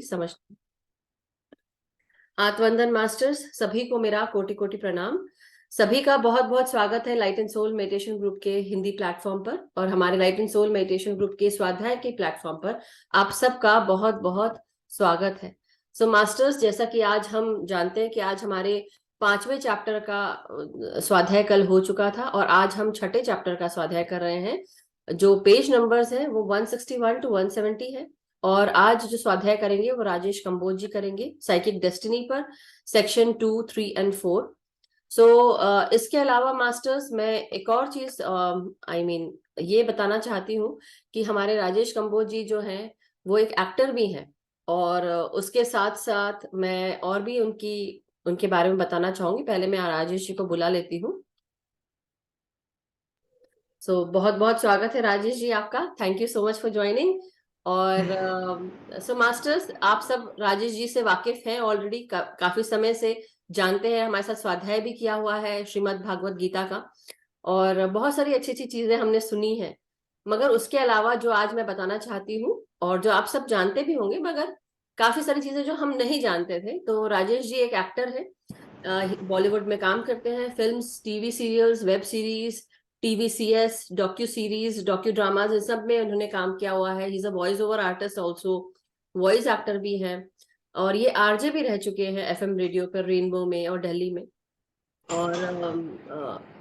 समझ। आत्मवंदन मास्टर्स, सभी को मेरा कोटि कोटि प्रणाम। सभी का बहुत बहुत स्वागत है light and soul meditation group के हिंदी प्लेटफॉर्म पर और हमारे light and soul meditation group के स्वाध्याय के प्लेटफॉर्म पर आप सबका बहुत बहुत स्वागत है। सो मास्टर्स, जैसा कि आज हम जानते हैं कि आज हमारे 5वें चैप्टर का स्वाध्याय कल हो चुका था और आज हम 6ठे चैप्टर का स्वाध्याय कर रहे हैं। जो पेज नंबर्स हैं वो 161 टू 170 है और आज जो स्वाध्याय करेंगे वो राजेश कंबोज जी करेंगे साइकिक डेस्टिनी पर, सेक्शन 2, 3 एंड 4। इसके अलावा मास्टर्स, मैं एक और चीज ये बताना चाहती हूँ कि हमारे राजेश कंबोज जी जो हैं वो एक एक्टर भी हैं और उसके साथ साथ मैं और भी उनके बारे में बताना चाहूंगी। पहले मैं राजेश जी को बुला लेती हूँ। बहुत बहुत स्वागत है राजेश जी आपका। Thank you so much for joining. और मास्टर्स, आप सब राजेश जी से वाकिफ हैं ऑलरेडी, काफी समय से जानते हैं, हमारे साथ स्वाध्याय भी किया हुआ है श्रीमद् भागवत गीता का और बहुत सारी अच्छी अच्छी चीजें हमने सुनी है। मगर उसके अलावा जो आज मैं बताना चाहती हूँ और जो आप सब जानते भी होंगे, मगर काफी सारी चीजें जो हम नहीं जानते थे। तो राजेश जी एक एक्टर है, बॉलीवुड में काम करते हैं, films, TV serials, web series, TVCs, docu series, docu dramas, इन सब में उन्होंने काम किया हुआ है। He is a voice over artist also, voice actor भी हैं और ये आरजे भी रह चुके हैं एफएम रेडियो पर, रेनबो में और दिल्ली में, और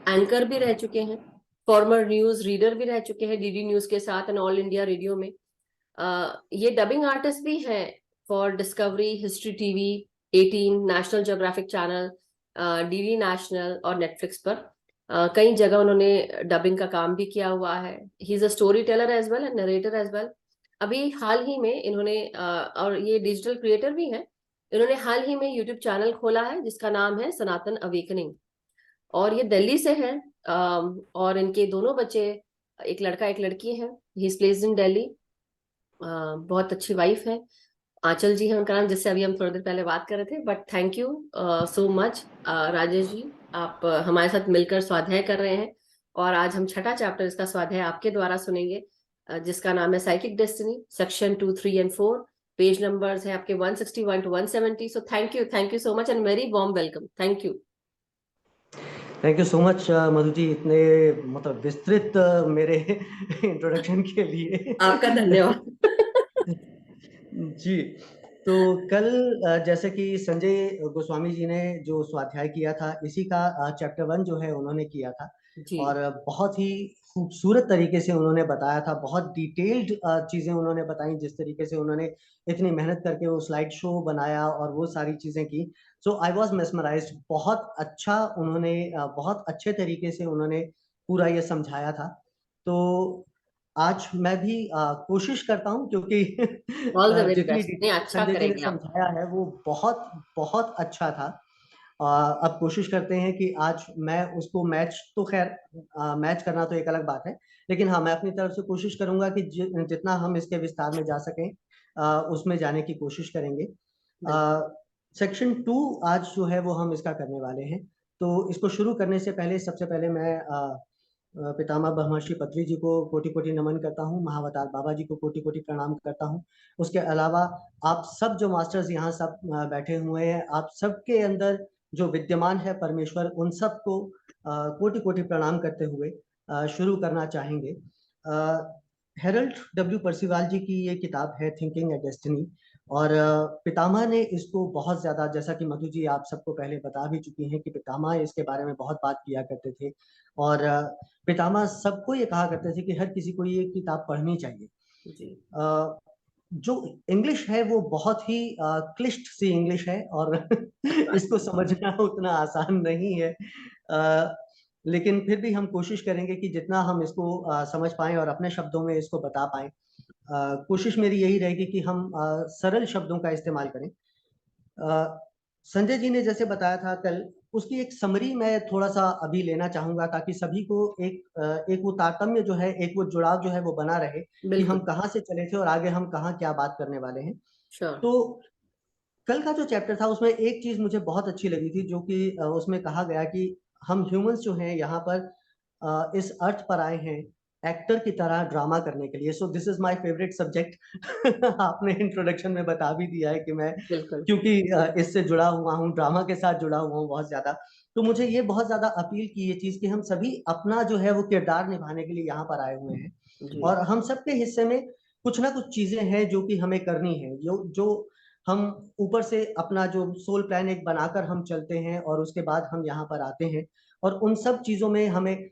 एंकर भी रह चुके हैं, फॉर्मर न्यूज रीडर भी रह चुके हैं डीडी न्यूज के साथ एंड ऑल इंडिया रेडियो में। ये डबिंग आर्टिस्ट भी हैं for discovery, history TV, 18, national geographic channel, DD national और नेटफ्लिक्स पर कई जगह उन्होंने डबिंग का काम भी किया हुआ है। He is a storyteller as well and narrator as well. अभी हाल ही में इन्होंने और ये डिजिटल क्रिएटर भी हैं, इन्होंने हाल ही में यूट्यूब चैनल खोला है जिसका नाम है सनातन अवेकनिंग और ये दिल्ली से है। और इनके दोनों बच्चे, एक लड़का एक लड़की है। He is placed in Delhi. बहुत अच्छी वाइफ है, आंचल जी है उनका नाम, जिससे अभी हम थोड़ी देर पहले बात कर रहे थे। But thank you so much Rajesh ji, आप हमारे साथ मिलकर स्वाध्याय कर रहे हैं और आज हम 6ठा चैप्टर इसका स्वाध्याय आपके द्वारा सुनेंगे, जिसका नाम है psychic destiny, section 2, 3 and 4। Page numbers है आपके 161 to 170। So thank you so much and very warm welcome. Thank you. Thank you so much Madhu ji, इतने मतलब विस्तृत मेरे इंट्रोडक्शन के लिए आपका धन्यवाद। जी। तो कल जैसे कि संजय गोस्वामी जी ने जो स्वाध्याय किया था, इसी का चैप्टर 1 जो है उन्होंने किया था जी और बहुत ही खूबसूरत तरीके से उन्होंने बताया था। बहुत डिटेल्ड चीजें उन्होंने बताई, जिस तरीके से उन्होंने इतनी मेहनत करके वो स्लाइड शो बनाया और वो सारी चीजें की। सो आई वॉज मेस्मराइज्ड। बहुत अच्छा उन्होंने बहुत अच्छे तरीके से उन्होंने पूरा ये समझाया था। तो आज मैं भी कोशिश करता हूँ, क्योंकि ऑल द वेरी जितनी बेस्ट। नहीं, डिटेल अच्छा संजय जी ने करेंगे आप। समझाया है वो बहुत बहुत अच्छा था। अब कोशिश करते हैं कि आज मैं उसको मैच, तो खैर मैच करना तो एक अलग बात है, लेकिन हाँ, मैं अपनी तरफ से कोशिश करूंगा कि जितना हम इसके विस्तार में जा सकें उसमें जाने की कोशिश करेंगे। सेक्शन 2 आज जो है वो हम इसका करने वाले हैं। तो इसको शुरू करने से पहले सबसे पहले मैं पितामह ब्रह्मर्षि पत्री जी को कोटि कोटि नमन करता हूँ, महावतार बाबा जी को कोटि कोटि प्रणाम करता हूँ। उसके अलावा आप सब जो मास्टर्स यहाँ सब बैठे हुए हैं, आप सबके अंदर जो विद्यमान है परमेश्वर, उन सबको कोटि कोटि प्रणाम करते हुए शुरू करना चाहेंगे। हेरल्ड डब्ल्यू परसिवाल जी की ये किताब है थिंकिंग ए डेस्टिनी, और पितामह ने इसको बहुत ज़्यादा, जैसा कि मधु जी आप सबको पहले बता भी चुकी हैं कि पितामह इसके बारे में बहुत बात किया करते थे और पितामह सबको ये कहा करते थे कि हर किसी को ये किताब पढ़नी चाहिए। जी जो इंग्लिश है वो बहुत ही क्लिष्ट सी इंग्लिश है और इसको समझना उतना आसान नहीं है, लेकिन फिर भी हम कोशिश करेंगे कि जितना हम इसको समझ पाएं और अपने शब्दों में इसको बता पाएं। कोशिश मेरी यही रहेगी कि हम सरल शब्दों का इस्तेमाल करें। संजय जी ने जैसे बताया था कल, उसकी एक समरी मैं थोड़ा सा अभी लेना चाहूंगा, ताकि सभी को एक वो तारतम्य जो है, एक वो जुड़ाव जो है वो बना रहे कि हम बिल्कुल। कहाँ से चले थे और आगे हम कहाँ क्या बात करने वाले हैं। श्योर। तो कल का जो चैप्टर था उसमें एक चीज मुझे बहुत अच्छी लगी थी, जो कि उसमें कहा गया कि हम ह्यूमंस जो हैं यहाँ पर इस अर्थ पर आए हैं एक्टर की तरह ड्रामा करने के लिए। So this is my favourite subject. आपने इंट्रोडक्शन में बता भी दिया है कि मैं बिल्कुल। क्योंकि इससे जुड़ा हुआ हूँ, ड्रामा के साथ जुड़ा हुआ हूँ बहुत ज़्यादा। तो मुझे ये बहुत ज़्यादा अपील की ये चीज़ कि हम सभी अपना जो है वो किरदार निभाने के लिए यहाँ पर आए हुए हैं, जी। और हम सबके हिस्से में कुछ ना कुछ चीज़ें हैं जो कि हमें करनी है। जो हम ऊपर से अपना जो सोल प्लान एक बनाकर हम चलते हैं और उसके बाद हम यहाँ पर आते हैं, और उन सब चीज़ों में हमें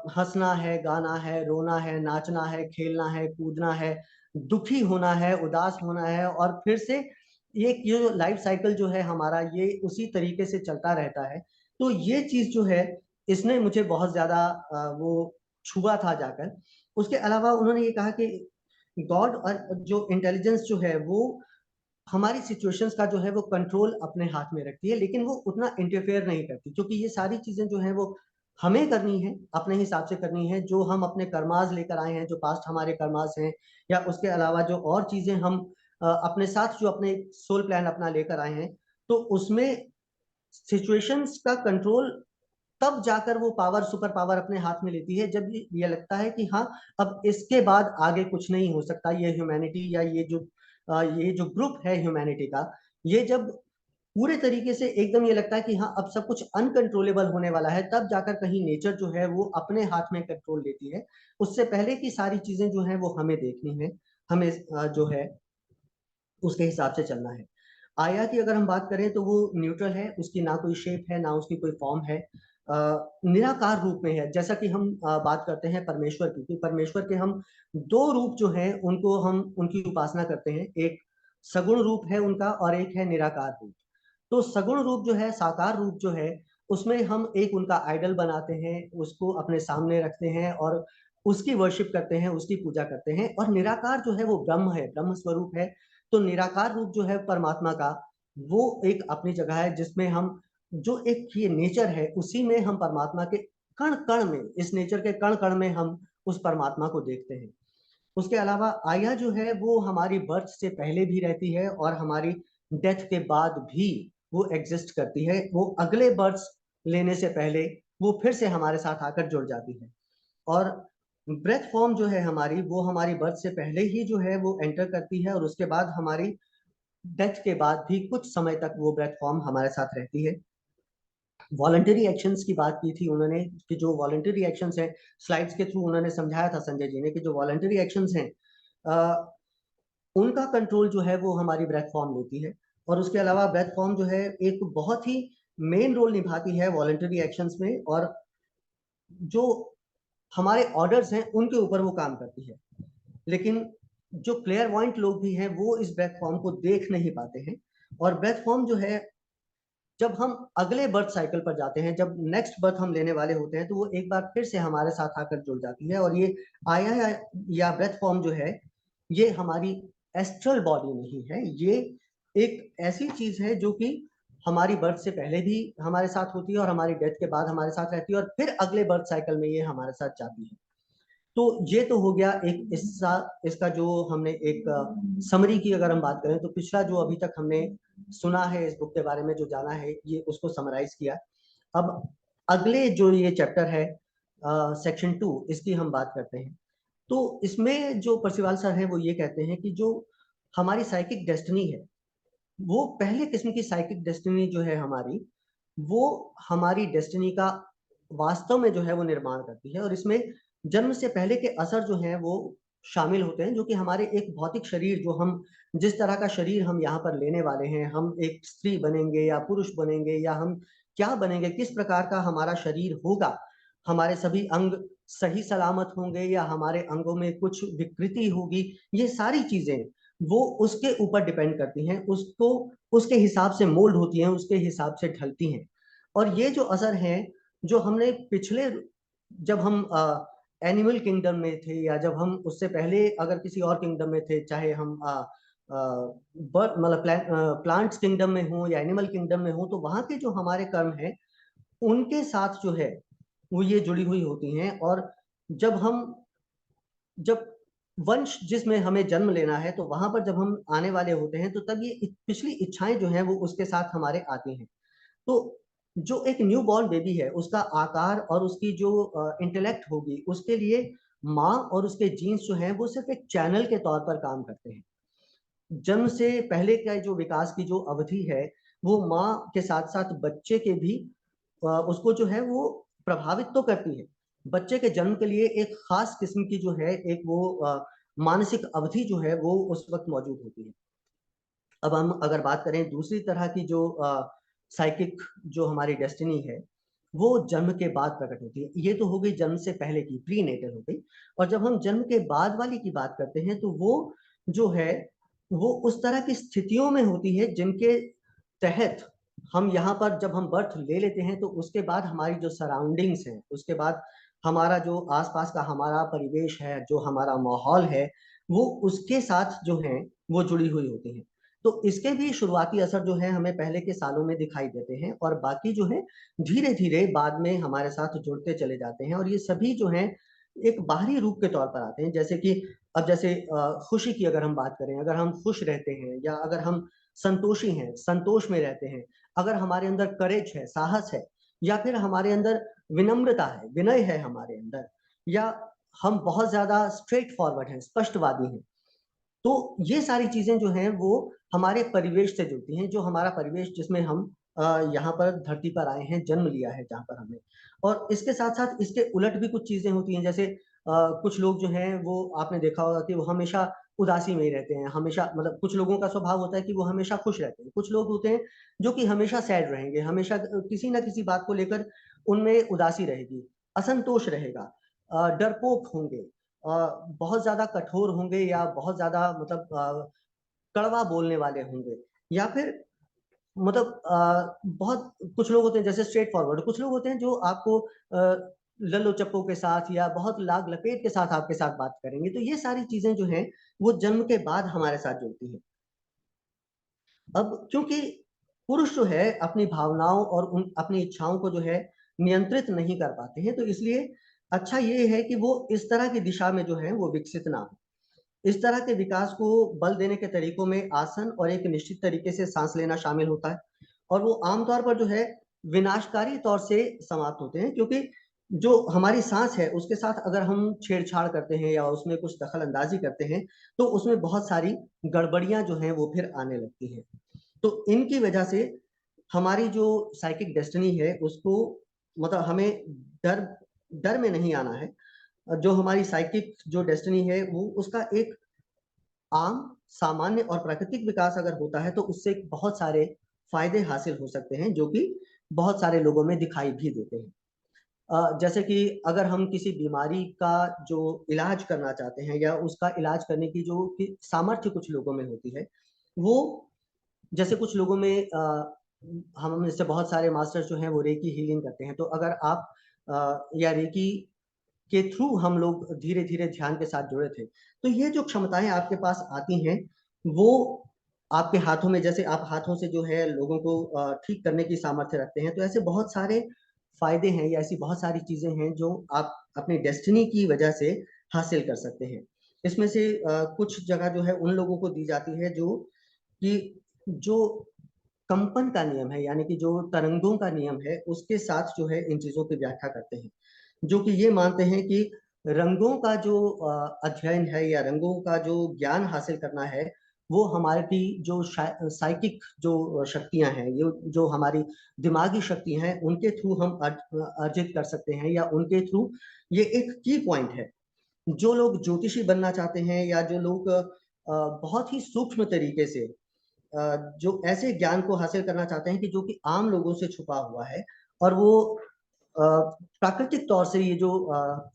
हँसना है, गाना है, रोना है, नाचना है, खेलना है, कूदना है, दुखी होना है, उदास होना है, और फिर से ये जो लाइफ साइकिल जो है हमारा, ये उसी तरीके से चलता रहता है। तो ये चीज़ जो है, इसने मुझे बहुत ज़्यादा वो छुआ था जाकर। उसके अलावा उन्होंने ये कहा कि गॉड और जो इंटेलिजेंस जो है वो हमारी सिचुएशंस का जो है वो कंट्रोल अपने हाथ में रखती है, लेकिन वो उतना इंटरफेयर नहीं करती, क्योंकि ये सारी चीज़ें जो हैं वो हमें करनी है, अपने हिसाब से करनी है। जो हम अपने कर्माज़ लेकर आए हैं, जो पास्ट हमारे कर्माज़ हैं, या उसके अलावा जो और चीज़ें हम अपने साथ जो अपने सोल प्लान अपना लेकर आए हैं, तो उसमें सिचुएशंस का कंट्रोल तब जाकर वो पावर, सुपर पावर अपने हाथ में लेती है, जब ये लगता है कि हाँ, अब इसके बाद आगे कुछ नहीं हो सकता। ये ह्यूमैनिटी या ये जो ग्रुप है ह्यूमैनिटी का, ये जब पूरे तरीके से एकदम ये लगता है कि हाँ, अब सब कुछ अनकंट्रोलेबल होने वाला है, तब जाकर कहीं नेचर जो है वो अपने हाथ में कंट्रोल लेती है। उससे पहले की सारी चीज़ें जो हैं वो हमें देखनी है, हमें जो है उसके हिसाब से चलना है। आया की अगर हम बात करें तो वो न्यूट्रल है, उसकी ना कोई शेप है, ना उसकी कोई फॉर्म है। निराकार रूप में है, जैसा कि हम बात करते हैं परमेश्वर की, कि परमेश्वर के हम 2 रूप जो हैं उनको हम उनकी उपासना करते हैं। एक सगुण रूप है उनका और एक है निराकार रूप। तो सगुण रूप जो है, साकार रूप जो है, उसमें हम एक उनका आइडल बनाते हैं, उसको अपने सामने रखते हैं और उसकी वर्शिप करते हैं, उसकी पूजा करते हैं। और निराकार जो है वो ब्रह्म है, ब्रह्म स्वरूप है। तो निराकार रूप जो है परमात्मा का, वो एक अपनी जगह है, जिसमें हम जो एक ये नेचर है, उसी में हम परमात्मा के कण-कण में, इस नेचर के कण-कण में हम उस परमात्मा को देखते हैं। उसके अलावा आया जो है वो हमारी बर्थ से पहले भी रहती है और हमारी डेथ के बाद भी वो एग्जिस्ट करती है। वो अगले बर्थ्स लेने से पहले वो फिर से हमारे साथ आकर जुड़ जाती है। और ब्रेथ फॉर्म जो है हमारी, वो हमारी बर्थ से पहले ही जो है वो एंटर करती है, और उसके बाद हमारी डेथ के बाद भी कुछ समय तक वो ब्रेथ फॉर्म हमारे साथ रहती है। वॉलंटरी एक्शंस की बात की थी उन्होंने, कि जो वॉलंटरी एक्शंस हैं, स्लाइड्स के थ्रू उन्होंने समझाया था संजय जी ने, कि जो वॉलंटरी एक्शंस हैं, उनका कंट्रोल जो है वो हमारी ब्रेथ फॉर्म लेती है। और उसके अलावा ब्रेथ फॉर्म जो है एक बहुत ही मेन रोल निभाती है वॉलंटरी एक्शंस में, और जो हमारे ऑर्डर्स हैं उनके ऊपर वो काम करती है। लेकिन जो क्लेयरवॉइंट लोग भी हैं वो इस ब्रेथ फॉर्म को देख नहीं पाते हैं। और ब्रेथ फॉर्म जो है, जब हम अगले बर्थ साइकिल पर जाते हैं, जब नेक्स्ट बर्थ हम लेने वाले होते हैं, तो वो एक बार फिर से हमारे साथ आकर जुड़ जाती है। और ये आया या ब्रेथ फॉर्म जो है, ये हमारी एस्ट्रल बॉडी नहीं है, ये एक ऐसी चीज है जो कि हमारी बर्थ से पहले भी हमारे साथ होती है और हमारी डेथ के बाद हमारे साथ रहती है, और फिर अगले बर्थ साइकिल में ये हमारे साथ जाती है। तो ये तो हो गया एक इसका जो हमने एक समरी की अगर हम बात करें, तो पिछला जो अभी तक हमने सुना है इस बुक के बारे में, जो जाना है, ये उसको समराइज किया। अब अगले जो ये चैप्टर है, सेक्शन 2, इसकी हम बात करते हैं। तो इसमें जो परसिवाल सर हैं वो ये कहते हैं कि जो हमारी साइकिक डेस्टिनी है, वो पहले किस्म की साइकिक डेस्टिनी जो है हमारी, वो हमारी डेस्टिनी का वास्तव में जो है वो निर्माण करती है। और इसमें जन्म से पहले के असर जो हैं वो शामिल होते हैं, जो कि हमारे एक भौतिक शरीर, जो हम जिस तरह का शरीर हम यहाँ पर लेने वाले हैं, हम एक स्त्री बनेंगे या पुरुष बनेंगे, या हम क्या बनेंगे, किस प्रकार का हमारा शरीर होगा, हमारे सभी अंग सही सलामत होंगे या हमारे अंगों में कुछ विकृति होगी, ये सारी चीजें वो उसके ऊपर डिपेंड करती हैं, उसको उसके हिसाब से मोल्ड होती हैं, उसके हिसाब से ढलती हैं। और ये जो असर हैं, जो हमने पिछले, जब हम एनिमल किंगडम में थे, या जब हम उससे पहले अगर किसी और किंगडम में थे, चाहे हम मतलब प्लांट्स किंगडम में हो या एनिमल किंगडम में हो, तो वहाँ के जो हमारे कर्म हैं, उनके साथ जो है वो ये जुड़ी हुई होती हैं। और जब हम जब वंश जिसमें हमें जन्म लेना है, तो वहां पर जब हम आने वाले होते हैं, तो तब ये पिछली इच्छाएं जो हैं वो उसके साथ हमारे आती हैं। तो जो एक न्यू बॉर्न बेबी है, उसका आकार और उसकी जो इंटेलेक्ट होगी, उसके लिए माँ और उसके जीन्स जो हैं वो सिर्फ एक चैनल के तौर पर काम करते हैं। जन्म से पहले का जो विकास की जो अवधि है, वो माँ के साथ-साथ बच्चे के भी उसको जो है वो प्रभावित तो करती है। बच्चे के जन्म के लिए एक ख़ास किस्म की जो है एक वो मानसिक अवधि जो है वो उस वक़्त मौजूद होती है। अब हम अगर बात करें दूसरी तरह की जो साइकिक जो हमारी डेस्टिनी है, वो जन्म के बाद प्रकट होती है। ये तो हो गई जन्म से पहले की, प्रीनेटल हो गई। और जब हम जन्म के बाद वाली की बात करते हैं, तो वो जो है, वो उस तरह की स्थितियों में होती है जिनके तहत हम यहाँ पर जब हम बर्थ ले लेते हैं, तो उसके बाद हमारी जो सराउंडिंग्स हैं, उसके बाद हमारा जो आस-पास का हमारा परिवेश है, जो हमारा माहौल है, वो उसके साथ जो है, वो जुड़ी हुई होती हैं। तो इसके भी शुरुआती असर जो है हमें पहले के सालों में दिखाई देते हैं और बाकी जो है धीरे-धीरे बाद में हमारे साथ जुड़ते चले जाते हैं और ये सभी जो हैं एक बाहरी रूप के तौर पर आते हैं। जैसे कि अब जैसे खुशी की अगर हम बात करें, अगर हम खुश रहते हैं या अगर हम संतोषी हैं, संतोष में रहते हैं, अगर हमारे अंदर करेज है, साहस है या फिर हमारे अंदर विनम्रता है, विनय है हमारे अंदर या हम बहुत ज़्यादा स्ट्रेट फॉरवर्ड हैं, स्पष्टवादी हैं। तो ये सारी चीज़ें जो हैं वो हमारे परिवेश से जुड़ती हैं, जो हमारा परिवेश जिसमें हम यहाँ पर धरती पर आए हैं, जन्म लिया है जहाँ पर हमने। और इसके साथ-साथ इसके उलट भी कुछ चीज़ें होती हैं जैसे कुछ लोग जो हैं वो आपने देखा होगा कि वो हमेशा उदासी में ही रहते हैं, हमेशा मतलब कुछ लोगों का स्वभाव होता है कि वो हमेशा खुश रहते हैं, कुछ लोग होते हैं जो कि हमेशा सैड रहेंगे, हमेशा किसी न किसी बात को लेकर उनमें उदासी रहेगी, असंतोष रहेगा, डरपोक होंगे, बहुत ज़्यादा कठोर होंगे या बहुत ज़्यादा मतलब कड़वा बोलने वाले होंगे या फिर मतलब बहुत कुछ लोग होते हैं जैसे स्ट्रेट फॉरवर्ड, कुछ लोग होते हैं जो आपको लल्लो-चप्पो के साथ या बहुत लाग-लपेट के साथ आपके साथ बात करेंगे। तो ये सारी चीज़ें जो हैं, वो जन्म के बाद हमारे साथ जुड़ती हैं। अब क्योंकि पुरुष जो है अपनी भावनाओं और उन अपनी इच्छाओं को जो है नियंत्रित नहीं कर पाते हैं, तो इसलिए अच्छा ये है कि वो इस तरह की दिशा में जो है वो विकसित ना हो। इस तरह के विकास को बल देने के तरीकों में आसन और एक निश्चित तरीके से साँस लेना शामिल होता है और वो आम तौर पर जो है विनाशकारी तौर से समाप्त होते हैं क्योंकि जो हमारी साँस है उसके साथ अगर हम छेड़छाड़ करते हैं या उसमें कुछ दखल-अंदाज़ी करते हैं, तो उसमें बहुत सारी गड़बड़ियाँ जो हैं वो फिर आने लगती हैं। तो इनकी वजह से हमारी जो साइकिक डेस्टिनी है उसको मतलब हमें डर डर में नहीं आना है। जो हमारी साइकिक जो डेस्टिनी है वो उसका एक आम, सामान्य और प्राकृतिक विकास अगर होता है तो उससे बहुत सारे फ़ायदे हासिल हो सकते हैं जो कि बहुत सारे लोगों में दिखाई भी देते हैं। जैसे कि अगर हम किसी बीमारी का जो इलाज करना चाहते हैं या उसका इलाज करने की जो कि सामर्थ्य कुछ लोगों में होती है, वो जैसे कुछ लोगों में हम में से बहुत सारे मास्टर्स जो हैं वो रेकी हीलिंग करते हैं। तो अगर आप या रेकी के थ्रू हम लोग धीरे-धीरे ध्यान के साथ जुड़े थे। तो ये जो क्षमताएँ आपके पास आती हैं, वो आपके हाथों में जैसे आप हाथों से जो है लोगों को ठीक करने की सामर्थ्य रखते हैं। तो ऐसे बहुत सारे फ़ायदे हैं या ऐसी बहुत सारी चीज़ें हैं जो आप अपनी डेस्टिनी की वजह से हासिल कर सकते हैं। इसमें से कुछ जगह जो है उन लोगों को दी जाती है जो कि जो कंपन का नियम है यानी कि जो तरंगों का नियम है, उसके साथ जो है इन चीज़ों की व्याख्या करते हैं। जो कि ये मानते हैं कि रंगों का जो अध्ययन है या रंगों का जो ज्ञान हासिल करना है, वो हमारी जो साइकिक जो शक्तियाँ हैं, जो हमारी दिमागी शक्ति हैं, उनके थ्रू हम अर्जित कर सकते हैं या उनके थ्रू ये एक की पॉइंट है। जो लोग ज्योतिषी बनना चाहते हैं या जो लोग बहुत ही सूक्ष्म तरीके से जो ऐसे ज्ञान को हासिल करना चाहते हैं कि जो कि आम लोगों से छुपा हुआ है और वो प्राकृतिक तौर से ये जो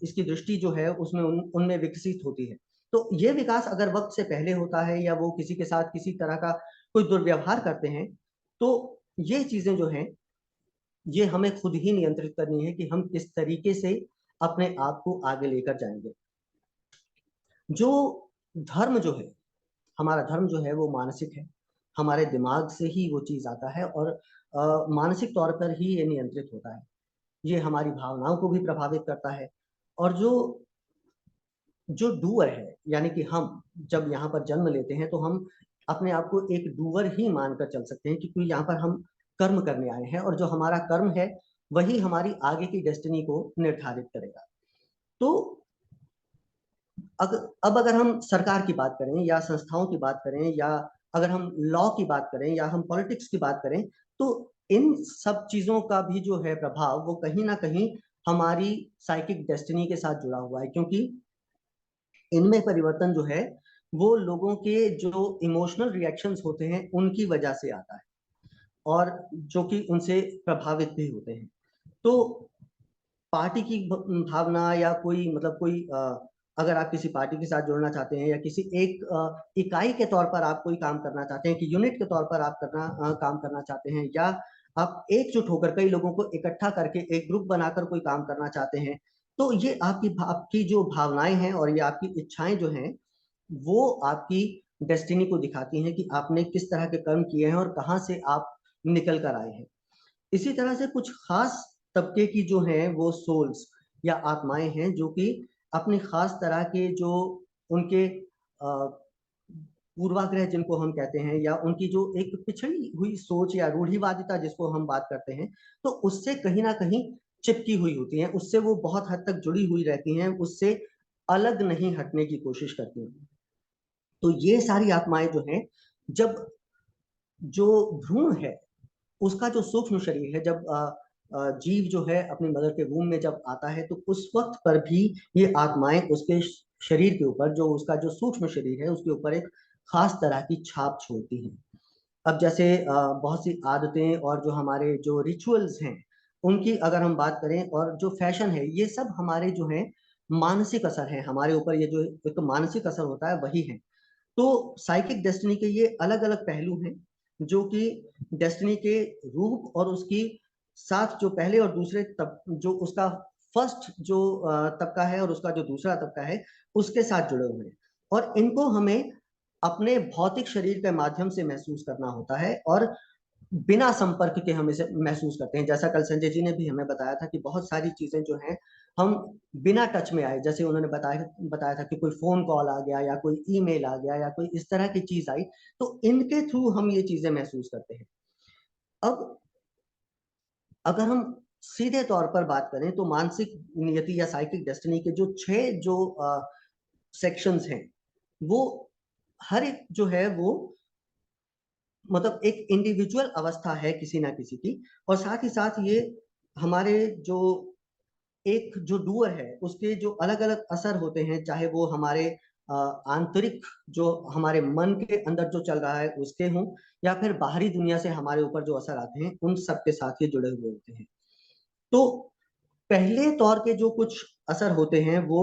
इसकी दृष्टि जो है उसमें उनमें विकसित होती है। तो ये विकास अगर वक़्त से पहले होता है या वो किसी के साथ किसी तरह का कोई दुर्व्यवहार करते हैं, तो ये चीज़ें जो हैं, ये हमें खुद ही नियंत्रित करनी है कि हम किस तरीके से अपने आप को आगे लेकर जाएँगे। जो धर्म जो है हमारा धर्म जो है वो मानसिक है। हमारे दिमाग से ही वो चीज़ आता है और मानसिक तौर पर ही ये नियंत्रित होता है। ये हमारी भावनाओं को भी प्रभावित करता है और जो जो डूअर है, यानी कि हम जब यहाँ पर जन्म लेते हैं तो हम अपने आप को एक डूअर ही मानकर चल सकते हैं क्योंकि यहाँ पर हम कर्म करने आए हैं और जो हमारा कर्म है, वही हमारी आगे की डेस्टिनी को निर्धारित करेगा। तो अब अगर हम सरकार की बात करें या संस्थाओं की बात करें या अगर हम लॉ की बात करें या हम पॉलिटिक्स की बात करें, तो इन सब चीजों का भी जो है प्रभाव वो कहीं ना कहीं हमारी साइकिक डेस्टिनी के साथ जुड़ा हुआ है, क्योंकि इनमें परिवर्तन जो है वो लोगों के जो इमोशनल रिएक्शंस होते हैं उनकी वजह से आता है, और जो कि उनसे प्रभावित भी होते हैं। तो पार्टी की भावना या कोई मतलब कोई अगर आप किसी पार्टी के साथ जुड़ना चाहते हैं या किसी एक इकाई के तौर पर आप कोई काम करना चाहते हैं कि यूनिट के तौर पर आप काम करना चाहते हैं, या आप एकजुट होकर कई लोगों को इकट्ठा करके एक ग्रुप बनाकर कोई काम करना चाहते हैं, तो ये आपकी जो भावनाएं हैं और ये आपकी इच्छाएं जो हैं वो आपकी डेस्टिनी को दिखाती हैं कि आपने किस तरह के कर्म किए हैं और कहाँ से आप निकल कर आए हैं। इसी तरह से कुछ खास तबके की जो हैं वो सोल्स या आत्माएं हैं जो कि अपनी खास तरह के जो उनके पूर्वाग्रह जिनको हम कहते हैं या उनकी जो एक पिछड़ी हुई सोच या रूढ़िवादिता जिसको हम बात करते हैं, तो उससे कहीं ना कहीं चिपकी हुई होती हैं, उससे वो बहुत हद तक जुड़ी हुई रहती हैं, उससे अलग नहीं हटने की कोशिश करती हैं। तो ये सारी आत्माएं जो हैं, जब जो भ्रूण है उसका जो सूक्ष्म शरीर है, जब जीव जो है अपनी मदर के वूम में जब आता है, तो उस वक्त पर भी ये आत्माएं उसके शरीर के ऊपर, जो उसका जो सूक्ष्म शरीर है उसके ऊपर एक खास तरह की छाप छोड़ती हैं। अब जैसे बहुत सी आदतें और जो हमारे जो रिचुअल्स हैं उनकी अगर हम बात करें, और जो फैशन है, ये सब हमारे जो है मानसिक असर है हमारे ऊपर, ये जो एक मानसिक असर होता है वही है। तो साइकिक डेस्टिनी के ये अलग अलग पहलू हैं जो कि डेस्टिनी के रूप और उसकी साथ जो पहले और दूसरे तब जो उसका फर्स्ट जो तबका है और उसका जो दूसरा तबका है उसके साथ जुड़े हुए हैं, और इनको हमें अपने भौतिक शरीर के माध्यम से महसूस करना होता है और बिना संपर्क के हम इसे महसूस करते हैं। जैसा कल संजय जी ने भी हमें बताया था कि बहुत सारी चीजें जो हैं हम बिना टच में आए, जैसे उन्होंने बताया बताया था कि कोई फोन कॉल आ गया या कोई ईमेल आ गया या कोई इस तरह की चीज आई, तो इनके थ्रू हम ये चीजें महसूस करते हैं। अब अगर हम सीधे तौर पर बात करें तो मानसिक नियति या साइकिक डेस्टिनी के जो 6 जो सेक्शंस हैं, वो हर एक जो है वो मतलब एक इंडिविजुअल अवस्था है किसी ना किसी की, और साथ ही साथ ये हमारे जो एक जो डूअर है उसके जो अलग अलग असर होते हैं, चाहे वो हमारे आंतरिक जो हमारे मन के अंदर जो चल रहा है उसके हों या फिर बाहरी दुनिया से हमारे ऊपर जो असर आते हैं उन सब के साथ ये जुड़े हुए होते हैं। तो पहले तौर के जो कुछ असर होते हैं वो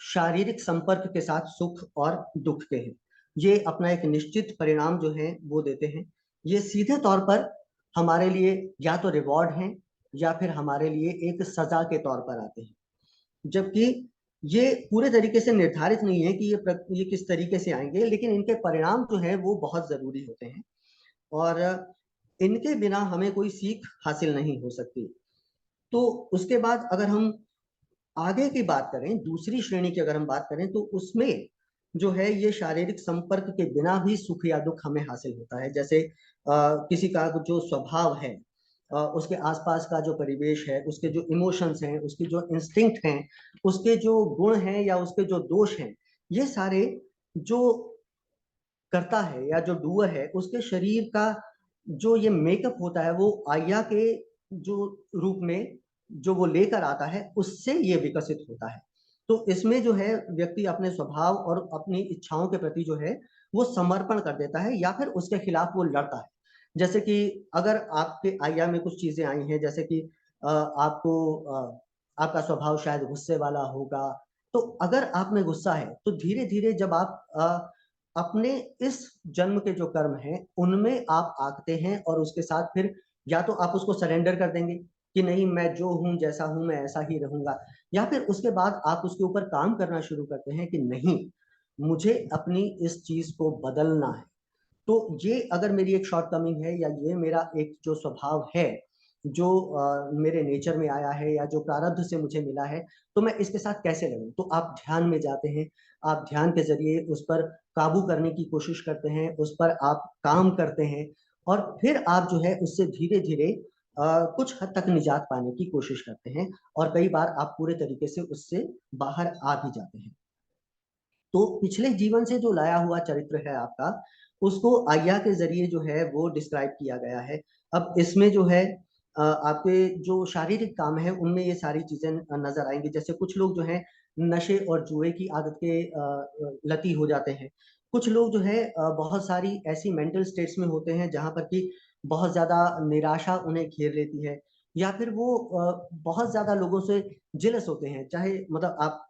शारीरिक संपर्क के साथ सुख और दुख के हैं। ये अपना एक निश्चित परिणाम जो है वो देते हैं। ये सीधे तौर पर हमारे लिए या तो रिवॉर्ड हैं या फिर हमारे लिए एक सजा के तौर पर आते हैं, जबकि ये पूरे तरीके से निर्धारित नहीं है कि ये किस तरीके से आएंगे, लेकिन इनके परिणाम जो है वो बहुत जरूरी होते हैं और इनके बिना हमें कोई सीख हासिल नहीं हो सकती। तो उसके बाद अगर हम आगे की बात करें, दूसरी श्रेणी की अगर हम बात करें, तो उसमें जो है ये शारीरिक संपर्क के बिना भी सुख या दुख हमें हासिल होता है। जैसे किसी का जो स्वभाव है, उसके आसपास का जो परिवेश है, उसके जो इमोशंस हैं, उसकी जो इंस्टिंक्ट हैं, उसके जो गुण हैं या उसके जो दोष हैं, ये सारे जो करता है या जो डूअर है उसके शरीर का जो ये मेकअप होता है वो आया के जो रूप में जो वो लेकर आता है उससे ये विकसित होता है। तो इसमें जो है व्यक्ति अपने स्वभाव और अपनी इच्छाओं के प्रति जो है वो समर्पण कर देता है या फिर उसके खिलाफ वो लड़ता है। जैसे कि अगर आपके आया में कुछ चीजें आई हैं, जैसे कि आपका स्वभाव शायद गुस्से वाला होगा, तो अगर आप में गुस्सा है तो धीरे धीरे जब आप अपने इस जन्म के जो कर्म हैं उनमें आप आते हैं और उसके साथ फिर या तो आप उसको सरेंडर कर देंगे कि नहीं मैं जो हूं जैसा हूं मैं ऐसा ही रहूंगा, या फिर उसके बाद आप उसके ऊपर काम करना शुरू करते हैं कि नहीं मुझे अपनी इस चीज को बदलना है। तो ये अगर मेरी एक शॉर्टकमिंग है या ये मेरा एक जो स्वभाव है जो मेरे नेचर में आया है या जो प्रारब्ध से मुझे मिला है, तो मैं इसके साथ कैसे लड़ूं। तो आप ध्यान में जाते हैं, आप ध्यान के जरिए उस पर काबू करने की कोशिश करते हैं, उस पर आप काम करते हैं और फिर आप जो है उससे धीरे धीरे कुछ हद तक निजात पाने की कोशिश करते हैं और कई बार आप पूरे तरीके से उससे बाहर आ भी जाते हैं। तो पिछले जीवन से जो लाया हुआ चरित्र है आपका, उसको आज्ञा के जरिए जो है वो डिस्क्राइब किया गया है। अब इसमें जो है आपके जो शारीरिक काम है उनमें ये सारी चीजें नजर आएंगी। जैसे कुछ लोग जो है नशे और जुए की आदत के लती हो जाते हैं। कुछ लोग जो है बहुत सारी ऐसी मेंटल स्टेट्स में होते हैं जहां पर कि बहुत ज्यादा निराशा उन्हें घेर लेती है, या फिर वो बहुत ज्यादा लोगों से जेलस होते हैं। चाहे मतलब आप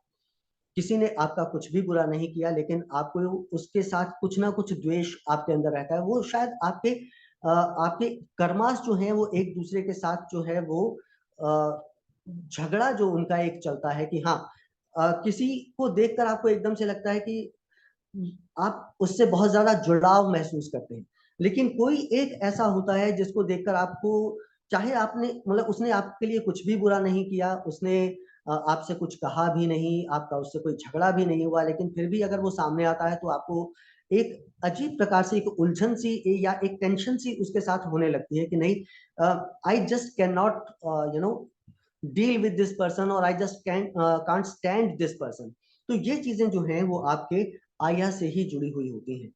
किसी ने आपका कुछ भी बुरा नहीं किया, लेकिन आपको उसके साथ कुछ ना कुछ द्वेष आपके अंदर रहता है। वो शायद आपके कर्मास जो है वो एक दूसरे के साथ जो है वो झगड़ा जो उनका एक चलता है कि हाँ, किसी को देखकर आपको एकदम से लगता है कि आप उससे बहुत ज्यादा जुड़ाव महसूस करते हैं। लेकिन कोई एक ऐसा होता है जिसको देखकर आपको, चाहे आपने मतलब उसने आपके लिए कुछ भी बुरा नहीं किया, उसने आपसे कुछ कहा भी नहीं, आपका उससे कोई झगड़ा भी नहीं हुआ, लेकिन फिर भी अगर वो सामने आता है तो आपको एक अजीब प्रकार से एक उलझन सी या एक टेंशन सी उसके साथ होने लगती है कि नहीं, I just can not you know deal with this person, और I just can't stand this person. तो ये चीजें जो हैं वो आपके आया से ही जुड़ी हुई होती हैं।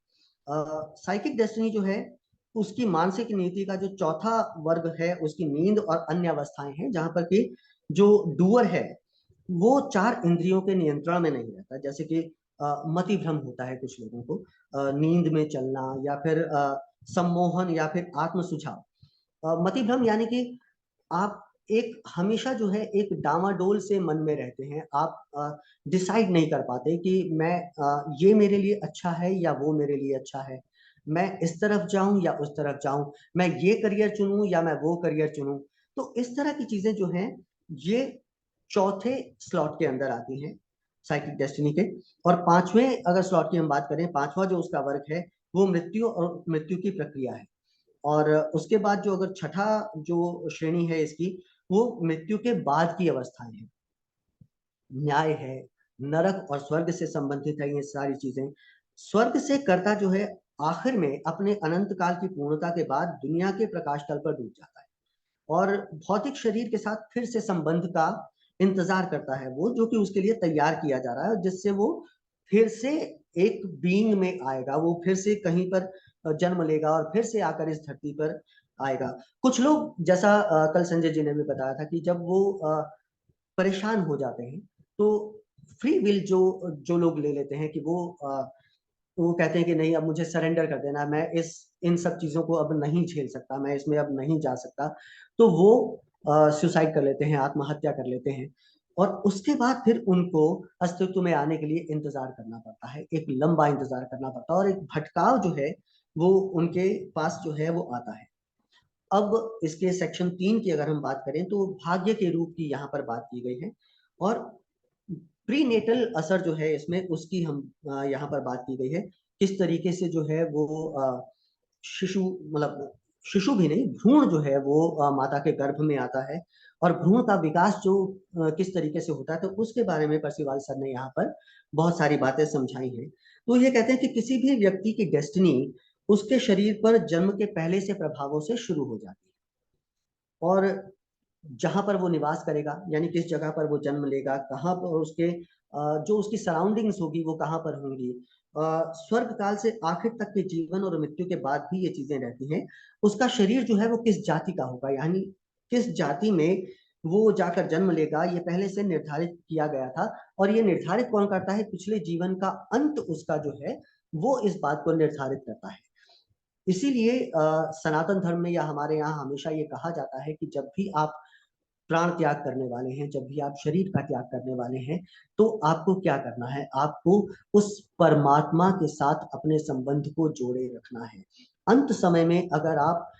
साइकिक डेस्टिनी जो है उसकी मानसिक नीति का जो चौथा वर्ग है उसकी नींद और अन्य अवस्थाएं हैं, जहां पर कि जो डूअर है वो चार इंद्रियों के नियंत्रण में नहीं रहता। जैसे कि मति भ्रम होता है कुछ लोगों को, नींद में चलना, या फिर सम्मोहन, या फिर आत्म सुझाव। मति भ्रम यानी कि आप एक हमेशा जो है एक डामाडोल से मन में रहते हैं। आप डिसाइड नहीं कर पाते कि मैं ये मेरे लिए अच्छा है या वो मेरे लिए अच्छा है, मैं इस तरफ जाऊं या उस तरफ जाऊं, मैं ये करियर चुनूं या मैं वो करियर चुनूं। तो इस तरह की चीजें जो हैं ये चौथे स्लॉट के अंदर आती हैं साइकिक डेस्टिनी के। और पांचवें अगर स्लॉट की हम बात करें, पांचवा जो उसका वर्ग है वो मृत्यु और मृत्यु की प्रक्रिया है। और उसके बाद जो अगर छठा जो श्रेणी है इसकी, वो मृत्यु के बाद की अवस्थाएं हैं। न्याय है, नरक और स्वर्ग से संबंधित है ये सारी चीजें। स्वर्ग से कर्ता जो है आखिर में अपने अनंत काल की पूर्णता के बाद दुनिया के प्रकाश तल पर डूब जाता है और भौतिक शरीर के साथ फिर से संबंध का इंतजार करता है, वो जो कि उसके लिए तैयार किया जा रहा है, जिससे वो फिर से एक बीइंग में आएगा, वो फिर से कहीं पर जन्म लेगा और फिर से आकर इस धरती पर आएगा। कुछ लोग जैसा कल संजय जी ने भी बताया था कि जब वो परेशान हो जाते हैं तो फ्री विल जो जो लोग ले लेते हैं कि वो कहते हैं कि नहीं, अब मुझे सरेंडर कर देना, मैं इस इन सब चीजों को अब नहीं झेल सकता, मैं इसमें अब नहीं जा सकता। तो वो सुसाइड कर लेते हैं, आत्महत्या कर लेते हैं। और उसके बाद फिर उनको अस्तित्व में आने के लिए इंतजार करना पड़ता है, एक लंबा इंतजार करना पड़ता है, और एक भटकाव जो है वो उनके पास जो है वो आता है। अब इसके सेक्शन 3 की अगर हम बात करें तो भाग्य के रूप की यहाँ पर बात की गई है। और प्रीनेटल असर जो है इसमें उसकी हम यहाँ पर बात की गई है। किस तरीके से जो है वो शिशु, मतलब शिशु भी नहीं, भ्रूण जो है वो माता के गर्भ में आता है, और भ्रूण का विकास जो किस तरीके से होता है, तो उसके बारे में परसिवाल सर ने यहाँ पर बहुत सारी बातें समझाई हैं। तो ये कहते हैं कि किसी भी व्यक्ति की डेस्टिनी उसके शरीर पर जन्म के पहले से प्रभावों से शुरू हो जाती है, और जहां पर वो निवास करेगा, यानी किस जगह पर वो जन्म लेगा, कहाँ पर उसके जो उसकी सराउंडिंग्स होगी वो कहाँ पर होंगी, स्वर्ग काल से आखिर तक के जीवन और मृत्यु के बाद भी ये चीजें रहती हैं। उसका शरीर जो है वो किस जाति का होगा, यानी किस जाति में वो जाकर जन्म लेगा, ये पहले से निर्धारित किया गया था। और ये निर्धारित कौन करता है? पिछले जीवन का अंत उसका जो है वो इस बात को निर्धारित करता है। इसीलिए सनातन धर्म में या हमारे यहाँ हमेशा ये कहा जाता है कि जब भी आप प्राण त्याग करने वाले हैं, जब भी आप शरीर का त्याग करने वाले हैं, तो आपको क्या करना है? आपको उस परमात्मा के साथ अपने संबंध को जोड़े रखना है। अंत समय में अगर आप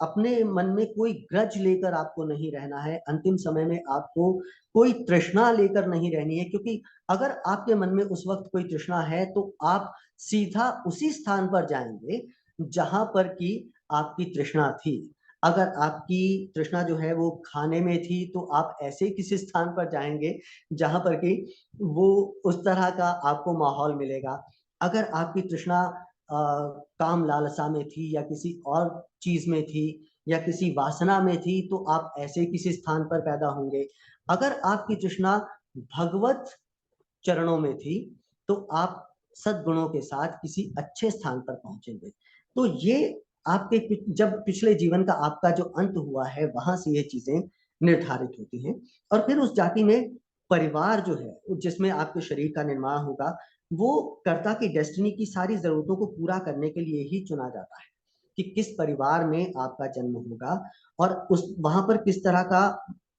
अपने मन में कोई ग्रज लेकर आपको नहीं रहना है, अंतिम समय में आपको कोई तृष्णा लेकर नहीं रहनी है, क्योंकि अगर आपके मन में उस वक्त कोई तृष्णा है तो आप सीधा उसी स्थान पर जाएंगे जहां पर कि आपकी तृष्णा थी। अगर आपकी तृष्णा जो है वो खाने में थी तो आप ऐसे किसी स्थान पर जाएंगे जहां पर कि वो उस तरह का आपको माहौल मिलेगा। अगर आपकी तृष्णा काम लालसा में थी या किसी और चीज में थी या किसी वासना में थी तो आप ऐसे किसी स्थान पर पैदा होंगे। अगर आपकी तृष्णा भगवत चरणों में थी तो आप सद्गुणों के साथ किसी अच्छे स्थान पर पहुंचेंगे। तो ये आपके जब पिछले जीवन का आपका जो अंत हुआ है, वहां से ये चीजें निर्धारित होती हैं। और फिर उस जाति में परिवार जो है, जिसमें आपके शरीर का निर्माण होगा, वो कर्ता की डेस्टिनी की सारी जरूरतों को पूरा करने के लिए ही चुना जाता है कि किस परिवार में आपका जन्म होगा और उस वहां पर किस तरह का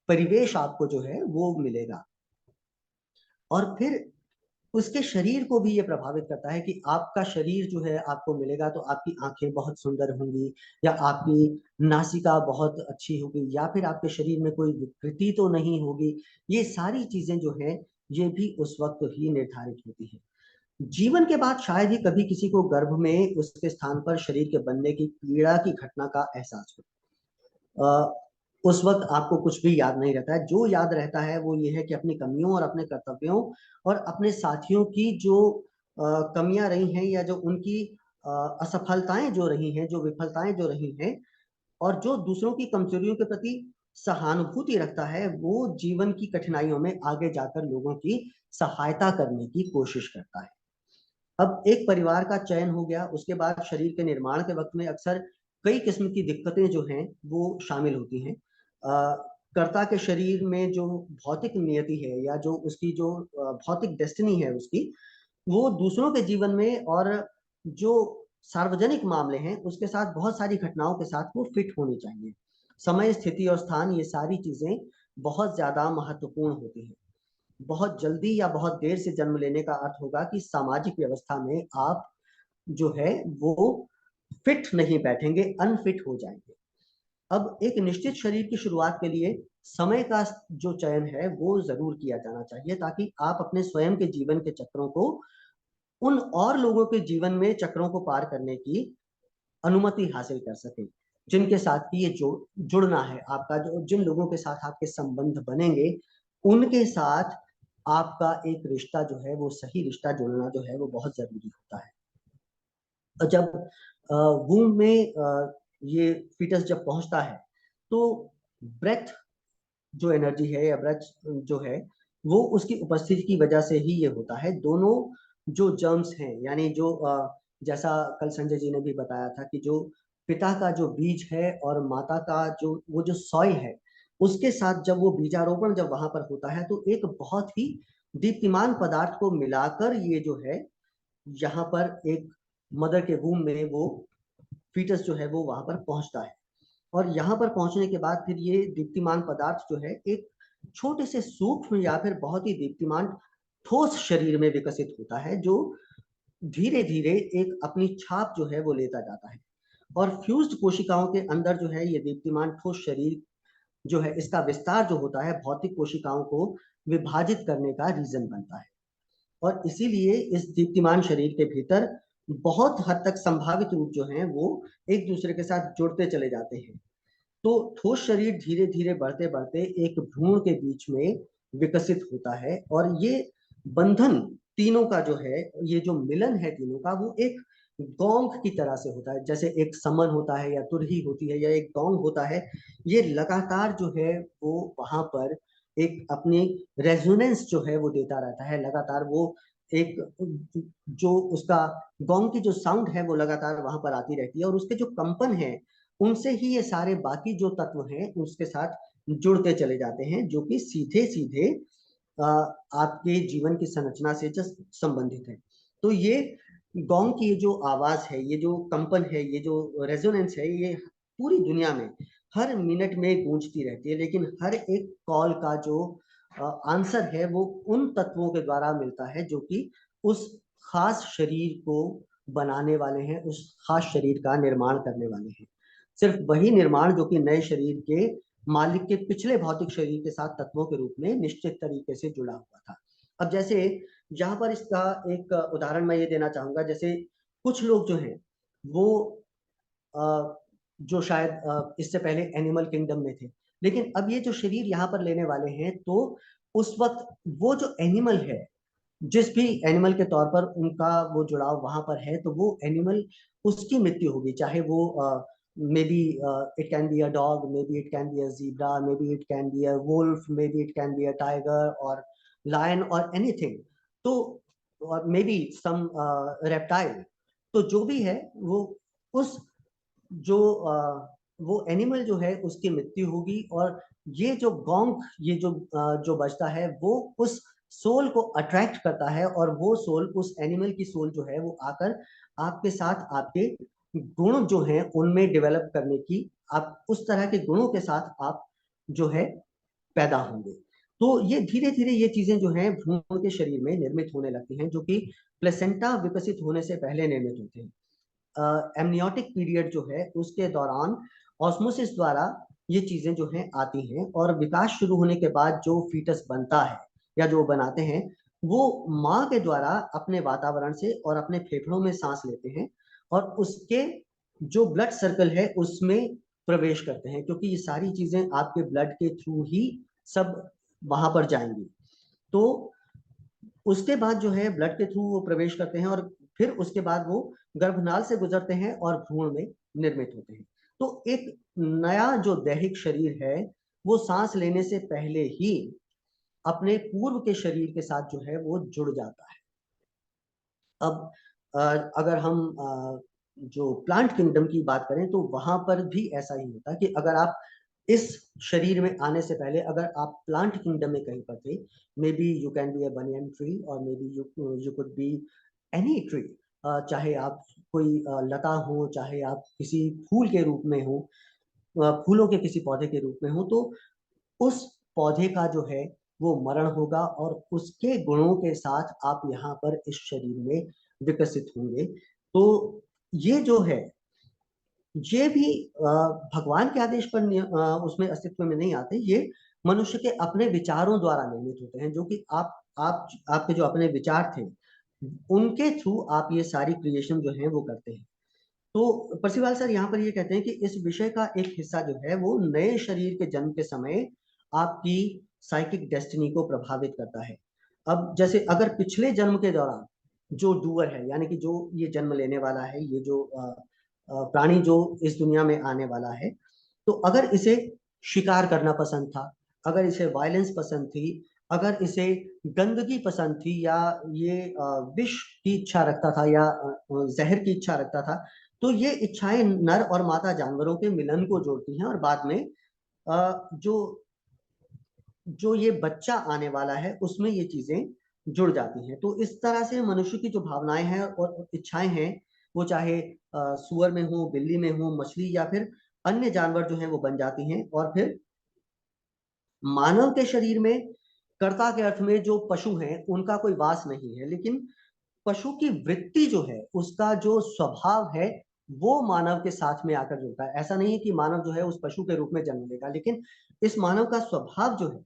परिवेश आपको जो है वो मिलेगा। और फिर उसके शरीर को भी ये प्रभावित करता है कि आपका शरीर जो है आपको मिलेगा तो आपकी आंखें बहुत सुंदर होंगी, या आपकी नासिका बहुत अच्छी होगी, या फिर आपके शरीर में कोई विकृति तो नहीं होगी। ये सारी चीजें जो है ये भी उस वक्त ही निर्धारित होती है। जीवन के बाद शायद ही कभी किसी को गर्भ में उसके स्थान पर शरीर के बनने की पीड़ा की घटना का एहसास हो। उस वक्त आपको कुछ भी याद नहीं रहता है। जो याद रहता है वो ये है कि अपनी कमियों और अपने कर्तव्यों और अपने साथियों की जो कमियां रही हैं, या जो उनकी असफलताएं जो रही हैं, जो विफलताएं जो रही हैं, और जो दूसरों की कमजोरियों के प्रति सहानुभूति रखता है, वो जीवन की कठिनाइयों में आगे जाकर लोगों की सहायता करने की कोशिश करता है। अब एक परिवार का चयन हो गया, उसके बाद शरीर के निर्माण के वक्त में अक्सर कई किस्म की दिक्कतें जो हैं वो शामिल होती हैं। कर्ता के शरीर में जो भौतिक नियति है, या जो उसकी जो भौतिक डेस्टिनी है उसकी, वो दूसरों के जीवन में और जो सार्वजनिक मामले हैं उसके साथ बहुत सारी घटनाओं के साथ वो फिट होनी चाहिए। समय, स्थिति और स्थान, ये सारी चीजें बहुत ज्यादा महत्वपूर्ण होती हैं। बहुत जल्दी या बहुत देर से जन्म लेने का अर्थ होगा कि सामाजिक व्यवस्था में आप जो है वो फिट नहीं बैठेंगे, अनफिट हो जाएंगे। अब एक निश्चित शरीर की शुरुआत के लिए समय का जो चयन है वो जरूर किया जाना चाहिए, ताकि आप अपने स्वयं के जीवन के चक्रों को उन और लोगों के जीवन में चक्रों को पार करने की अनुमति हासिल कर सके, जिनके साथ की ये जुड़ना है आपका, जो जिन लोगों के साथ आपके संबंध बनेंगे उनके साथ आपका एक रिश्ता जो है वो सही रिश्ता जुड़ना जो है वो बहुत जरूरी होता है। और जब वूम में ये फीटस जब पहुंचता है तो ब्रेथ जो एनर्जी है, या ब्रेथ जो है, वो उसकी उपस्थिति की वजह से ही ये होता है। दोनों जो जर्म्स हैं, यानी जो जैसा कल संजय जी ने भी बताया था कि जो पिता का जो बीज है और माता का जो वो जो सॉइल है, उसके साथ जब वो बीजारोपण जब वहां पर होता है तो एक बहुत ही दीप्तिमान पदार्थ को मिलाकर ये जो है यहाँ पर एक मदर के वूम में वो फीटस जो है वो वहां पर पहुंचता है। और यहाँ पर पहुंचने के बाद फिर ये दीप्तिमान पदार्थ जो है एक छोटे से सूक्ष्म या फिर बहुत ही दीप्तिमान ठोस शरीर में विकसित होता है, जो धीरे धीरे एक अपनी छाप जो है वो लेता जाता है। और फ्यूज्ड कोशिकाओं के अंदर जो है ये दीप्तिमान ठोस शरीर जो है, इसका विस्तार जो होता है भौतिक कोशिकाओं को विभाजित करने का रीजन बनता है। और इसीलिए इस दीप्तिमान शरीर के भीतर बहुत हद तक संभावित रूप जो हैं वो एक दूसरे के साथ जुड़ते चले जाते हैं। तो ठोस शरीर धीरे धीरे बढ़ते बढ़ते एक भ्रूण के बीच में विकसित होता है, और ये बंधन तीनों का जो है, ये जो मिलन है तीनों का, वो एक गोंग की तरह से होता है। जैसे एक समन होता है, या तुरही होती है, या एक गोंग होता है, ये लगातार जो है वो वहां पर एक अपनी रेजोनेंस जो है वो देता रहता है लगातार। वो एक जो उसका गोंग की जो साउंड है वो लगातार वहां पर आती रहती है, और उसके जो कंपन है उनसे ही ये सारे बाकी जो तत्व हैं उसके साथ जुड़ते चले जाते हैं, जो कि सीधे सीधे आपके जीवन की संरचना से जस्ट संबंधित है। तो ये गोंग की ये जो आवाज है, ये जो कंपन है, ये जो रेजोनेंस है, ये पूरी दुनिया में हर मिनट में गूंजती रहती है, लेकिन हर एक कॉल का जो आंसर है वो उन तत्वों के द्वारा मिलता है जो कि उस खास शरीर को बनाने वाले हैं, उस खास शरीर का निर्माण करने वाले हैं। सिर्फ वही निर्माण जो कि नए शरीर के मालिक के पिछले भौतिक शरीर के साथ तत्वों के रूप में निश्चित तरीके से जुड़ा हुआ था। अब जैसे यहाँ पर इसका एक उदाहरण मैं ये देना चाहूंगा, जैसे कुछ लोग जो हैं वो जो शायद इससे पहले एनिमल किंगडम में थे, लेकिन अब ये जो शरीर यहाँ पर लेने वाले हैं, तो उस वक्त वो जो एनिमल है, जिस भी एनिमल के तौर पर उनका वो जुड़ाव वहां पर है, तो वो एनिमल उसकी मृत्यु होगी, चाहे वो maybe it can be a dog, maybe it can be a zebra, maybe it can be a wolf, maybe it can be a tiger और लायन और एनीथिंग। तो और may be some reptile, तो जो भी है वो उस जो वो एनिमल जो है उसकी मृत्यु होगी, और ये जो गोंक, ये जो बचता है वो उस सोल को अट्रैक्ट करता है, और वो सोल, उस एनिमल की सोल जो है वो आकर आपके साथ आपके गुण जो हैं उनमें डेवलप करने की, आप उस तरह के गुणों के साथ आप जो है पैदा होंगे। तो ये धीरे धीरे ये चीजें जो हैं भ्रूण के शरीर में निर्मित होने लगती हैं, जो कि प्लेसेंटा विकसित होने से पहले निर्मित होते हैं। एमनियोटिक पीरियड जो है उसके दौरान ऑस्मोसिस द्वारा ये चीजें जो हैं आती हैं, और विकास शुरू होने के बाद जो फीटस बनता है या जो बनाते हैं, वो माँ के द्वारा अपने वातावरण से और अपने फेफड़ों में सांस लेते हैं, और उसके जो ब्लड सर्कल है उसमें प्रवेश करते हैं, क्योंकि ये सारी चीजें आपके ब्लड के थ्रू ही सब वहां पर जाएंगी। तो उसके बाद जो है ब्लड के थ्रू वो प्रवेश करते हैं, और फिर उसके बाद वो गर्भनाल से गुजरते हैं और भ्रूण में निर्मित होते हैं। तो एक नया जो दैहिक शरीर है वो सांस लेने से पहले ही अपने पूर्व के शरीर के साथ जो है वो जुड़ जाता है। अब अगर हम जो प्लांट किंगडम की बात करें तो वहां पर भी ऐसा ही होता है कि अगर आप इस शरीर में आने से पहले अगर आप प्लांट किंगडम में कहीं पर थे, maybe you can be a banyan tree, और maybe you could be any tree, चाहे आप कोई लता हो, चाहे आप किसी फूल के रूप में हो, फूलों के किसी पौधे के रूप में हो, तो उस पौधे का जो है वो मरण होगा, और उसके गुणों के साथ आप यहाँ पर इस शरीर में विकसित होंगे। तो ये जो है ये भी भगवान के आदेश पर उसमें अस्तित्व में नहीं आते, ये मनुष्य के अपने विचारों द्वारा निर्मित होते हैं, जो कि आप आपके जो अपने विचार थे उनके थ्रू आप ये सारी क्रिएशन जो है वो करते हैं। तो परसिवाल सर यहाँ पर ये कहते हैं कि इस विषय का एक हिस्सा जो है वो नए शरीर के जन्म के समय आपकी साइकिक डेस्टिनी को प्रभावित करता है। अब जैसे अगर पिछले जन्म के दौरान जो डूअर है, यानी कि जो ये जन्म लेने वाला है, ये जो प्राणी जो इस दुनिया में आने वाला है, तो अगर इसे शिकार करना पसंद था, अगर इसे वायलेंस पसंद थी, अगर इसे गंदगी पसंद थी, या ये विष की इच्छा रखता था, या जहर की इच्छा रखता था, तो ये इच्छाएं नर और मादा जानवरों के मिलन को जोड़ती हैं, और बाद में जो जो ये बच्चा आने वाला है उसमें ये चीजें जुड़ जाती हैं। तो इस तरह से मनुष्य की जो भावनाएं हैं और इच्छाएं हैं, वो चाहे सुअर में हो, बिल्ली में हो, मछली या फिर अन्य जानवर जो हैं वो बन जाती हैं, और फिर मानव के शरीर में कर्ता के अर्थ में जो पशु हैं उनका कोई वास नहीं है, लेकिन पशु की वृत्ति जो है, उसका जो स्वभाव है, वो मानव के साथ में आकर जुड़ता है। ऐसा नहीं है कि मानव जो है उस पशु के रूप में जन्म लेगा, लेकिन इस मानव का स्वभाव जो है,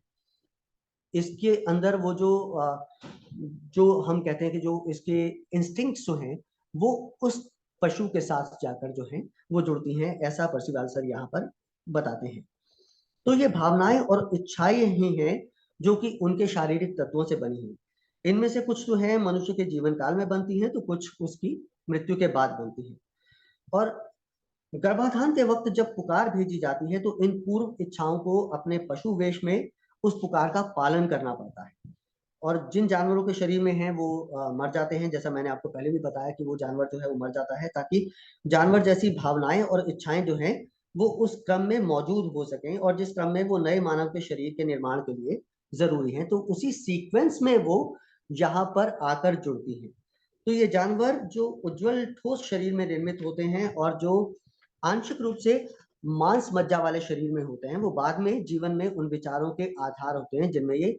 इसके अंदर वो जो हम कहते हैं कि जो इसके इंस्टिंक्ट्स जो हैं वो उस पशु के साथ जाकर जो है वो जुड़ती हैं, ऐसा परसिवाल सर यहाँ पर बताते हैं। तो ये भावनाएं और इच्छाएं ही हैं जो कि उनके शारीरिक तत्वों से बनी हैं। इनमें से कुछ तो है मनुष्य के जीवन काल में बनती हैं, तो कुछ उसकी मृत्यु के बाद बनती हैं। और गर्भाधान के वक्त जब पुकार भेजी जाती है तो इन पूर्व इच्छाओं को अपने पशु वेश में उस पुकार का पालन करना पड़ता है। और जिन जानवरों के शरीर में है वो मर जाते हैं, जैसा मैंने आपको पहले भी बताया कि वो जानवर जो है वो मर जाता है, ताकि जानवर जैसी भावनाएं और इच्छाएं जो हैं वो उस क्रम में मौजूद हो सकें, और जिस क्रम में वो नए मानव के शरीर के निर्माण के लिए जरूरी है, तो उसी सीक्वेंस में वो यहाँ पर आकर जुड़ती हैं। तो ये जानवर जो उज्जवल ठोस शरीर में निर्मित होते हैं और जो आंशिक रूप से मांस मज्जा वाले शरीर में होते हैं, वो बाद में जीवन में उन विचारों के आधार होते हैं जिनमें ये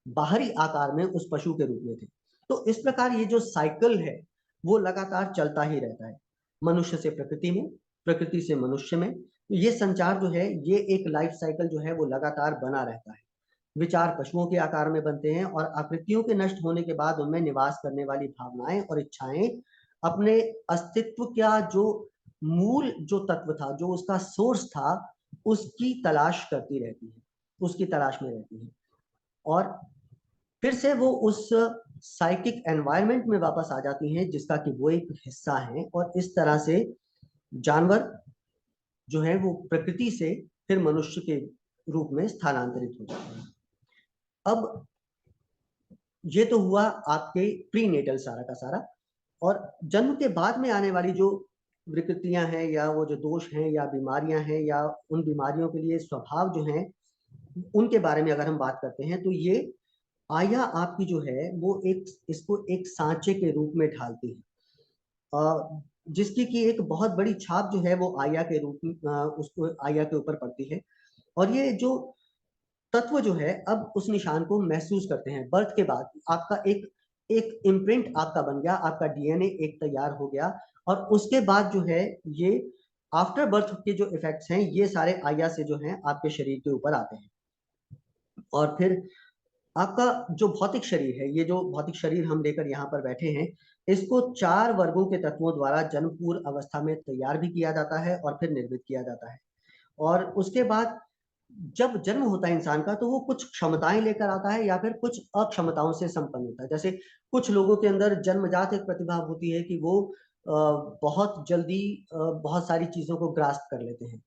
बाहरी आकार में उस पशु के रूप में थे। तो इस प्रकार ये जो साइकिल है वो लगातार चलता ही रहता है, मनुष्य से प्रकृति में, प्रकृति से मनुष्य में। ये संचार जो है, ये एक लाइफ साइकिल जो है वो लगातार बना रहता है। विचार पशुओं के आकार में बनते हैं, और आकृतियों के नष्ट होने के बाद उनमें निवास करने वाली भावनाएं और इच्छाएं अपने अस्तित्व का जो मूल जो तत्व था, जो उसका सोर्स था, उसकी तलाश करती रहती है, उसकी तलाश में रहती है, और फिर से वो उस साइकिक एनवायरनमेंट में वापस आ जाती हैं जिसका कि वो एक हिस्सा है, और इस तरह से जानवर जो है वो प्रकृति से फिर मनुष्य के रूप में स्थानांतरित हो जाते हैं। अब ये तो हुआ आपके प्रीनेटल सारा का सारा। और जन्म के बाद में आने वाली जो विकृतियां हैं या वो जो दोष हैं या बीमारियां हैं या उन बीमारियों के लिए स्वभाव जो हैं, उनके बारे में अगर हम बात करते हैं तो ये आया आपकी जो है वो एक इसको एक सांचे के रूप में ढालती है, जिसकी की एक बहुत बड़ी छाप जो है वो आया के रूप में उसको आया के ऊपर पड़ती है। और ये जो तत्व जो है अब उस निशान को महसूस करते हैं बर्थ के बाद। आपका एक एक इम्प्रिंट आपका बन गया, आपका डीएनए एक तैयार हो गया, और उसके बाद जो है ये आफ्टर बर्थ के जो इफेक्ट्स हैं ये सारे आया से जो हैं आपके शरीर के ऊपर आते हैं। और फिर आपका जो भौतिक शरीर है, ये जो भौतिक शरीर हम लेकर यहाँ पर बैठे हैं, इसको 4 वर्गों के तत्वों द्वारा जन्म पूर्व अवस्था में तैयार भी किया जाता है और फिर निर्मित किया जाता है। और उसके बाद जब जन्म होता है इंसान का तो वो कुछ क्षमताएं लेकर आता है या फिर कुछ अक्षमताओं से संपन्न होता है। जैसे कुछ लोगों के अंदर जन्मजात एक प्रतिभा होती है कि वो बहुत जल्दी बहुत सारी चीजों को ग्रास्प कर लेते हैं।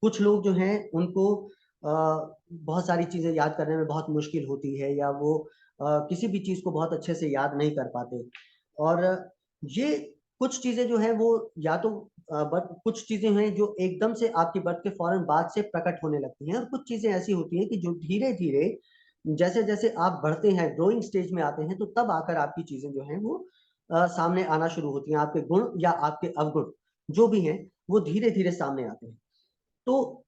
कुछ लोग जो हैं उनको बहुत सारी चीजें याद करने में बहुत मुश्किल होती है या वो किसी भी चीज को बहुत अच्छे से याद नहीं कर पाते। और ये कुछ चीजें जो है वो या तो बट कुछ चीजें हैं जो एकदम से आपकी बर्थ के फौरन बाद से प्रकट होने लगती हैं, और कुछ चीजें ऐसी होती हैं कि जो धीरे धीरे जैसे जैसे आप बढ़ते हैं, ग्रोइंग स्टेज में आते हैं, तो तब आकर आपकी चीजें जो हैं वो सामने आना शुरू होती हैं। आपके गुण या आपके अवगुण जो भी हैं वो धीरे धीरे सामने आते हैं। तो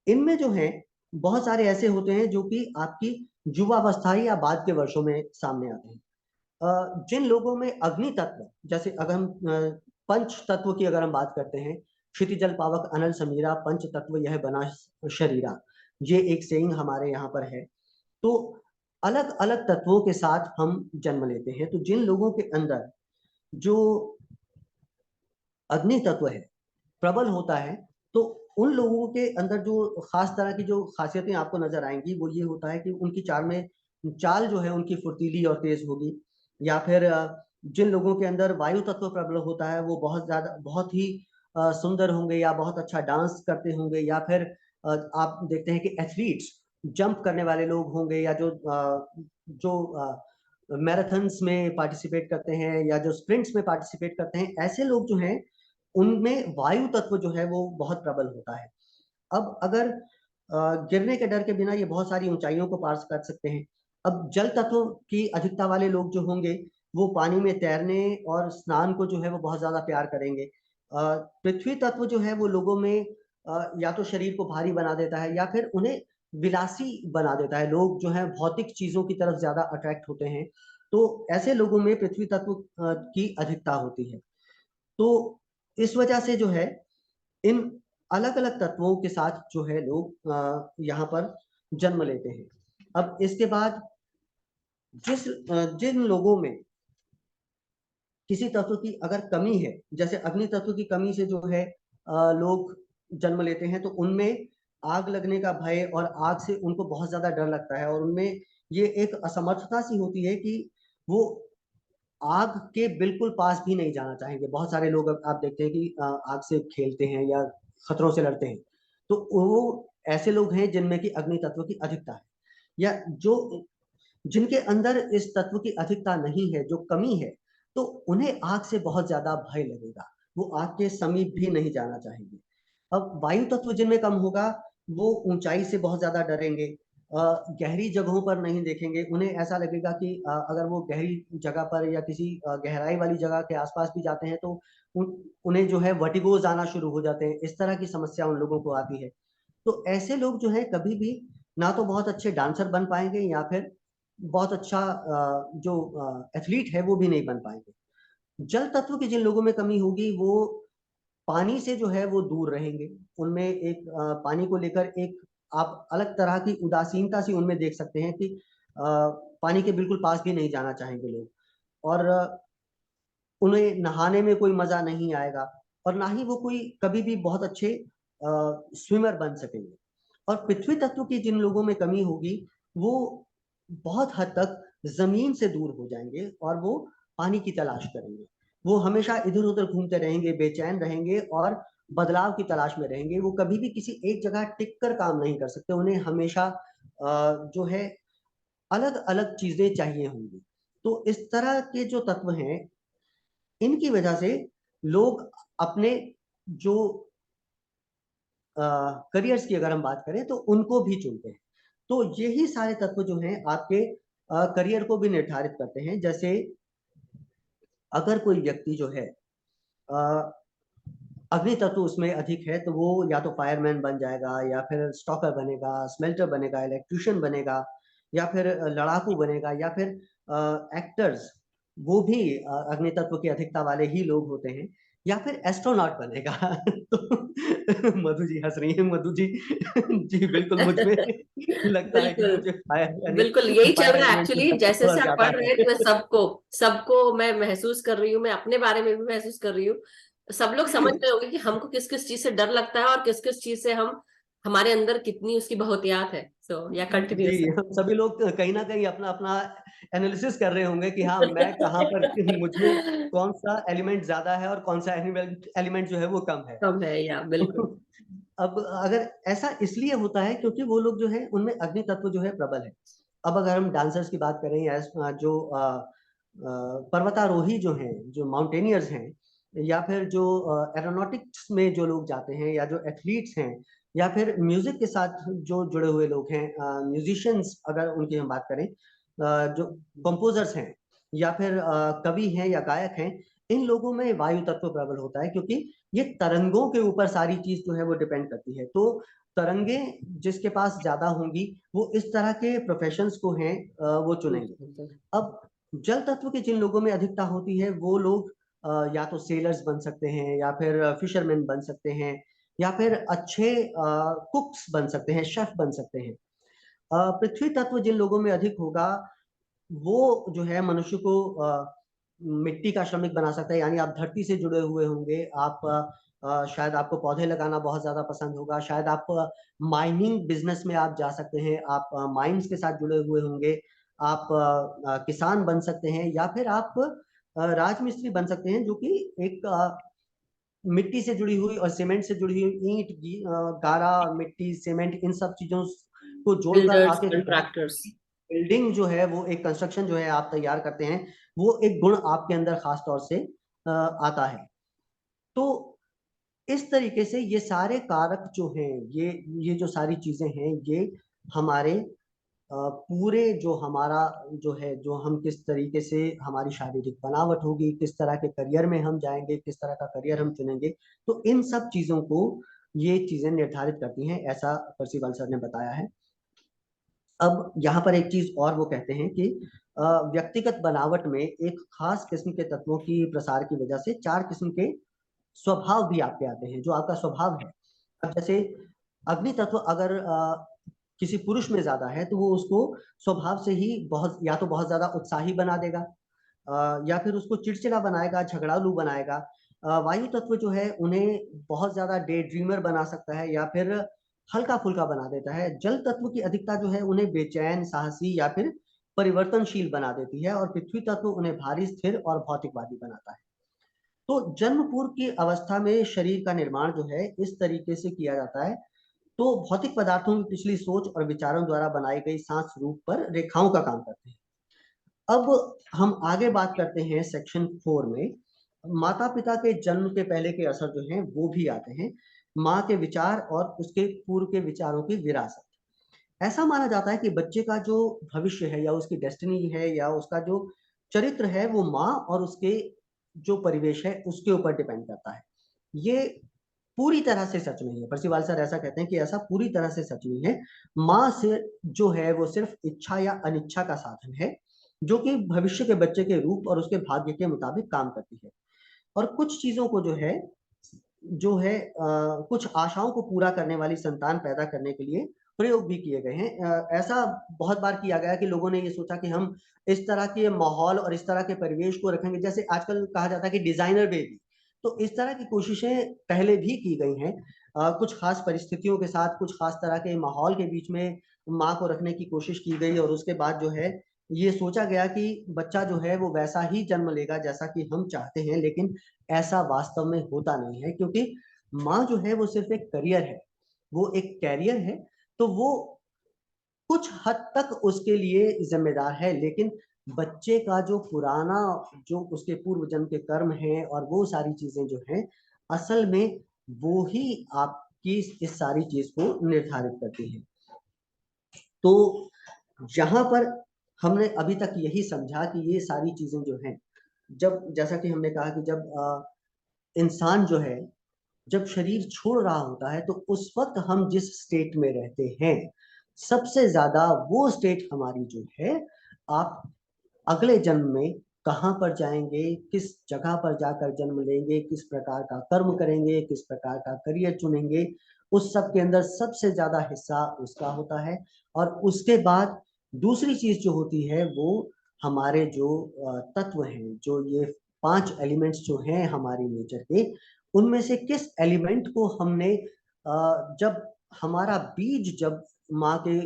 इनमें जो है बहुत सारे ऐसे होते हैं जो कि आपकी युवावस्था या बाद के वर्षों में सामने आते हैं। जिन लोगों में अग्नि तत्व, जैसे अगर हम पंच तत्व की अगर हम बात करते हैं, क्षिति जल पावक अनल समीरा पंच तत्व यह बना शरीरा, ये एक सेइंग हमारे यहाँ पर है। तो अलग अलग तत्वों के साथ हम जन्म लेते हैं। तो जिन लोगों के अंदर जो अग्नि तत्व है प्रबल होता है, तो उन लोगों के अंदर जो खास तरह की जो खासियतें आपको नजर आएंगी वो ये होता है कि उनकी चाल जो है उनकी फुर्तीली और तेज होगी। या फिर जिन लोगों के अंदर वायु तत्व प्रबल होता है वो बहुत ही सुंदर होंगे या बहुत अच्छा डांस करते होंगे। या फिर आप देखते हैं कि एथलीट्स, जंप करने वाले लोग होंगे या जो मैराथन्स में पार्टिसिपेट करते हैं या जो स्प्रिंट्स में पार्टिसिपेट करते हैं, ऐसे लोग जो हैं उनमें वायु तत्व जो है वो बहुत प्रबल होता है। अब अगर गिरने के डर के बिना ये बहुत सारी ऊंचाइयों को पार कर सकते हैं। अब जल तत्व की अधिकता वाले लोग जो होंगे वो पानी में तैरने और स्नान को जो है वो बहुत ज्यादा प्यार करेंगे। पृथ्वी तत्व जो है वो लोगों में या तो शरीर को भारी बना देता है या फिर उन्हें विलासी बना देता है। लोग जो है भौतिक चीजों की तरफ ज्यादा अट्रैक्ट होते हैं, तो ऐसे लोगों में पृथ्वी तत्व की अधिकता होती है। तो इस वजह से जो है इन अलग अलग तत्वों के साथ जो है लोग यहाँ पर जन्म लेते हैं। अब इसके बाद जिन लोगों में किसी तत्व की अगर कमी है, जैसे अग्नि तत्व की कमी से जो है लोग जन्म लेते हैं, तो उनमें आग लगने का भय और आग से उनको बहुत ज्यादा डर लगता है। और उनमें ये एक असमर्थता सी होती है कि वो आग के बिल्कुल पास भी नहीं जाना चाहेंगे। बहुत सारे लोग आप देखते हैं कि आग से खेलते हैं या खतरों से लड़ते हैं, तो वो ऐसे लोग हैं जिनमें की अग्नि तत्व की अधिकता है। या जो जिनके अंदर इस तत्व की अधिकता नहीं है, जो कमी है, तो उन्हें आग से बहुत ज्यादा भय लगेगा, वो आग के समीप भी नहीं जाना चाहेंगे। अब वायु तत्व जिनमें कम होगा वो ऊंचाई से बहुत ज्यादा डरेंगे, गहरी जगहों पर नहीं देखेंगे। उन्हें ऐसा लगेगा कि अगर वो गहरी जगह पर या किसी गहराई वाली जगह के आसपास भी जाते हैं तो उन्हें जो है वर्टिगोज आना शुरू हो जाते हैं। इस तरह की समस्या उन लोगों को आती है। तो ऐसे लोग जो है कभी भी ना तो बहुत अच्छे डांसर बन पाएंगे या फिर बहुत अच्छा जो एथलीट है वो भी नहीं बन पाएंगे। जल तत्व की जिन लोगों में कमी होगी वो पानी से जो है वो दूर रहेंगे। उनमें एक पानी को लेकर एक आप अलग तरह की उदासीनता सी उनमें देख सकते हैं कि पानी के बिल्कुल पास भी नहीं जाना चाहेंगे लोग। और उन्हें नहाने में कोई मजा नहीं आएगा, और ना ही वो कोई कभी भी बहुत अच्छे स्विमर बन सकेंगे। और पृथ्वी तत्व की जिन लोगों में कमी होगी वो बहुत हद तक जमीन से दूर हो जाएंगे और वो पानी की तलाश करेंगे। वो हमेशा इधर उधर घूमते रहेंगे, बेचैन रहेंगे और बदलाव की तलाश में रहेंगे। वो कभी भी किसी एक जगह टिक कर काम नहीं कर सकते। उन्हें हमेशा जो है अलग अलग चीजें चाहिए होंगी। तो इस तरह के जो तत्व हैं, इनकी वजह से लोग अपने जो करियर्स की अगर हम बात करें तो उनको भी चुनते हैं। तो यही सारे तत्व जो हैं आपके करियर को भी निर्धारित करते हैं। जैसे अगर कोई व्यक्ति जो है अग्नि तत्व उसमें अधिक है, तो वो या तो फायरमैन बन जाएगा, या फिर स्टॉकर बनेगा, स्मेल्टर बनेगा, इलेक्ट्रिशियन बनेगा, या फिर लड़ाकू बनेगा, या फिर एक्टर्स, वो भी अग्नि तत्व की अधिकता वाले ही लोग होते हैं, या फिर एस्ट्रोनॉट बनेगा। तो मधु जी हंस रही हैं। मधु जी जी बिल्कुल, मुझ में लगता है कि बिल्कुल, मुझे फायर यानी बिल्कुल यही चल फायर रहा है एलिमेंट एक्चुअली। से जैसे थोड़ा से आप ज्यादा पढ़ रहे हैं, है। तो मैं सबको सबको मैं महसूस कर रही हूँ, मैं अपने बारे में भी महसूस कर रही हूँ। सब लोग समझ रहे होंगे कि हमको किस किस चीज से डर लगता है और किस किस चीज से हम, हमारे अंदर कितनी उसकी बहुतियात है। सो या जी, कंटिन्यूस। हम सभी लोग कहीं न कहीं अपना-अपना एनालिसिस कर रहे होंगे कि हाँ, मैं कहाँ पर मुझ में कौन-सा एलिमेंट ज़्यादा है और कौन-सा एनिमल एलिमेंट जो है वो कम है। कम है या बिल्कुल। अब अगर ऐसा इसलिए होता है क्योंकि वो लोग जो हैं उनमें अग्नि तत्व जो है प्रबल है। अब अगर हम डांसर्स की बात करें, या जो पर्वतारोही जो हैं, जो माउंटेनियर्स हैं, या फिर जो एरोनॉटिक्स में जो लोग जाते हैं, या जो एथलीट्स हैं, या फिर म्यूज़िक के साथ जो जुड़े हुए लोग हैं, म्यूज़िशियंस अगर उनकी हम बात करें, जो कंपोज़र्स हैं, या फिर कवि हैं या गायक हैं, इन लोगों में वायु तत्व प्रबल होता है, क्योंकि ये तरंगों के ऊपर सारी चीज़ जो है वो डिपेंड करती है। तो तरंगें जिसके पास ज़्यादा होंगी, वो इस तरह के प्रोफ़ेशंस को हैं वो चुनेंगे। अब जल तत्व के जिन लोगों में अधिकता होती है, वो लोग या तो सेलर्स बन सकते हैं, या फिर फिशरमैन बन सकते हैं, या फिर अच्छे कुक्स बन सकते हैं, शेफ़ बन सकते हैं। पृथ्वी तत्व जिन लोगों में अधिक होगा, वो जो है मनुष्य को मिट्टी का श्रमिक बना सकता है, यानी आप धरती से जुड़े हुए होंगे, आप शायद आपको पौधे लगाना बहुत ज़्यादा पसंद होगा, शायद आप माइनिंग बिज़नेस में आप जा सकते हैं, आप माइन्स के साथ जुड़े हुए होंगे, आप किसान बन सकते हैं, या फिर आप राजमिस्त्री बन सकते हैं, जो कि एक मिट्टी से जुड़ी हुई और सीमेंट से जुड़ी हुई ईंट, गारा, मिट्टी, सीमेंट, इन सब चीज़ों को जोड़कर बिल्डर्स, आप एक कंट्रैक्टर्स। बिल्डिंग जो है वो एक कंस्ट्रक्शन जो है आप तैयार करते हैं, वो एक गुण आपके अंदर खास तौर से आता है। तो इस तरीके से ये सारे कारक जो हैं, ये जो सारी चीज़ें हैं, ये हमारे पूरे जो हमारा जो है, जो हम किस तरीके से हमारी शारीरिक बनावट होगी, किस तरह के करियर में हम जाएँगे, किस तरह का करियर हम चुनेंगे, तो इन सब चीज़ों को ये चीज़ें निर्धारित करती हैं, ऐसा पर्सिवाल सर ने बताया है। अब यहाँ पर एक चीज़ और वो कहते हैं कि व्यक्तिगत बनावट में एक खास किस्म के तत्वों की प्रसार की वजह से 4 किस्म के स्वभाव भी आपके आते हैं, जो आपका स्वभाव है। अब जैसे अग्नि तत्व अगर किसी पुरुष में ज़्यादा है, तो वो उसको स्वभाव से ही बहुत, या तो बहुत ज़्यादा उत्साही बना देगा, या फिर उसको चिड़चिड़ा बनाएगा, झगड़ालू बनाएगा। वायु तत्व जो है उन्हें बहुत ज़्यादा डे ड्रीमर बना सकता है, या फिर हल्का-फुल्का बना देता है। जल तत्व की अधिकता जो है उन्हें बेचैन, साहसी, या फिर परिवर्तनशील बना देती है, और पृथ्वी तत्व उन्हें भारी, स्थिर और भौतिकवादी बनाता है। तो जन्म पूर्व की अवस्था में शरीर का निर्माण जो है इस तरीके से किया जाता है। तो भौतिक पदार्थों की पिछली सोच और विचारों द्वारा बनाई गई सांस रूप पर रेखाओं का काम करते हैं। अब हम आगे बात करते हैं सेक्शन 4 में। माता-पिता के जन्म के पहले के असर जो हैं वो भी आते हैं। माँ के विचार और उसके पूर्व के विचारों की विरासत। ऐसा माना जाता है कि बच्चे का जो भविष्य है, या उसकी डेस्टिनी है, या उसका जो चरित्र है, वो माँ और उसके जो परिवेश है उसके ऊपर डिपेंड करता है। ये पूरी तरह से सच नहीं है। पर्सिवाल सर ऐसा कहते हैं कि ऐसा पूरी तरह से सच नहीं है। माँ से जो है वो सिर्फ़ इच्छा या अनिच्छा का साधन है, जो कि भविष्य के बच्चे के रूप और उसके भाग्य के मुताबिक काम करती है। और कुछ चीज़ों को कुछ आशाओं को पूरा करने वाली संतान पैदा करने के लिए प्रयोग भी किए गए हैं। ऐसा बहुत बार किया गया है कि लोगों ने ये सोचा कि हम इस तरह के माहौल और इस तरह के परिवेश को रखेंगे, जैसे आजकल कहा जाता है कि डिज़ाइनर बेबी। तो इस तरह की कोशिशें पहले भी की गई हैं। कुछ खास परिस्थितियों के साथ, कुछ खास तरह के माहौल के बीच में माँ को रखने की कोशिश की गई, और उसके बाद जो है ये सोचा गया कि बच्चा जो है वो वैसा ही जन्म लेगा जैसा कि हम चाहते हैं, लेकिन ऐसा वास्तव में होता नहीं है, क्योंकि माँ जो है वो सिर्फ़ एक करियर है, वो एक कैरियर है, तो वो कुछ हद तक उसके लिए ज़िम्मेदार है, लेकिन बच्चे का जो पुराना, जो उसके पूर्व जन्म के कर्म हैं और वो सारी चीजें जो हैं, असल में वो ही आपकी इस सारी चीज को निर्धारित करती है। तो यहाँ पर हमने अभी तक यही समझा कि ये सारी चीजें जो हैं, जब जैसा कि हमने कहा कि जब इंसान जो है, जब शरीर छोड़ रहा होता है तो उस वक्त हम जिस स्टेट में रहते हैं, सबसे ज्यादा वो स्टेट हमारी जो है, आप अगले जन्म में कहाँ पर जाएंगे, किस जगह पर जाकर जन्म लेंगे, किस प्रकार का कर्म करेंगे, किस प्रकार का करियर चुनेंगे, उस सब के अंदर सबसे ज्यादा हिस्सा उसका होता है। और उसके बाद दूसरी चीज जो होती है वो हमारे जो तत्व हैं, जो ये 5 एलिमेंट्स जो हैं हमारी नेचर के, उनमें से किस एलिमेंट को हमने जब हमारा बीज जब माँ के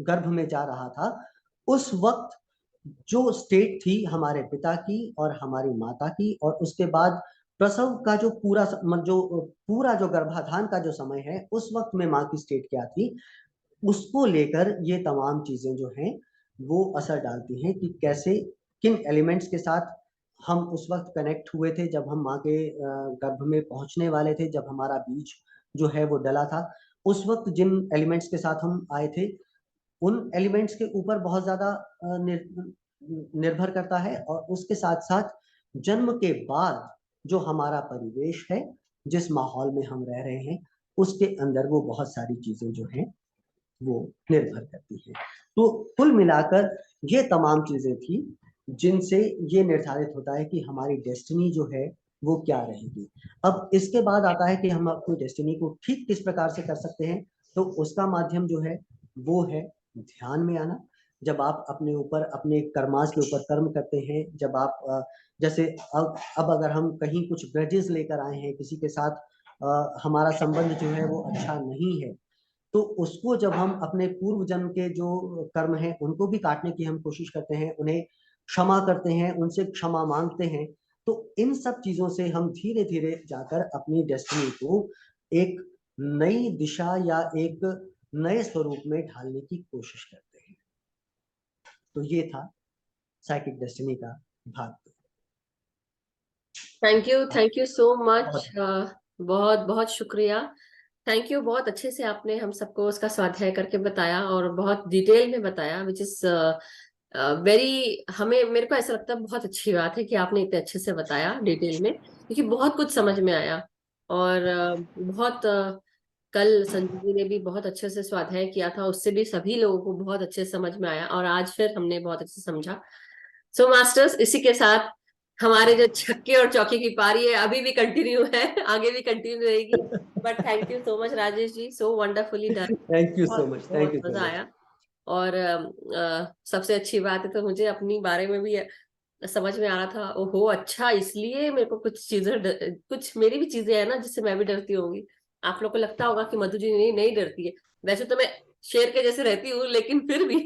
गर्भ में जा रहा था, उस वक्त जो स्टेट थी हमारे पिता की और हमारी माता की, और उसके बाद प्रसव का जो पूरा जो गर्भाधान का जो समय है, उस वक्त में माँ की स्टेट क्या थी, उसको लेकर ये तमाम चीजें जो हैं वो असर डालती हैं कि कैसे, किन एलिमेंट्स के साथ हम उस वक्त कनेक्ट हुए थे जब हम माँ के गर्भ में पहुंचने वाले थे, जब हमारा बीज जो है वो डला था। उस वक्त जिन एलिमेंट्स के साथ हम आए थे, उन एलिमेंट्स के ऊपर बहुत ज्यादा निर्भर करता है। और उसके साथ साथ जन्म के बाद जो हमारा परिवेश है, जिस माहौल में हम रह रहे हैं, उसके अंदर वो बहुत सारी चीजें जो हैं वो निर्भर करती है। तो कुल मिलाकर ये तमाम चीजें थी जिनसे ये निर्धारित होता है कि हमारी डेस्टिनी जो है वो क्या रहेगी। अब इसके बाद आता है कि हम अपनी डेस्टिनी को ठीक किस प्रकार से कर सकते हैं। तो उसका माध्यम जो है वो है ध्यान में आना। जब आप अपने ऊपर, अपने कर्मास के ऊपर कर्म करते हैं, जब आप जैसे अब अगर हम कहीं कुछ ग्रजेस लेकर आए हैं, किसी के साथ हमारा संबंध जो है वो अच्छा नहीं है, तो उसको जब हम अपने पूर्व जन्म के जो कर्म हैं उनको भी काटने की हम कोशिश करते हैं, उन्हें क्षमा करते हैं, उनसे क्षमा मांगते हैं, तो इन सब चीजों से हम धीरे धीरे जाकर अपनी डेस्टिनी को एक नई दिशा या एक नए स्वरूप में ढालने की कोशिश करते हैं। तो ये था साइकिक डेस्टिनी का भाग। Thank you so much. बहुत बहुत बहुत शुक्रिया। थैंक यू, बहुत अच्छे से आपने हम सबको उसका स्वाध्याय करके बताया और बहुत डिटेल में बताया, विच इज वेरी, हमें, मेरे को ऐसा लगता है बहुत अच्छी बात है कि आपने इतने अच्छे से बताया डिटेल में, क्योंकि बहुत कुछ समझ में आया। और बहुत कल संजू जी ने भी बहुत अच्छे से स्वाध्याय किया था, उससे भी सभी लोगों को बहुत अच्छे से समझ में आया, और आज फिर हमने बहुत अच्छे से समझा। सो मास्टर्स, इसी के साथ हमारे जो छक्के और चौके की पारी है अभी भी कंटिन्यू है, आगे भी कंटिन्यू रहेगी। But thank you so much Rajesh ji, so wonderfully done. Thank you so बहुत मच, थैंक बहुत यू सो मजा मच। आया। और सबसे अच्छी बात है तो मुझे अपनी बारे में भी समझ में आ रहा था, ओहो अच्छा, इसलिए मेरे को कुछ चीजें कुछ मेरी भी चीजें है ना जिससे मैं भी डरती होंगी। आप लोग को लगता होगा कि मधु जी नहीं नहीं डरती है, वैसे तो मैं शेर के जैसे रहती हूँ, लेकिन फिर भी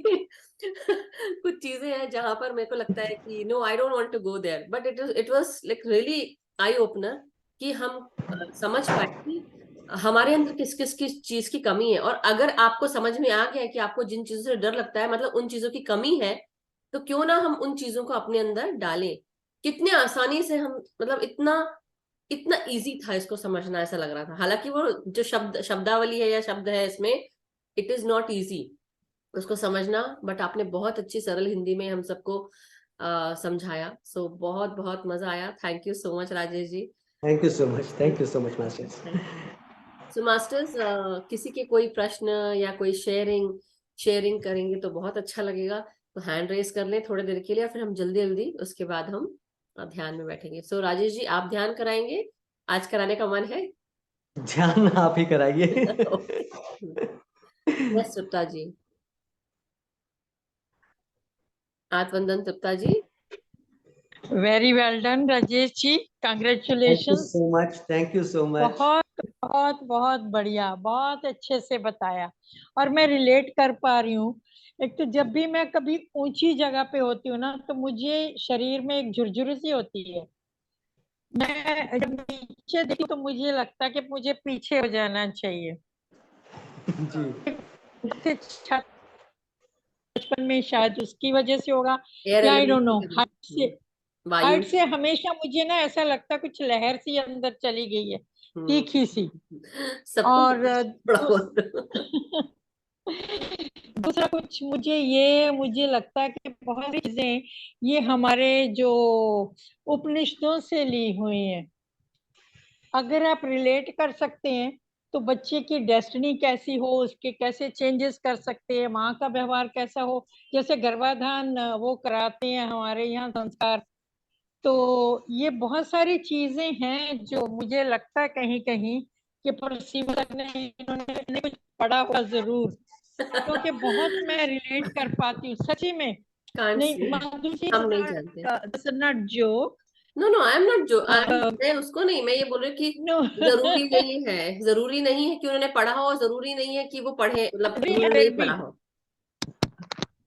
कुछ चीजें हैं जहां पर मेरे को लगता है कि no, I don't want to go there, but it was like really eye opener, कि हम समझ पाए कि हमारे अंदर किस किस किस चीज की कमी है। और अगर आपको समझ में आ गया है कि आपको जिन चीजों से डर लगता है मतलब उन चीजों की कमी है, तो क्यों ना हम उन चीजों को अपने अंदर डालें। कितने आसानी से हम, मतलब इतना इतना इजी था इसको समझना, ऐसा लग रहा था। हालांकि वो जो शब्दावली है या शब्द है इसमें, इट इज नॉट इजी उसको समझना, बट आपने बहुत अच्छी सरल हिंदी में हम सबको समझाया। सो बहुत बहुत मजा आया। Thank you so much Rajesh ji. Thank you so much, thank you so much masters. So masters, किसी के कोई प्रश्न या कोई शेयरिंग शेयरिंग करेंगे तो बहुत अच्छा लगेगा, तो हैंड रेस कर लें थोड़ी देर के लिए, फिर हम जल्दी जल्दी उसके बाद हम ध्यान में बैठेंगे। सो राजेश जी, आप ध्यान कराएंगे? आज कराने का मन है? ध्यान आप ही कराइए। यस तृप्ता जी, आत्मवंदन Tripta ji. Very well done Rajesh ji, thank you congratulation. So much, thank you so much. बहुत बहुत बहुत बढ़िया, बहुत अच्छे से बताया और मैं रिलेट कर पा रही हूँ। एक तो जब भी मैं कभी ऊंची जगह पे होती हूँ ना, तो मुझे शरीर में एक झुरझुरी सी होती है। मैं जब नीचे देखती हूँ तो मुझे लगता है कि मुझे पीछे हो जाना चाहिए। जी। से छत बचपन में, शायद उसकी वजह से होगा, एयर या आई डोंट नो। एलिमेंट वायु। हाइट से हमेशा मुझे ना ऐसा लगता कुछ लहर सी अंदर चली गई है, हम्म, तीखी सी। सबको और थोड़ा बहुत। दूसरा कुछ मुझे लगता है कि बहुत सी चीजें ये हमारे जो उपनिषदों से ली हुई हैं। अगर आप रिलेट कर सकते हैं तो बच्चे की डेस्टिनी कैसी हो, उसके कैसे चेंजेस कर सकते हैं, माँ का व्यवहार कैसा हो। जैसे गर्भाधान वो कराते हैं हमारे यहाँ संस्कार। तो ये बहुत सारी चीजें हैं जो मुझे लगता है कहीं कहीं कि परसीव तक ने इन्होंने कुछ पढ़ा होगा जरूर, क्योंकि बहुत मैं रिलेट कर पाती हूँ सच्ची में। कांट नहीं सी, माधुरी जी, हम नहीं जानते। This is not joke. No no, I am not जो मैं उसको नहीं, मैं ये बोल रही हूँ कि नो जरूरी नहीं है, जरूरी नहीं है कि उन्होंने पढ़ा हो, और जरूरी नहीं है कि वो पढ़े, मतलब उन्होंने फिर नहीं भी पढ़ा हो।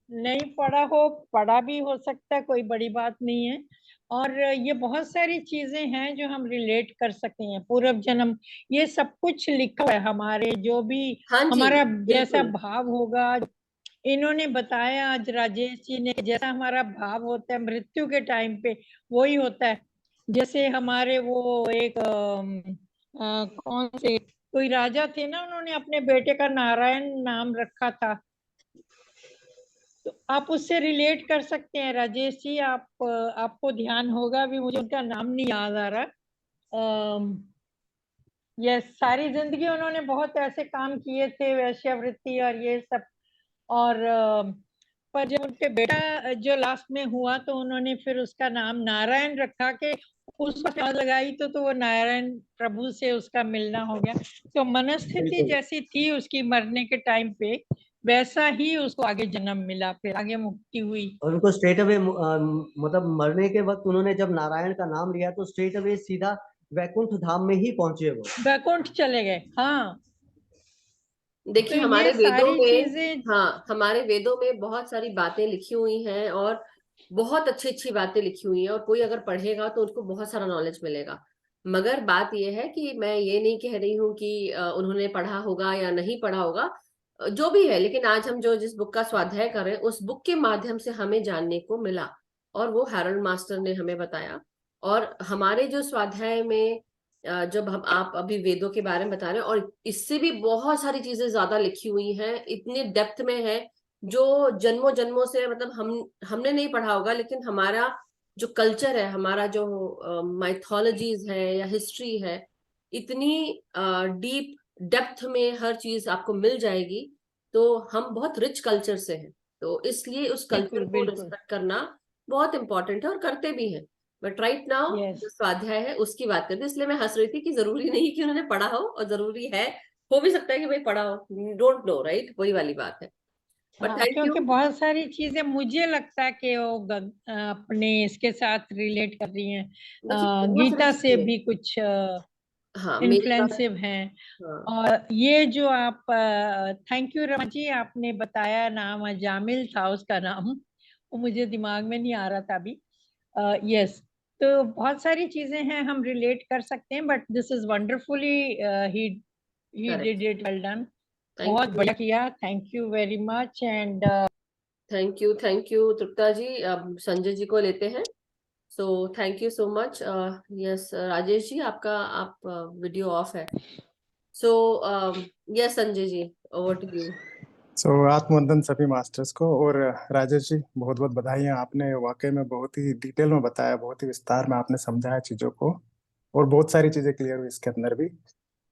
नहीं पढ़ा हो, पढ़ा भी हो सकता है, कोई बड़ी बात नहीं है। और ये बहुत सारी चीजें हैं जो हम रिलेट कर सकते हैं, पूर्व जन्म, ये सब कुछ लिखा हुआ है हमारे जो भी हाँ जी, हमारा जैसा बिल्कुल। भाव होगा। इन्होंने बताया आज राजेश जी ने, जैसा हमारा भाव होता है मृत्यु के टाइम पे वही होता है। जैसे हमारे वो एक कौन से कोई राजा थे ना, उन्होंने अपने बेटे का नारायण नाम रखा था। तो आप उससे रिलेट कर सकते हैं राजेश जी। आपको ध्यान होगा भी, मुझे उनका नाम नहीं याद आ रहा। ये सारी जिंदगी उन्होंने बहुत ऐसे काम किए थे, वैश्यावृत्ति और ये सब। और पर जब उनके बेटा जो लास्ट में हुआ तो उन्होंने फिर उसका नाम नारायण रखा के उस वक्त याद लगाई, तो वो नारायण प्रभु से उसका मिलना हो गया। तो मनस्थिति बिल्कुल। जैसी थी उसकी मरने के टाइम पे, वैसा ही उसको आगे जन्म मिला, फिर आगे मुक्ति हुई। और उनको स्ट्रेट अवे मतलब मरने के वक्त उन्होंने जब नारायण का नाम लिया तो स्ट्रेट अवे सीधा वैकुंठ धाम में ही पहुंचे वो। बैकुंठ चले गए, हाँ। तो देखिए हमारे ये वेदों सारी में, चीजें। हाँ हमारे वेदों में बहुत सारी बातें लिखी हुई हैं, और बहुत अच्छी अच्छी बातें लिखी हुई हैं, और कोई अगर पढ़ेगा तो उसको बहुत सारा नॉलेज मिलेगा। मगर बात यह है कि मैं ये नहीं कह रही हूँ कि उन्होंने पढ़ा होगा या नहीं पढ़ा होगा, जो भी है, लेकिन आज हम जो जिस बुक का स्वाध्याय कर रहे हैं उस बुक के माध्यम से हमें जानने को मिला, और वो हैरोल्ड मास्टर ने हमें बताया। और हमारे जो स्वाध्याय में जब हम आप अभी वेदों के बारे में बता रहे हैं, और इससे भी बहुत सारी चीजें ज्यादा लिखी हुई हैं, इतने डेप्थ में है, जो जन्मों जन्मों से, मतलब हमने नहीं पढ़ा होगा, लेकिन हमारा जो कल्चर है, हमारा जो माइथोलॉजीज है या हिस्ट्री है, इतनी डीप डेप्थ में हर चीज आपको मिल जाएगी। तो हम बहुत रिच कल्चर से हैं, तो इसलिए उस कल्चर बिल्कुल को बिल्कुल। रिस्पेक्ट करना बहुत इंपॉर्टेंट है, और करते भी हैं। But right now yes. जो स्वाध्याय है उसकी बात करते हैं, इसलिए मैं हंस रही थी कि जरूरी नहीं कि उन्होंने पढ़ा हो, और जरूरी है, हो भी सकता है कि भाई पढ़ा हो, डोंट नो, राइट, वही वाली बात है। बट हाँ, थैंक यू। क्योंकि बहुत सारी चीजें मुझे लगता है कि वो अपने इसके साथ रिलेट कर रही हैं, देखिए बहुत गीता रिच से है। भी कुछ हाँ मेरी बात। इन्फ्लुएंसिव हैं। हाँ और ये जो आप, थैंक यू रमा जी, आपने बताया नाम जामिल था उसका नाम, वो मुझे दिमाग में नहीं आ रहा था अभी। यस। तो बहुत सारी चीजें हैं हम रिलेट कर सकते हैं, but this is wonderfully he he correct. Did it well done. Thank बहुत यू। बढ़िया किया, thank you very much. And thank you Tripta ji. अब संजय जी को लेते हैं। So thank you so much. Yes Rajesh ji, आपका आप वीडियो ऑफ है। So yes Sanjay ji, over to you. आत्मवंदन सभी मास्टर्स को। और राजेश जी, बहुत बहुत बधाइयाँ, आपने वाकई में बहुत ही डिटेल में बताया, बहुत ही विस्तार में आपने समझाया चीजों को, और बहुत सारी चीजें क्लियर हुई इसके अंदर भी।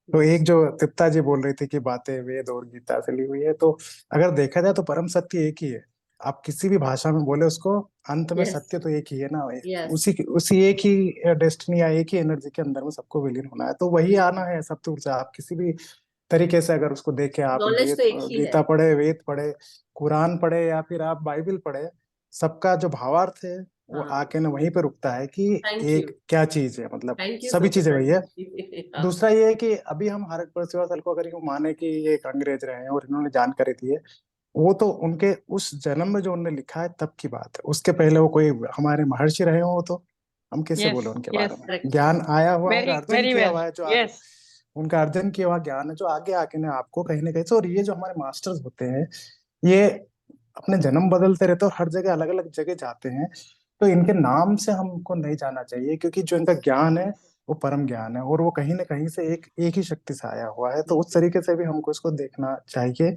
तो एक जो तृप्ता जी बोल रही थी कि बातें वेद और गीता से ली हुई है, तो अगर देखा जाए तो परम सत्य एक ही है। आप किसी भी भाषा में बोले उसको, अंत में यस सत्य तो एक ही है ना। यस। उसी एक ही डेस्टिनी या एक ही एनर्जी के अंदर में सबको विलीन होना है, तो वही आना है सब। तो आप किसी भी तरीके से अगर उसको देखें, आप नॉलेज वेद, तो एक ही है। गीता पढ़े, वेद पढ़े, कुरान पढ़े, या फिर आप बाइबल पढ़े, सबका जो भावार्थ है वो हाँ। आके ना वहीं पे रुकता है कि थैंक यू। एक क्या चीज है, मतलब थैंक यू सभी सो चीजें वही है। मच। हाँ। दूसरा ये है कि अभी हम हरक परसिवा सल को अगर यूं माने कि ये एक अंग्रेज रहे हैं और इन्होंने जानकारी दी है, वो तो उनके उस जन्म में जो उन्होंने लिखा है तब की बात है। उसके पहले वो कोई हमारे महर्षि रहे हो तो हम कैसे यस बोले उनके बारे यस, में। करेक्ट। ज्ञान आया हुआ उनका, वेरी अर्जन वेरी किया वेल। हुआ है, जो यस। उनका अर्जन किया हुआ ज्ञान है, जो आगे आके ना आपको कहीं ना कहीं से। और ये जो हमारे मास्टर्स होते हैं, ये अपने जन्म बदलते रहते हैं और हर जगह अलग अलग जगह जाते हैं, तो इनके नाम से हमको नहीं जाना चाहिए, क्योंकि जो इनका ज्ञान है वो परम ज्ञान है और वो कहीं ना कहीं से एक ही शक्ति से आया हुआ है। तो उस तरीके से भी हमको इसको देखना चाहिए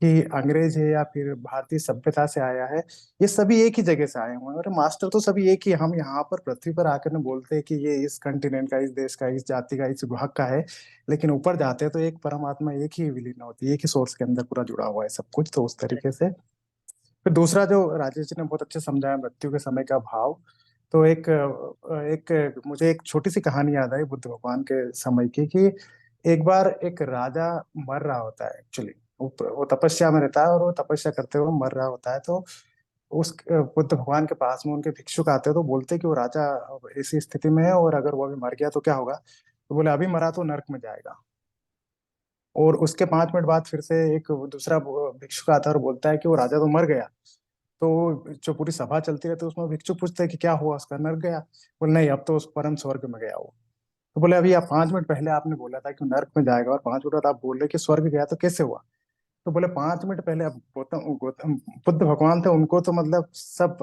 कि अंग्रेज है या फिर भारतीय सभ्यता से आया है, ये सभी एक ही जगह से आए हुए हैं। और मास्टर तो सभी एक ही, हम यहाँ पर पृथ्वी पर आकर न बोलते हैं कि ये इस कंटिनेंट का, इस देश का, इस जाति का, इस विभाग का है, लेकिन ऊपर जाते हैं तो एक परमात्मा एक ही विलीन होती है, एक ही सोर्स के अंदर पूरा जुड़ा हुआ है सब कुछ। तो उस तरीके से फिर दूसरा जो राजेश जी ने बहुत अच्छे समझाया, मृत्यु के समय का भाव। तो एक मुझे एक छोटी सी कहानी याद आई बुद्ध भगवान के समय की, कि एक बार एक राजा मर रहा होता है एक्चुअली, वो तपस्या में रहता है और वो तपस्या करते हुए मर रहा होता है। तो उस बुद्ध भगवान के पास में उनके भिक्षुक आते हैं, तो बोलते हैं कि वो राजा अब ऐसी स्थिति में है और अगर वो अभी मर गया तो क्या होगा। तो बोले अभी मरा तो नर्क में जाएगा। और उसके 5 मिनट बाद फिर से एक दूसरा भिक्षुक आता है और बोलता है कि वो राजा तो मर गया। तो जो पूरी सभा चलती रहती है उसमें भिक्षुक पूछते हैं कि क्या हुआ, उसका नर्क गया। बोले नहीं, अब तो उस परम स्वर्ग में गया वो। तो बोले अभी आप 5 मिनट पहले आपने बोला था कि नर्क में जाएगा और 5 मिनट बाद आप बोल रहे कि स्वर्ग गया, तो कैसे हुआ। तो बोले 5 मिनट पहले अब गौतम बुद्ध भगवान थे, उनको तो मतलब सब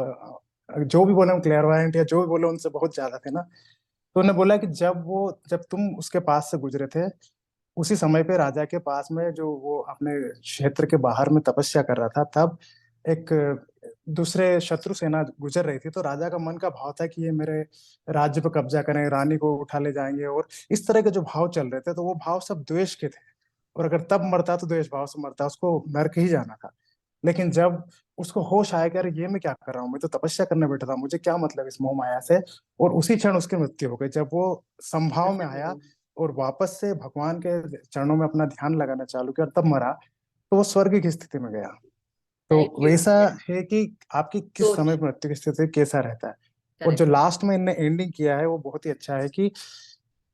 जो भी बोले क्लेयरवायंट या जो भी बोले उनसे बहुत ज्यादा थे ना। तो उन्होंने बोला कि जब तुम उसके पास से गुजरे थे, उसी समय पे राजा के पास में जो वो अपने क्षेत्र के बाहर में तपस्या कर रहा था, तब एक दूसरे शत्रु सेना गुजर रही थी। तो राजा का मन का भाव था कि ये मेरे राज्य पे कब्जा करें, रानी को उठा ले जाएंगे, और इस तरह के जो भाव चल रहे थे, तो वो भाव सब द्वेष के थे। और अगर तब मरता तो द्वेष भाव से मरता, उसको नरक ही जाना था। लेकिन जब उसको होश आया कि अरे ये मैं क्या कर रहा हूँ, मैं तो तपस्या करने बैठा था, मुझे क्या मतलब इस मोह माया से, और उसी क्षण उसकी मृत्यु हो गई। जब वो संभाव में आया और वापस से भगवान के चरणों में अपना ध्यान लगाना चालू किया और तब मरा, तो वो स्वर्ग की स्थिति में गया। तो थैंक यू। वैसा है कि आपकी किस सोच। समय मृत्यु की स्थिति कैसा रहता है। और जो करेक्ट। लास्ट में इनने एंडिंग किया है वो बहुत ही अच्छा है कि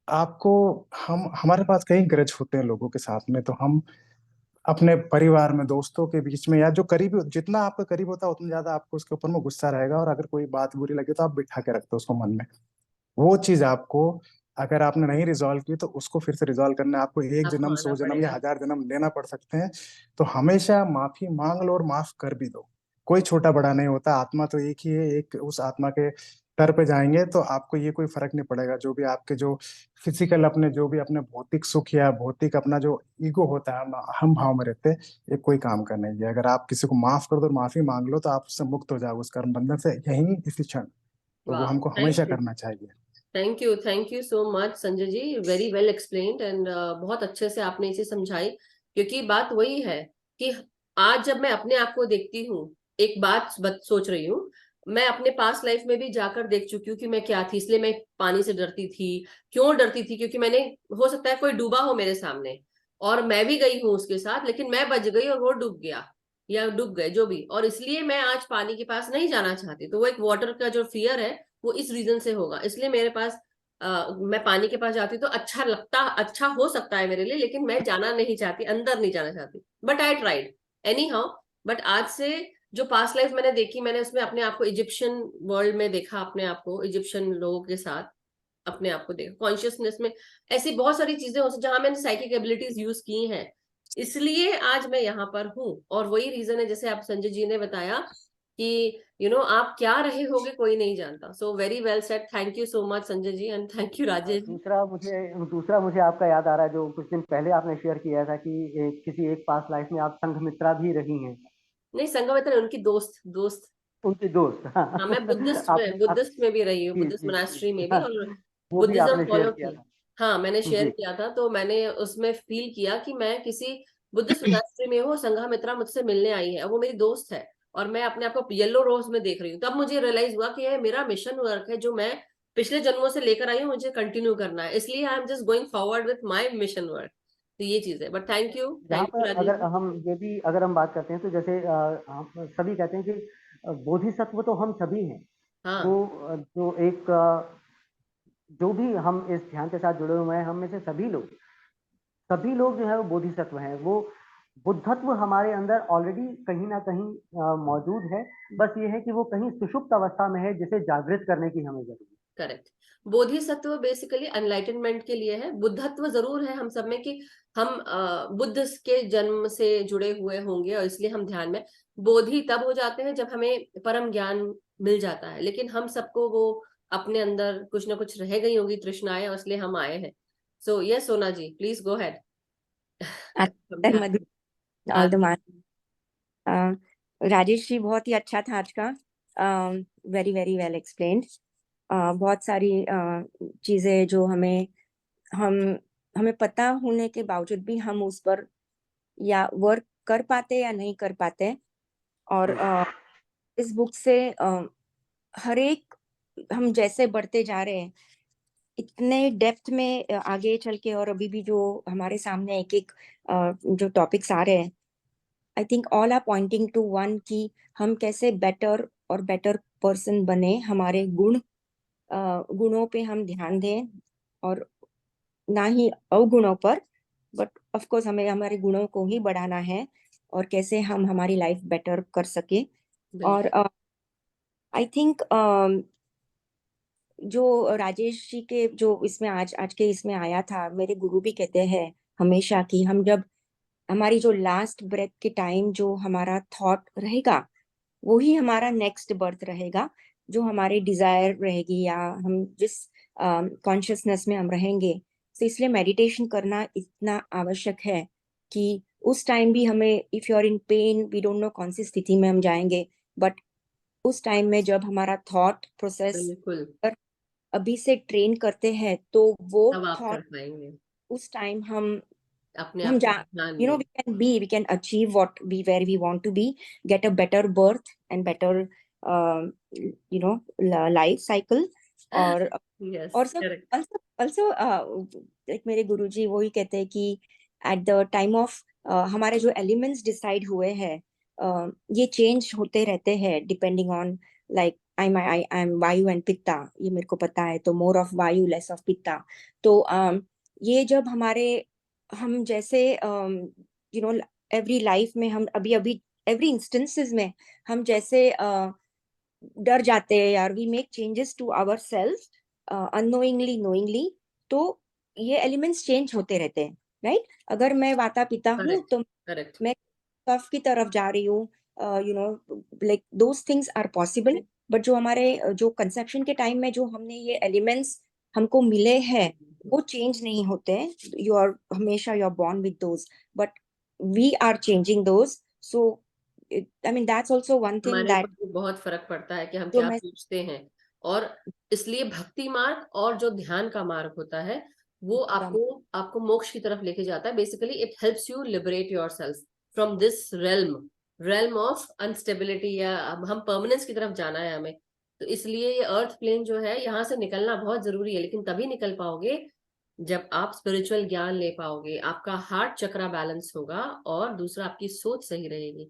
आपको, हम हमारे पास कई ग्रज होते हैं लोगों के साथ में, तो हम अपने परिवार में, दोस्तों के बीच में, या जो करीब, जितना आपका करीब होता है उतना ज्यादा आपको उसके ऊपर में गुस्सा रहेगा, और अगर कोई बात बुरी लगे तो आप बिठा के रखते हो उसको मन में। वो चीज आपको, अगर आपने नहीं रिजॉल्व की तो उसको फिर से रिजॉल्व करना है। आपको एक आपको जन्म, आना 100 जन्म या पड़ेगा। 1000 जन्म लेना पड़ सकते हैं। तो हमेशा माफी मांग लो और माफ कर भी दो। कोई छोटा बड़ा नहीं होता, आत्मा तो एक ही है। एक उस आत्मा के स्तर पे जाएंगे तो आपको ये कोई फर्क नहीं पड़ेगा, जो भी आपके जो फिजिकल, अपने जो भी अपने भौतिक सुख या भौतिक अपना जो ईगो होता है, हम भाव में रहते हैं, ये कोई काम का नहीं है। अगर आप किसी को माफ कर दो और माफी मांग लो तो आप उससे मुक्त हो जाओगे उस कर्म बंधन से, यही इसी क्षण। तो वो वाह, हमको थैंक हमेशा यू। करना चाहिए। Thank you so much Sanjay ji, very well explained and बहुत अच्छे से आपने इसे समझाई। क्योंकि बात वही है कि आज जब मैं अपने आप को देखती हूँ, एक बात सोच रही हूँ, मैं अपने पास्ट लाइफ में भी जाकर देख चुकी हूँ कि मैं क्या थी, इसलिए मैं पानी से डरती थी। क्यों डरती थी? क्योंकि मैंने, हो सकता है कोई डूबा हो मेरे सामने और मैं भी गई हूँ उसके साथ, लेकिन मैं बच गई और वो डूब गया या डूब गए जो भी, और इसलिए मैं आज पानी के पास नहीं जाना चाहती। तो वो एक वाटर का जो फियर है वो इस रीजन से होगा। इसलिए मेरे पास मैं पानी के पास जाती तो अच्छा लगता, अच्छा हो सकता है मेरे लिए, लेकिन मैं जाना नहीं चाहती, अंदर नहीं जाना चाहती। But I tried any how. But आज से जो पास्ट लाइफ मैंने देखी, मैंने उसमें अपने आप को इजिप्शियन वर्ल्ड में देखा, अपने आप को इजिप्शियन लोगों के साथ अपने आप को देखा, कॉन्शियसनेस में ऐसी बहुत सारी चीजें हो जहां मैंने साइकिक एबिलिटीज यूज की हैं। इसलिए आज मैं यहाँ पर हूँ। और वही रीजन है, जैसे आप संजय जी ने बताया कि आप क्या रहे होगे कोई नहीं जानता। So very well said. Thank you so much Sanjay ji and thank you Rajesh ji. दूसरा मुझे आपका याद आ रहा है, जो कुछ दिन पहले आपने शेयर किया था कि किसी एक पास्ट लाइफ में आप संघमित्रा भी रही हैं। नहीं, संगमित्र उनकी दोस्त दोस्त। उनके दोस्त, हाँ। हाँ, मैं आपने आप बुद्धिस्ट में भी रही हूँ, जी बुद्धिस्ट जी जी मोनास्ट्री जी, में भी, हाँ, और वो भी बुद्धिज्म आपने शेयर फॉलो किया की। था। हाँ, मैंने शेयर जी किया था, तो मैंने उसमें फील किया कि मैं किसी बुद्धिस्ट मोनास्ट्री में हूँ, संघमित्रा मुझसे मिलने आई है, वो मेरी दोस्त है, और मैं अपने आप को येलो रोज में देख रही हूँ। तब मुझे रियलाइज हुआ कि यह मेरा मिशन वर्क है, जो मैं पिछले जन्मों से लेकर आई हूँ, मुझे कंटिन्यू करना है। इसलिए I am just going forward with my mission work. तो ये चीज है। बट यहाँ थैंक यू पर राजेश जी। अगर हम बात करते हैं तो जैसे हम सभी कहते हैं कि बोधिसत्व तो हम सभी हैं। वो हाँ, जो एक जो भी हम इस ध्यान के साथ जुड़े हुए हैं, हम में से सभी लोग जो है वो बोधिसत्व हैं। वो बुद्धत्व हमारे अंदर ऑलरेडी कहीं ना कहीं मौजूद है। बस ये है कि वो कहीं सुषुप्त अवस्था में है, जिसे जागृत करने की हमें जरूरत है। करेक्ट। बोधिसत्व बेसिकली एनलाइटनमेंट के लिए है। बुद्धत्व जरूर है हम सब में कि हम बुद्ध के जन्म से जुड़े हुए होंगे और इसलिए हम ध्यान में, बोधि तब हो जाते हैं जब हमें परम ज्ञान मिल जाता है, लेकिन हम सबको वो अपने अंदर कुछ ना कुछ रह गई होगी तृष्णाएं, और इसलिए हम आए हैं। So yes Sona ji, please go ahead. All the Rajesh ji, बहुत ही अच्छा था आज का, वेरी वेरी वेल एक्सप्लेन्ड। बहुत सारी चीजें जो हमें पता होने के बावजूद भी हम उस पर या वर्क कर पाते या नहीं कर पाते। और इस बुक से हर एक हम जैसे बढ़ते जा रहे हैं इतने डेप्थ में आगे चल के, और अभी भी जो हमारे सामने एक एक जो टॉपिक्स आ रहे हैं, I think all are pointing to one कि हम कैसे बेटर और बेटर पर्सन बने, हमारे गुणों पे हम ध्यान दें और ना ही अवगुणों पर, बट ऑफ कोर्स हमें हमारे गुणों को ही बढ़ाना है और कैसे हम हमारी लाइफ बेटर कर सके। और आई थिंक जो राजेश जी के जो इसमें आज के इसमें आया था, मेरे गुरु भी कहते हैं हमेशा कि हम जब हमारी जो लास्ट ब्रेथ के टाइम जो हमारा थॉट रहेगा वही हमारा नेक्स्ट बर्थ रहेगा, जो हमारी डिजायर रहेगी या हम जिस कॉन्शियसनेस में हम रहेंगे। तो इसलिए मेडिटेशन करना इतना आवश्यक है कि उस टाइम भी हमें, if you are in pain, we don't know कौन सी स्थिति में हम जाएंगे, बट उस टाइम में जब हमारा थॉट प्रोसेस बिल्कुल अभी से ट्रेन करते हैं तो वो तब आप कर थॉट पाएंगे उस टाइम हम अपने हम आप जा को ध्यान you know में। we can achieve what we where we want to be, get a better birth and better life cycle। और यस सब करेक्ट, also like मेरे गुरुजी वो ही कहते हैं कि at the time of हमारे जो एलिमेंट्स डिसाइड हुए हैं ये चेंज होते रहते हैं depending on like I am वायु एंड पित्ता, ये मेरे को पता है, तो मोर ऑफ वायु लेस ऑफ पित्ता। तो ये जब हम जैसे एवरी लाइफ में हम अभी एवरी इंस्टेंसेस में हम जैसे डर जाते हैं यार, we make changes to our self unknowingly knowingly, तो ये एलिमेंट्स चेंज होते रहते हैं, राइट? अगर मैं वाता पिता हूँ तो करेक्ट मैं कफ की तरफ जा रही हूँ, like those things are possible. But जो हमारे जो कंसेप्शन के टाइम में जो हमने ये एलिमेंट्स हमको मिले हैं वो चेंज नहीं होते, यू आर हमेशा you are born with those, but we are changing those. So I mean that's also one thing हमारे दैट ऊपर भी बहुत फर्क पड़ता है कि हम जो क्या मैं सोचते हैं। और इसलिए भक्ति मार्ग और जो ध्यान का मार्ग होता है वो आपको मोक्ष की तरफ लेके जाता है। Basically it helps you liberate yourself from this realm of unstability, या अब हम परमानेंस की तरफ जाना है हमें। तो इसलिए ये अर्थ प्लेन जो है यहाँ से निकलना बहुत जरूरी है, लेकिन तभी निकल पाओगे जब आप स्पिरिचुअल ज्ञान ले पाओगे, आपका हार्ट चक्रा बैलेंस होगा और दूसरा आपकी सोच सही रहेगी।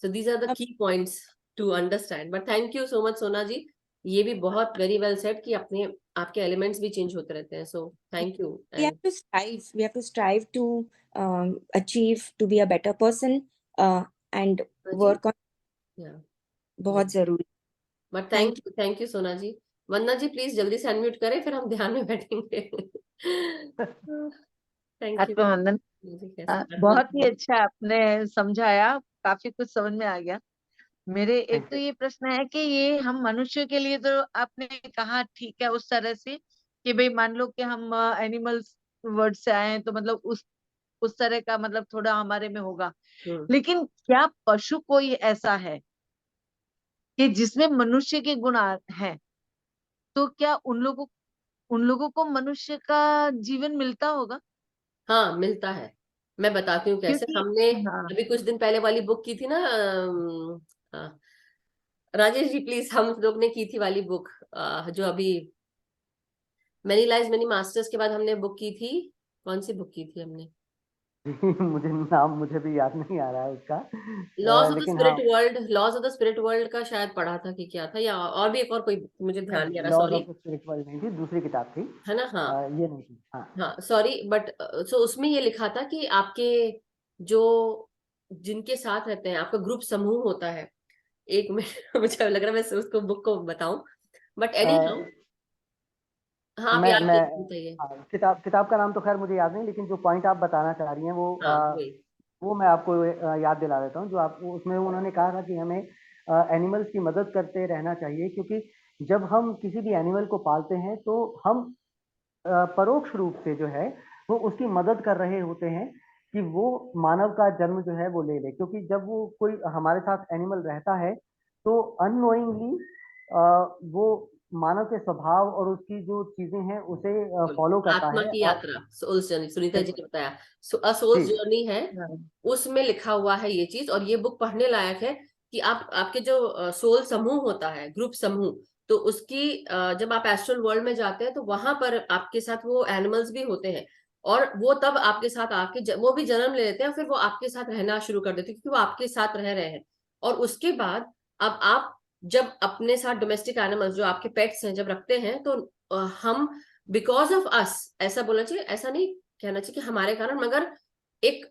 So these are the key points to understand. But thank you so much सोना जी, ये भी बहुत very well said कि आपके एलिमेंट्स भी चेंज होते रहते हैं। So thank you we have to strive to achieve to be a better person and work on, yeah, बहुत जरूरी। but thank you सोना जी। वंदना जी प्लीज जल्दी से अनम्यूट करें, फिर हम ध्यान में बैठेंगे। Thank you. आत्मवंदन। बहुत ही अच्छा आपने समझाया, काफी कुछ समझ में आ गया। मेरे एक तो ये प्रश्न है कि ये हम मनुष्य के लिए तो आपने कहा ठीक है उस तरह से कि भाई मान लो कि हम एनिमल्स वर्ड से आए हैं तो मतलब उस तरह का मतलब थोड़ा हमारे में होगा, लेकिन क्या पशु कोई ऐसा है कि जिसमें मनुष्य के गुण हैं? तो क्या उन लोगों को मनुष्य का जीवन मिलता होगा? हाँ मिलता है, मैं बताती हूँ कैसे। क्योंकि हमने हाँ अभी कुछ दिन पहले वाली बुक की थी ना, हाँ, राजेश जी प्लीज, हम लोग ने की थी वाली बुक जो अभी मेनी लाइव्स मेनी मास्टर्स के बाद हमने बुक की थी। कौन सी बुक की थी हमने? मुझे भी याद नहीं आ रहा है उसका, लॉज ऑफ द लेकिन spirit world, laws of the spirit world का शायद पढ़ा था कि क्या था, या और भी एक और कोई मुझे ध्यान नहीं आ रहा, laws sorry, of the spirit world नहीं थी, दूसरी किताब थी, है ना? हाँ ये नहीं थी। हाँ हाँ सॉरी, बट सो उसमें ये लिखा था कि आपके जो जिनके साथ रहते हैं, आपका ग्रुप समूह होता है। एक मिनट मुझे लग रहा है मैं उसको बुक को बताऊं, बट एनी हाउ हाँ, आप मैं याद मैं बताइए। हाँ, किताब का नाम तो खैर मुझे याद नहीं, लेकिन जो पॉइंट आप बताना चाह रही हैं हाँ, वही। वो मैं आपको याद दिला देता हूँ। जो आप उसमें उन्होंने कहा था कि हमें एनिमल्स की मदद करते रहना चाहिए, क्योंकि जब हम किसी भी एनिमल को पालते हैं तो हम परोक्ष रूप से जो है वो उसकी मदद कर रहे होते हैं कि वो मानव का जन्म जो है वो ले ले। क्योंकि जब वो कोई हमारे साथ एनिमल रहता है तो अननोइंगली वो मानव के स्वभाव और उसकी जो चीजें हैं उसे फॉलो करता आत्मा है। की और यात्रा, सोल्स जर्नी, सुनीता जी बिल्कुल ने बताया। सोल्स जी जर्नी है, हाँ, उसमें लिखा हुआ है ये चीज। और ये बुक पढ़ने लायक है कि आपके जो सोल समूह होता है, ग्रुप समूह, तो उसकी जब आप एस्ट्रल वर्ल्ड में जाते हैं तो वहां पर आपके साथ वो एनिमल्स भी होते हैं। और वो तब आपके साथ आके वो भी जन्म ले लेते हैं, फिर वो आपके साथ रहना शुरू कर देते हैं क्योंकि वो आपके साथ रह रहे हैं। और उसके बाद अब आप जब अपने साथ डोमेस्टिक एनिमल्स जो आपके पेट्स हैं जब रखते हैं तो हम बिकॉज ऑफ अस, ऐसा बोलना चाहिए, ऐसा नहीं कहना चाहिए कि हमारे कारण, मगर एक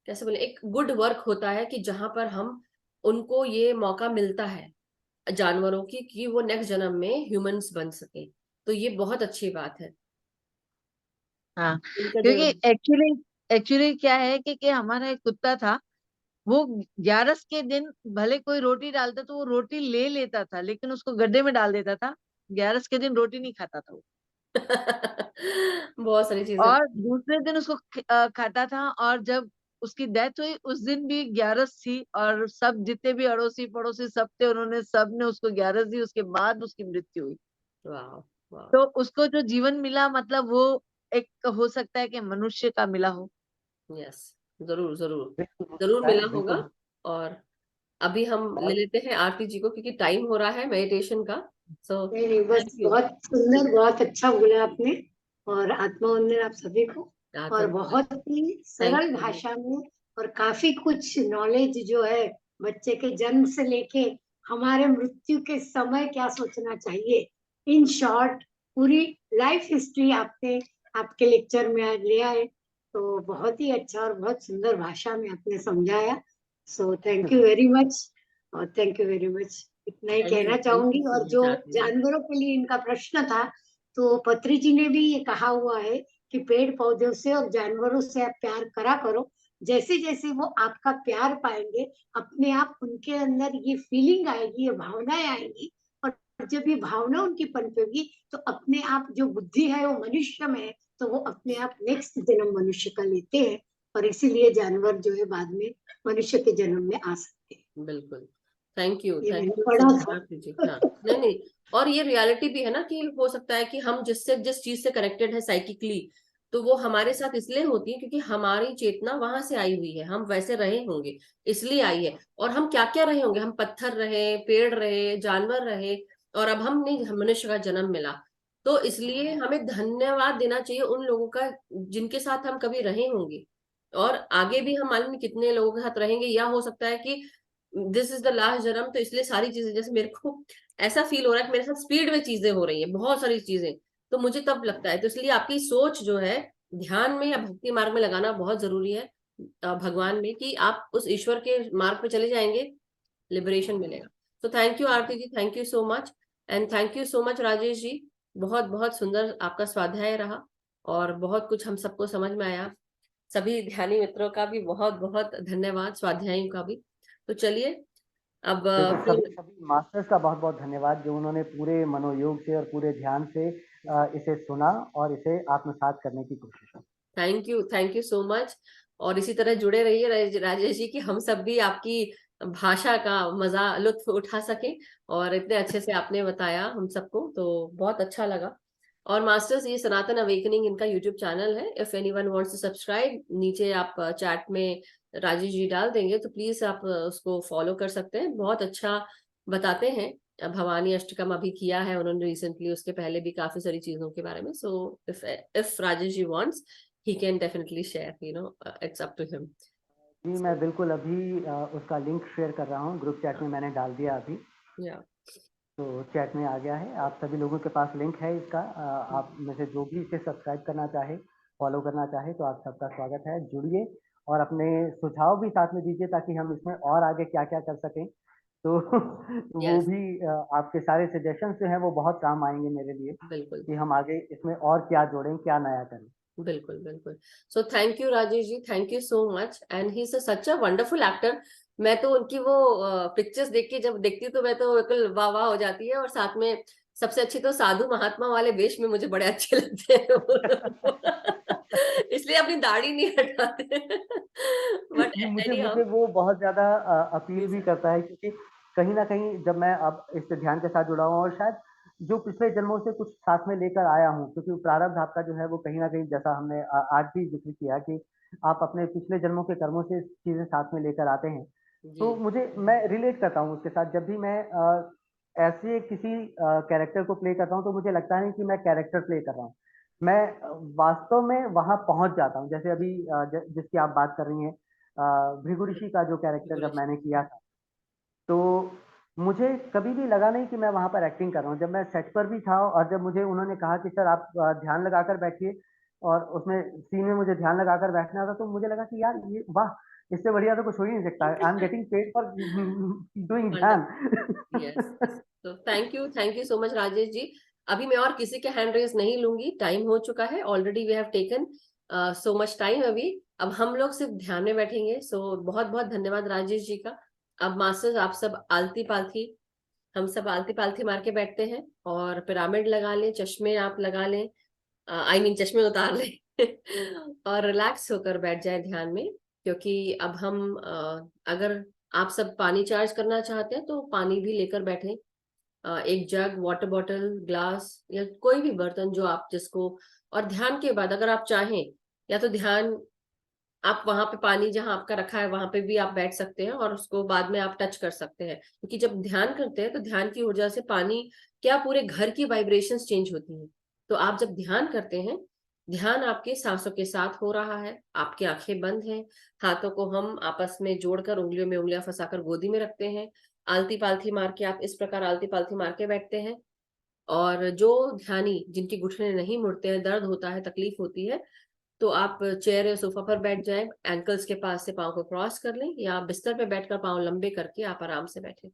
कैसे बोले, एक गुड वर्क होता है कि जहां पर हम उनको ये मौका मिलता है जानवरों की कि वो नेक्स्ट जन्म में ह्यूमंस बन सके। तो ये बहुत अच्छी बात है हाँ, इनका जो। क्योंकि एक्चुअली एक्चुअली क्या है कि हमारा एक कुत्ता था, वो 11 के दिन भले कोई रोटी डालता तो वो रोटी ले लेता था, लेकिन उसको गड्ढे में डाल देता था। 11 के दिन रोटी नहीं खाता था वो। बहुत सारी चीजें। और दूसरे दिन उसको खाता था। और जब उसकी डेथ हुई उस दिन भी 11 थी, और सब जितने भी अड़ोसी पड़ोसी सब थे, उन्होंने सब ने उसको 11 दी। उसके बाद उसकी मृत्यु हुई। वाह, वाह। तो उसको जो जीवन मिला, मतलब वो एक हो सकता है कि मनुष्य का मिला हो। यस, जरूर जरूर बिल्कुल हो जरूर सकता है, मिला होगा। बिल्कुल और अभी हम ले और लेते हैं आरती जी को क्योंकि टाइम हो रहा है मेडिटेशन का। सो नहीं नहीं, बस थैंक यू। बहुत सुंदर, बहुत अच्छा बोला आपने। और आत्मा वंदन आप सभी को। और बहुत ही थैंक सरल यू। भाषा में और काफी कुछ नॉलेज जो है, बच्चे के जन्म से लेके हमारे मृत्यु के समय क्या सोचना चाहिए, इन शॉर्ट पूरी लाइफ हिस्ट्री आपने आपके लेक्चर में आज ले आए। तो बहुत ही अच्छा और बहुत सुंदर भाषा में आपने समझाया। सो थैंक यू वेरी मच। और थैंक यू वेरी मच, इतना ही कहना थैंक यू चाहूंगी। सो और मच जो आरती जी। जानवरों के लिए इनका प्रश्न था, तो पत्री जी ने भी ये कहा हुआ है कि पेड़ पौधों से और जानवरों से आप प्यार करा करो। जैसे जैसे वो आपका प्यार पाएंगे, अपने आप उनके अंदर ये फीलिंग आएगी, ये भावनाएं आएंगी। और जब ये भावना उनकी पनपेगी तो अपने आप जो बुद्धि है वो मनुष्य में है, तो वो अपने आप नेक्स्ट जन्म मनुष्य का लेते हैं। और इसीलिए जानवर जो है बाद में मनुष्य के जन्म में आ सकते हैं। बिल्कुल। ये थैंक मैंने यू सो पढ़ा मच था। आरती जी। हाँ, नहीं नहीं, और ये रियलिटी भी है ना कि हो सकता है कि हम जिस चीज से कनेक्टेड है साइकिकली, तो वो हमारे साथ इसलिए होती है क्योंकि हमारी चेतना वहां से आई हुई है, हम वैसे रहे होंगे इसलिए आई है। और हम क्या क्या रहे होंगे, हम पत्थर रहे, पेड़ रहे, जानवर रहे, और अब हम मनुष्य का जन्म मिला। तो इसलिए हमें धन्यवाद देना चाहिए उन लोगों का जिनके साथ हम कभी रहे होंगे। और आगे भी हम मालूम नहीं कितने लोगों के साथ रहेंगे, या हो सकता है कि दिस इज द लास्ट जन्म, तो इसलिए सारी चीजें, जैसे मेरे को ऐसा फील हो रहा है कि मेरे साथ स्पीड में चीजें हो रही है, बहुत सारी चीजें, तो मुझे तब लगता है। तो इसलिए आपकी सोच जो है ध्यान में या भक्ति मार्ग में लगाना बहुत जरूरी है, भगवान में, कि आप उस ईश्वर के मार्ग पे चले जाएंगे, लिबरेशन मिलेगा। तो thank you Aarti ji, thank you so much. And thank you so much Rajesh ji, बहुत बहुत सुंदर आपका स्वाध्याय रहा और बहुत कुछ हम सबको समझ में आया। सभी ध्यानी मित्रों का भी बहुत बहुत धन्यवाद, स्वाध्यायों का भी। तो चलिए अब बिल्कुल, फिर। सभी मास्टर्स का बहुत बहुत धन्यवाद, जो उन्होंने पूरे मनोयोग से और पूरे ध्यान से इसे सुना और इसे आत्मसात करने की कोशिश की। Thank you so much. और इसी तरह जुड़े रहिए राजेश जी, कि हम सब भी आपकी भाषा का मजा लुत्फ उठा सके। और इतने अच्छे से आपने बताया हम सबको, तो बहुत अच्छा लगा। और मास्टर्स, ये सनातन अवेकनिंग इनका यूट्यूब चैनल है, if anyone wants to subscribe, नीचे आप चैट में राजेश जी डाल देंगे तो प्लीज आप उसको फॉलो कर सकते हैं, बहुत अच्छा बताते हैं। भवानी अष्टकम अभी किया है उन्होंने रिसेंटली, उसके पहले भी काफी सारी चीजों के बारे में। So if Rajesh ji wants, he can definitely share, it's up to him. जी, मैं बिल्कुल अभी उसका लिंक शेयर कर रहा हूँ, ग्रुप चैट में मैंने डाल दिया अभी। Yeah. तो चैट में आ गया है, आप सभी लोगों के पास लिंक है इसका। आप में से जो भी इसे सब्सक्राइब करना चाहे, फॉलो करना चाहे, तो आप सबका स्वागत है। जुड़िए और अपने सुझाव भी साथ में दीजिए ताकि हम इसमें और आगे क्या क्या कर सकें। तो वो यस, भी आपके सारे सजेशंस जो हैं वो बहुत काम आएँगे मेरे लिए बिल्कुल कि हम आगे इसमें और क्या जोड़ें, क्या नया करें। बिल्कुल बिल्कुल। So thank you Rajesh ji, thank you so much, and he is such a wonderful actor. मैं तो उनकी वो पिक्चर्स देख के जब देखती हूँ तो मैं तो बिल्कुल वाह वाह हो जाती है, और साथ में सबसे अच्छी तो साधु महात्मा वाले वेश में मुझे बड़े अच्छे लगते हैं। इसलिए अपनी दाढ़ी नहीं हटाते। बट नहीं, मुझे एनी मुझे हाउ, वो बहुत ज़्यादा अपील जी भी सर, करता है क्योंकि कहीं न कहीं जब मैं अब इस ध्यान के साथ जुड़ा हूँ और शायद जो पिछले जन्मों से कुछ साथ में लेकर आया हूँ, क्योंकि प्रारब्ध आपका जो है वो कहीं न कहीं जैसा हमने आज भी ज़िक्र किया कि आप अपने पिछले जन्मों के कर्मों से चीज़ें साथ में लेकर आते हैं। जी तो मैं रिलेट करता हूँ उसके साथ जब भी मैं ऐसे किसी कैरेक्टर को प्ले करता हूँ तो मुझे लगता नहीं कि मैं कैरेक्टर प्ले कर रहा हूँ। मैं वास्तव में वहाँ पहुँच जाता हूँ। जैसे अभी जिसकी आप बात कर रही हैं भृगु ऋषि का जो कैरेक्टर जब गुरुजी, मैंने किया था, तो मुझे कभी भी लगा नहीं कि मैं वहाँ पर एक्टिंग कर रहा हूँ। जब मैं सेट पर भी था और जब मुझे उन्होंने कहा कि सर आप ध्यान लगाकर बैठिए और उसमें सीन में मुझे ध्यान लगाकर बैठना था, तो मुझे लगा कि यार ये वाह! इससे बढ़िया तो कुछ हो ही नहीं सकता। I am getting paid for doing ध्यान। Wonderful, yes. तो thank you so much Rajesh ji. अभी मैं और किसी के हैंड रेज नहीं लूंगी, टाइम हो चुका है already, we have taken so much time अभी। अब हम लोग सिर्फ ध्यान में बैठेंगे। सो बहुत बहुत धन्यवाद राजेश जी का। अब मास्टर्स आप सब आलती पालथी, हम सब आलती पालथी मार के बैठते हैं, और पिरामिड लगा लें, चश्मे आप लगा लें, आई मीन चश्मे उतार लें और रिलैक्स होकर बैठ जाए ध्यान में। क्योंकि अब हम अगर आप सब पानी चार्ज करना चाहते हैं तो पानी भी लेकर बैठे, एक जग, वाटर बॉटल, ग्लास, या कोई भी बर्तन जो आप जिसको। और ध्यान के बाद अगर आप चाहें, या तो ध्यान आप वहां पे पानी जहां आपका रखा है वहां पे भी आप बैठ सकते हैं, और उसको बाद में आप टच कर सकते हैं, क्योंकि जब ध्यान करते हैं तो ध्यान की ऊर्जा से पानी, क्या पूरे घर की वाइब्रेशंस चेंज होती हैं। तो आप जब ध्यान करते हैं, ध्यान आपके सांसों के साथ हो रहा है, आपकी आंखें बंद हैं, हाथों को हम आपस में जोड़कर उंगलियों में उंगलियां फंसाकर गोदी में रखते हैं, आलती पालथी मार के आप इस प्रकार आलती पालथी मार के बैठते हैं। और जो ध्यानी जिनके घुटने नहीं मुड़ते हैं, दर्द होता है, तकलीफ होती है, तो आप चेयर या सोफा पर बैठ जाएं, एंकल्स के पास से पाँव को क्रॉस कर लें, या बिस्तर पे बैठकर पाँव लंबे करके आप आराम से बैठे।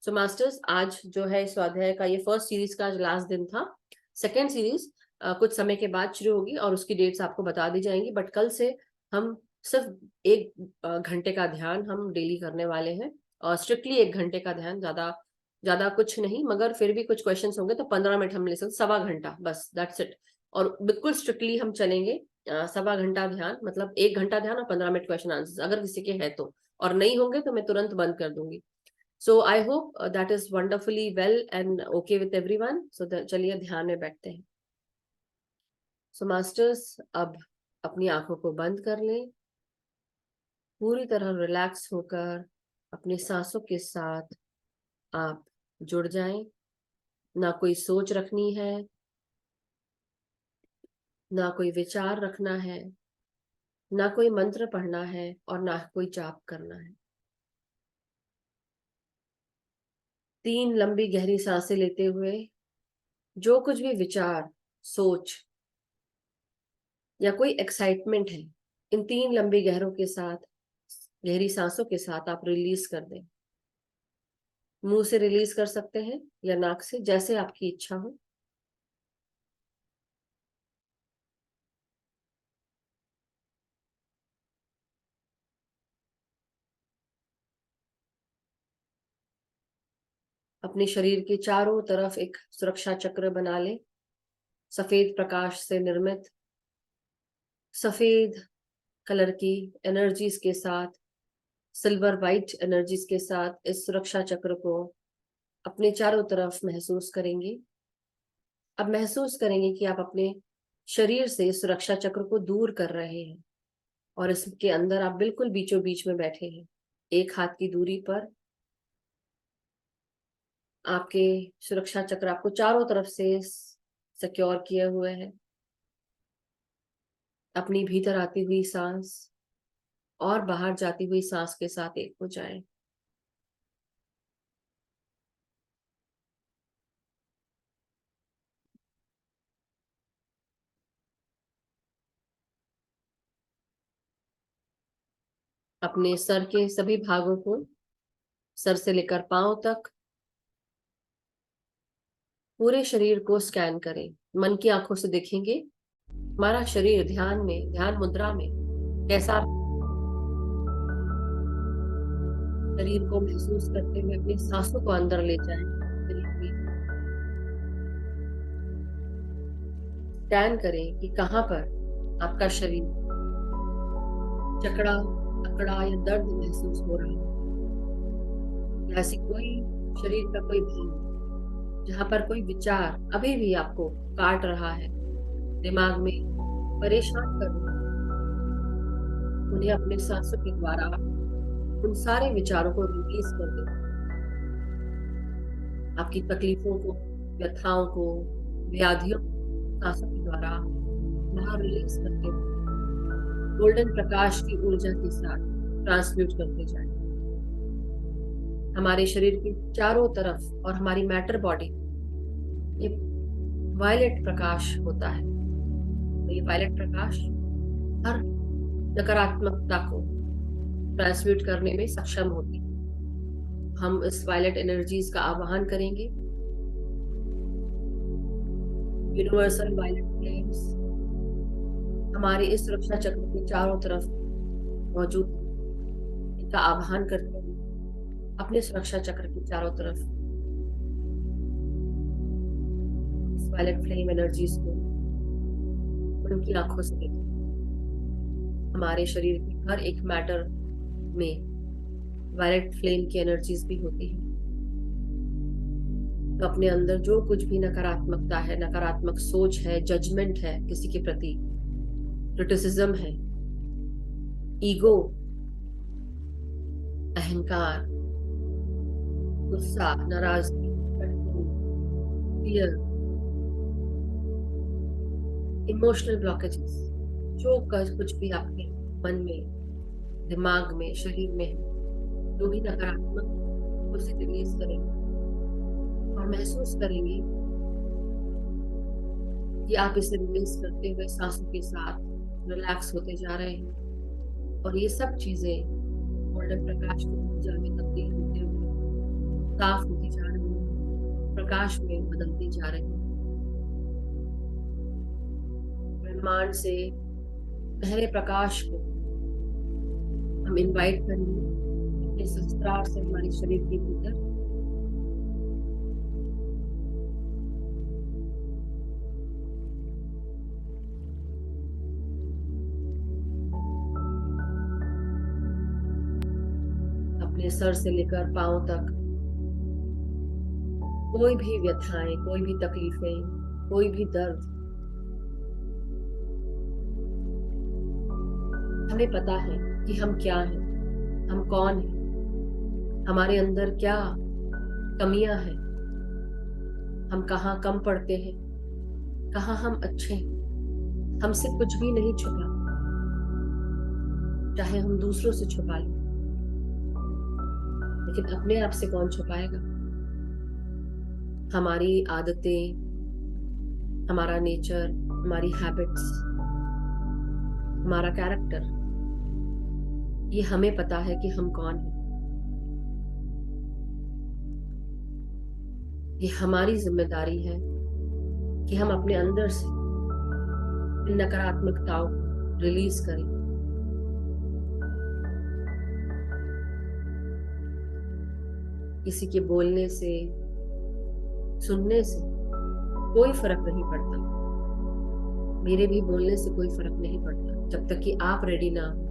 सो मास्टर्स, आज जो है इस स्वाध्याय का, ये फर्स्ट सीरीज का आज लास्ट दिन था। सेकेंड सीरीज कुछ समय के बाद शुरू होगी और उसकी डेट्स आपको बता दी जाएंगी, बट कल से हम सिर्फ 1 घंटे का ध्यान हम डेली करने वाले हैं, और स्ट्रिक्टली 1 घंटे का ध्यान, ज्यादा ज्यादा कुछ नहीं, मगर फिर भी कुछ क्वेश्चंस होंगे तो 15 मिनट हम ले सकते, 1.25 घंटा बस, दैट्स इट। और बिल्कुल स्ट्रिक्टली हम चलेंगे, 1.25 घंटा ध्यान, मतलब 1 घंटा ध्यान और 15 मिनट क्वेश्चन आंसर, अगर किसी के है तो, और नहीं होंगे तो मैं तुरंत बंद कर दूंगी। So I hope that is wonderfully well and okay with everyone. So चलिए ध्यान में बैठते हैं। सो मास्टर्स, अब अपनी आंखों को बंद कर लें, पूरी तरह रिलैक्स होकर अपनी सांसों के साथ आप जुड़ जाएं। ना कोई सोच रखनी है, ना कोई विचार रखना है, ना कोई मंत्र पढ़ना है, और ना कोई जाप करना है। 3 लंबी गहरी सांसें लेते हुए जो कुछ भी विचार, सोच, या कोई एक्साइटमेंट है, इन 3 लंबी गहरों के साथ, गहरी सांसों के साथ आप रिलीज कर दें। मुंह से रिलीज कर सकते हैं या नाक से, जैसे आपकी इच्छा हो। अपने शरीर के चारों तरफ एक सुरक्षा चक्र बना लें, सफेद प्रकाश से निर्मित, सफेद कलर की एनर्जीज के साथ, सिल्वर वाइट एनर्जीज के साथ इस सुरक्षा चक्र को अपने चारों तरफ महसूस करेंगे। अब महसूस करेंगे कि आप अपने शरीर से सुरक्षा चक्र को दूर कर रहे हैं, और इसके अंदर आप बिल्कुल बीचों बीच में बैठे हैं, 1 हाथ की दूरी पर। आपके सुरक्षा चक्र आपको चारों तरफ से सिक्योर किए हुए है। अपनी भीतर आती हुई सांस और बाहर जाती हुई सांस के साथ एक हो जाए। अपने सर के सभी भागों को सर से लेकर पांव तक पूरे शरीर को स्कैन करें। मन की आंखों से देखेंगे हमारा शरीर ध्यान में, ध्यान मुद्रा में कैसा, शरीर को महसूस करते हुए अपनी सांसों को अंदर ले जाएं। स्कैन करें कि कहां पर आपका शरीर जकड़ा, अकड़ा या दर्द महसूस हो रहा है। ऐसी कोई शरीर का कोई भाग जहां पर कोई विचार अभी भी आपको काट रहा है, दिमाग में परेशान कर रहा है, उन्हें अपने सांसों के द्वारा उन सारे विचारों को रिलीज कर दे। आपकी तकलीफों को, व्यथाओं को, व्याधियों को सांसों के द्वारा बाहर रिलीज करते हुए गोल्डन प्रकाश की ऊर्जा के साथ ट्रांसम्यूट करते जाएं। हमारे शरीर के चारों तरफ और हमारी मैटर बॉडी एक वायलेट प्रकाश होता है। तो ये वायलेट प्रकाश हर नकारात्मकता को ट्रांसम्यूट करने में सक्षम होती है। हम इस वायलेट एनर्जीज का आवाहन करेंगे। यूनिवर्सल वायलेट फ्लेम्स हमारे इस सुरक्षा चक्र के चारों तरफ मौजूद, इनका आवाहन करते हैं अपने सुरक्षा चक्र के चारों तरफ इस वायलेट फ्लेम एनर्जीज को उनकी आंखों से देखें। हमारे शरीर के हर एक मैटर में वायलेट फ्लेम की एनर्जीज भी होती है। तो अपने अंदर जो कुछ भी नकारात्मकता है, नकारात्मक सोच है, जजमेंट है किसी के प्रति, क्रिटिसिज्म है, ईगो, अहंकार, गुस्सा, नाराजगी, फियर, इमोशनल ब्लॉकेजेस, जो कुछ भी आपके मन में, दिमाग में, शरीर में है, जो भी नकारात्मक, उसे रिलीज करेंगे और महसूस करेंगे कि आप इसे रिलीज करते हुए सांसों के साथ रिलैक्स होते जा रहे हैं और ये सब चीजें गोल्डन प्रकाश की ऊर्जा में तब्दील होते हुए साफ होती जा रही हैं, प्रकाश में बदलती जा रही हैं। ब्रह्मांड से गहरे प्रकाश को हम इनवाइट करेंगे अपने सहस्त्रार से हमारे शरीर के भीतर। अपने सर से लेकर पांव तक कोई भी व्यथाएं, कोई भी तकलीफें, कोई भी दर्द, हमें पता है कि हम क्या हैं, हम कौन हैं, हमारे अंदर क्या कमियां हैं, हम कहाँ कम पड़ते हैं, कहाँ हम अच्छे हैं। हमसे कुछ भी नहीं छुपा, चाहे हम दूसरों से छुपा लें, लेकिन अपने आप से कौन छुपाएगा। हमारी आदतें, हमारा नेचर, हमारी हैबिट्स, हमारा कैरेक्टर, ये हमें पता है कि हम कौन हैं। ये हमारी जिम्मेदारी है कि हम अपने अंदर से इन नकारात्मकताओं को रिलीज करें। किसी के बोलने से, सुनने से कोई फर्क नहीं पड़ता। मेरे भी बोलने से कोई फर्क नहीं पड़ता जब तक कि आप रेडी ना हो,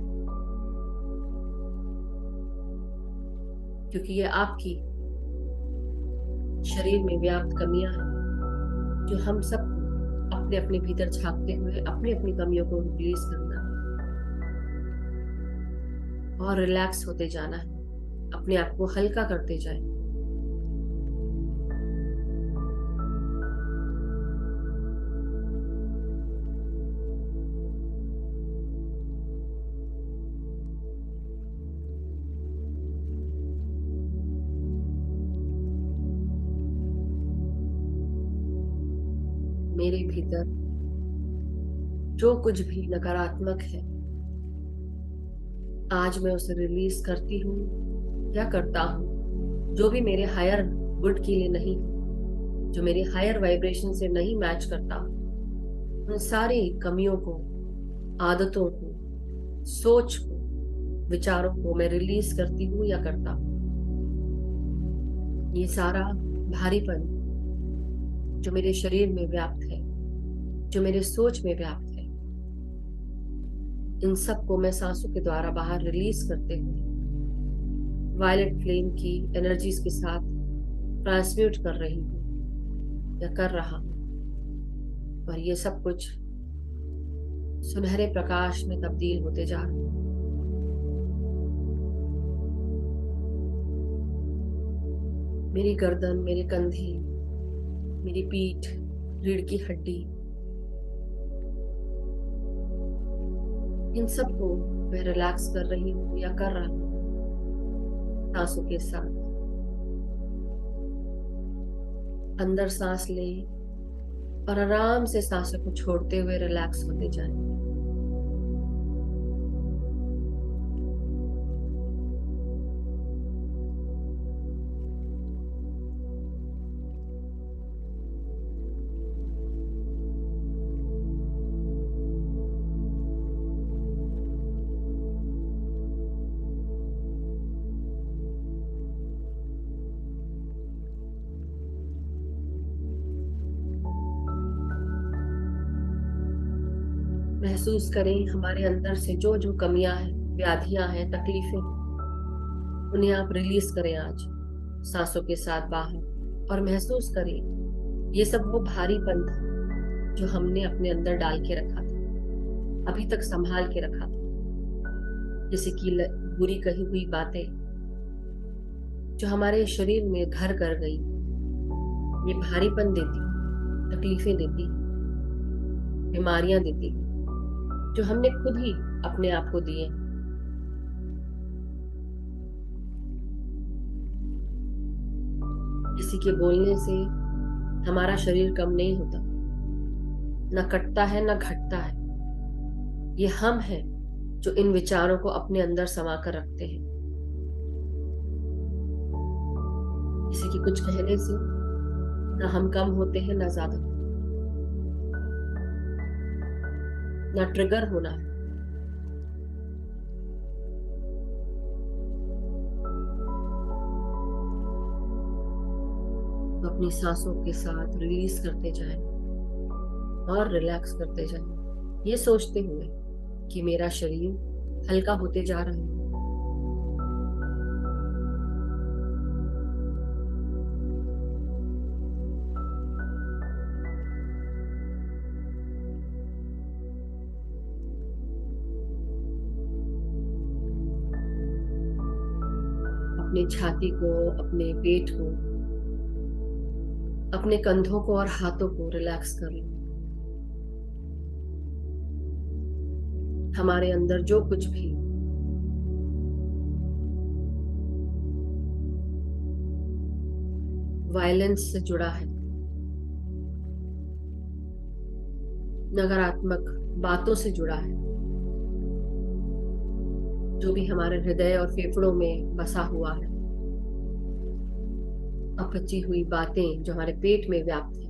क्योंकि ये आपकी शरीर में व्याप्त कमियां हैं जो हम सब अपने अपने भीतर झांकते हुए अपनी अपनी कमियों को रिलीज करना और रिलैक्स होते जाना है, अपने आप को हल्का करते जाए। मेरे भीतर जो कुछ भी नकारात्मक है, आज मैं उसे रिलीज करती हूँ या करता हूँ। जो भी मेरे हायर गुड के लिए नहीं, जो मेरे हायर वाइब्रेशन से नहीं मैच करता, उन सारी कमियों को, आदतों को, सोच को, विचारों को मैं रिलीज करती हूँ या करता हूँ। ये सारा भारीपन जो मेरे शरीर में व्याप्त है, जो मेरे सोच में व्याप्त है, इन सब को मैं सांसों के द्वारा बाहर रिलीज करते हुए वायलेट फ्लेम की एनर्जीज के साथ ट्रांसम्यूट कर रही हूँ या कर रहा हूँ। और ये सब कुछ सुनहरे प्रकाश में तब्दील होते जा रहे हैं। मेरी गर्दन, मेरे कंधे, मेरी पीठ, रीढ़ की हड्डी, इन सब को मैं रिलैक्स कर रही हूँ या कर रहा हूँ सांसों के साथ। अंदर सांस लें और आराम से सांसों को छोड़ते हुए रिलैक्स होते जाएं। महसूस करें हमारे अंदर से जो जो कमियां हैं, व्याधियां हैं, तकलीफें, उन्हें आप रिलीज करें आज सांसों के साथ बाहर। और महसूस करें ये सब वो भारीपन था जो हमने अपने अंदर डाल के रखा था, अभी तक संभाल के रखा था, जैसे कि बुरी कही हुई बातें जो हमारे शरीर में घर कर गई, ये भारीपन देती, तकलीफें देती, बीमारियां देती, जो हमने खुद ही अपने आप को दिए। किसी के बोलने से हमारा शरीर कम नहीं होता, न कटता है न घटता है। ये हम हैं जो इन विचारों को अपने अंदर समा कर रखते हैं। किसी के कुछ कहने से न हम कम होते हैं न ज्यादा, ना ट्रिगर होना है। तो अपनी सांसों के साथ रिलीज करते जाएं और रिलैक्स करते जाएं, ये सोचते हुए कि मेरा शरीर हल्का होते जा रहा है। अपने छाती को, अपने पेट को, अपने कंधों को और हाथों को रिलैक्स कर लो। हमारे अंदर जो कुछ भी वायलेंस से जुड़ा है, नकारात्मक बातों से जुड़ा है, जो भी हमारे हृदय और फेफड़ों में बसा हुआ है, अपची हुई बातें जो हमारे पेट में व्याप्त है,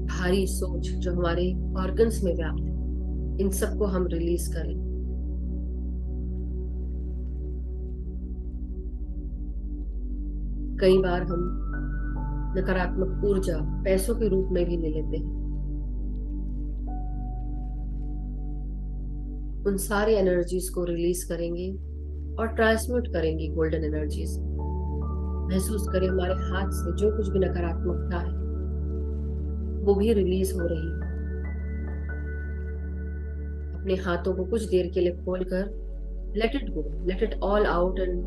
भारी सोच जो हमारे ऑर्गन्स में व्याप्त है, इन सबको हम रिलीज करें। कई बार हम नकारात्मक ऊर्जा पैसों के रूप में भी ले लेते हैं। उन सारी एनर्जीज को रिलीज करेंगे और ट्रांसम्यूट करेंगे गोल्डन एनर्जीज। महसूस करें हमारे हाथ से जो कुछ भी नकारात्मकता है वो भी रिलीज हो रही है। अपने हाथों को कुछ देर के लिए खोलकर let it go, let it all out, and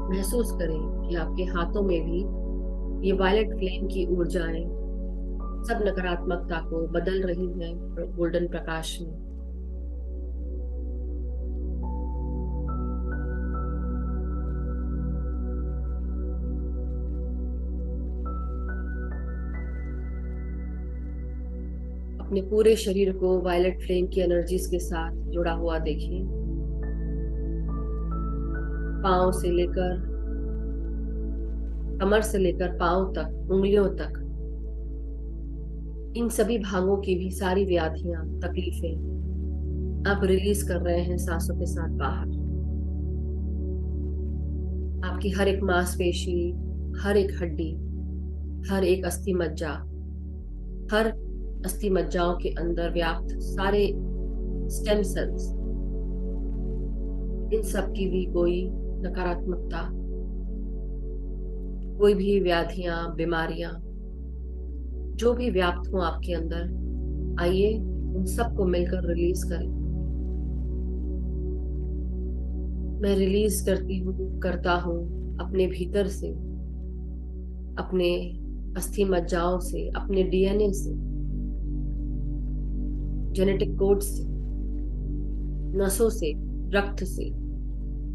महसूस करें कि आपके हाथों में भी ये वायलेट फ्लेम की ऊर्जाएं सब नकारात्मकता को बदल रही हैं गोल्डन प्रकाश में। अपने पूरे शरीर को वायलेट फ्लेम की एनर्जीज के साथ जुड़ा हुआ देखिए। पाँव से लेकर कमर से लेकर पाँव तक, उंगलियों तक, इन सभी भागों की भी सारी व्याधियां, तकलीफें आप रिलीज कर रहे हैं सांसों के साथ बाहर। आपकी हर एक मांसपेशी, हर एक हड्डी, हर एक अस्थि मज्जा, हर अस्थि मज्जाओं के अंदर व्याप्त सारे स्टेम सेल्स, इन सब की भी कोई नकारात्मकता, कोई भी व्याधियां, बीमारियां जो भी व्याप्त हो आपके अंदर, आइए उन सबको मिलकर रिलीज करें। मैं रिलीज करता हूँ अपने भीतर से, अपने अस्थि मज्जाओं से, अपने डीएनए से, जेनेटिक कोड से, नसों से, रक्त से,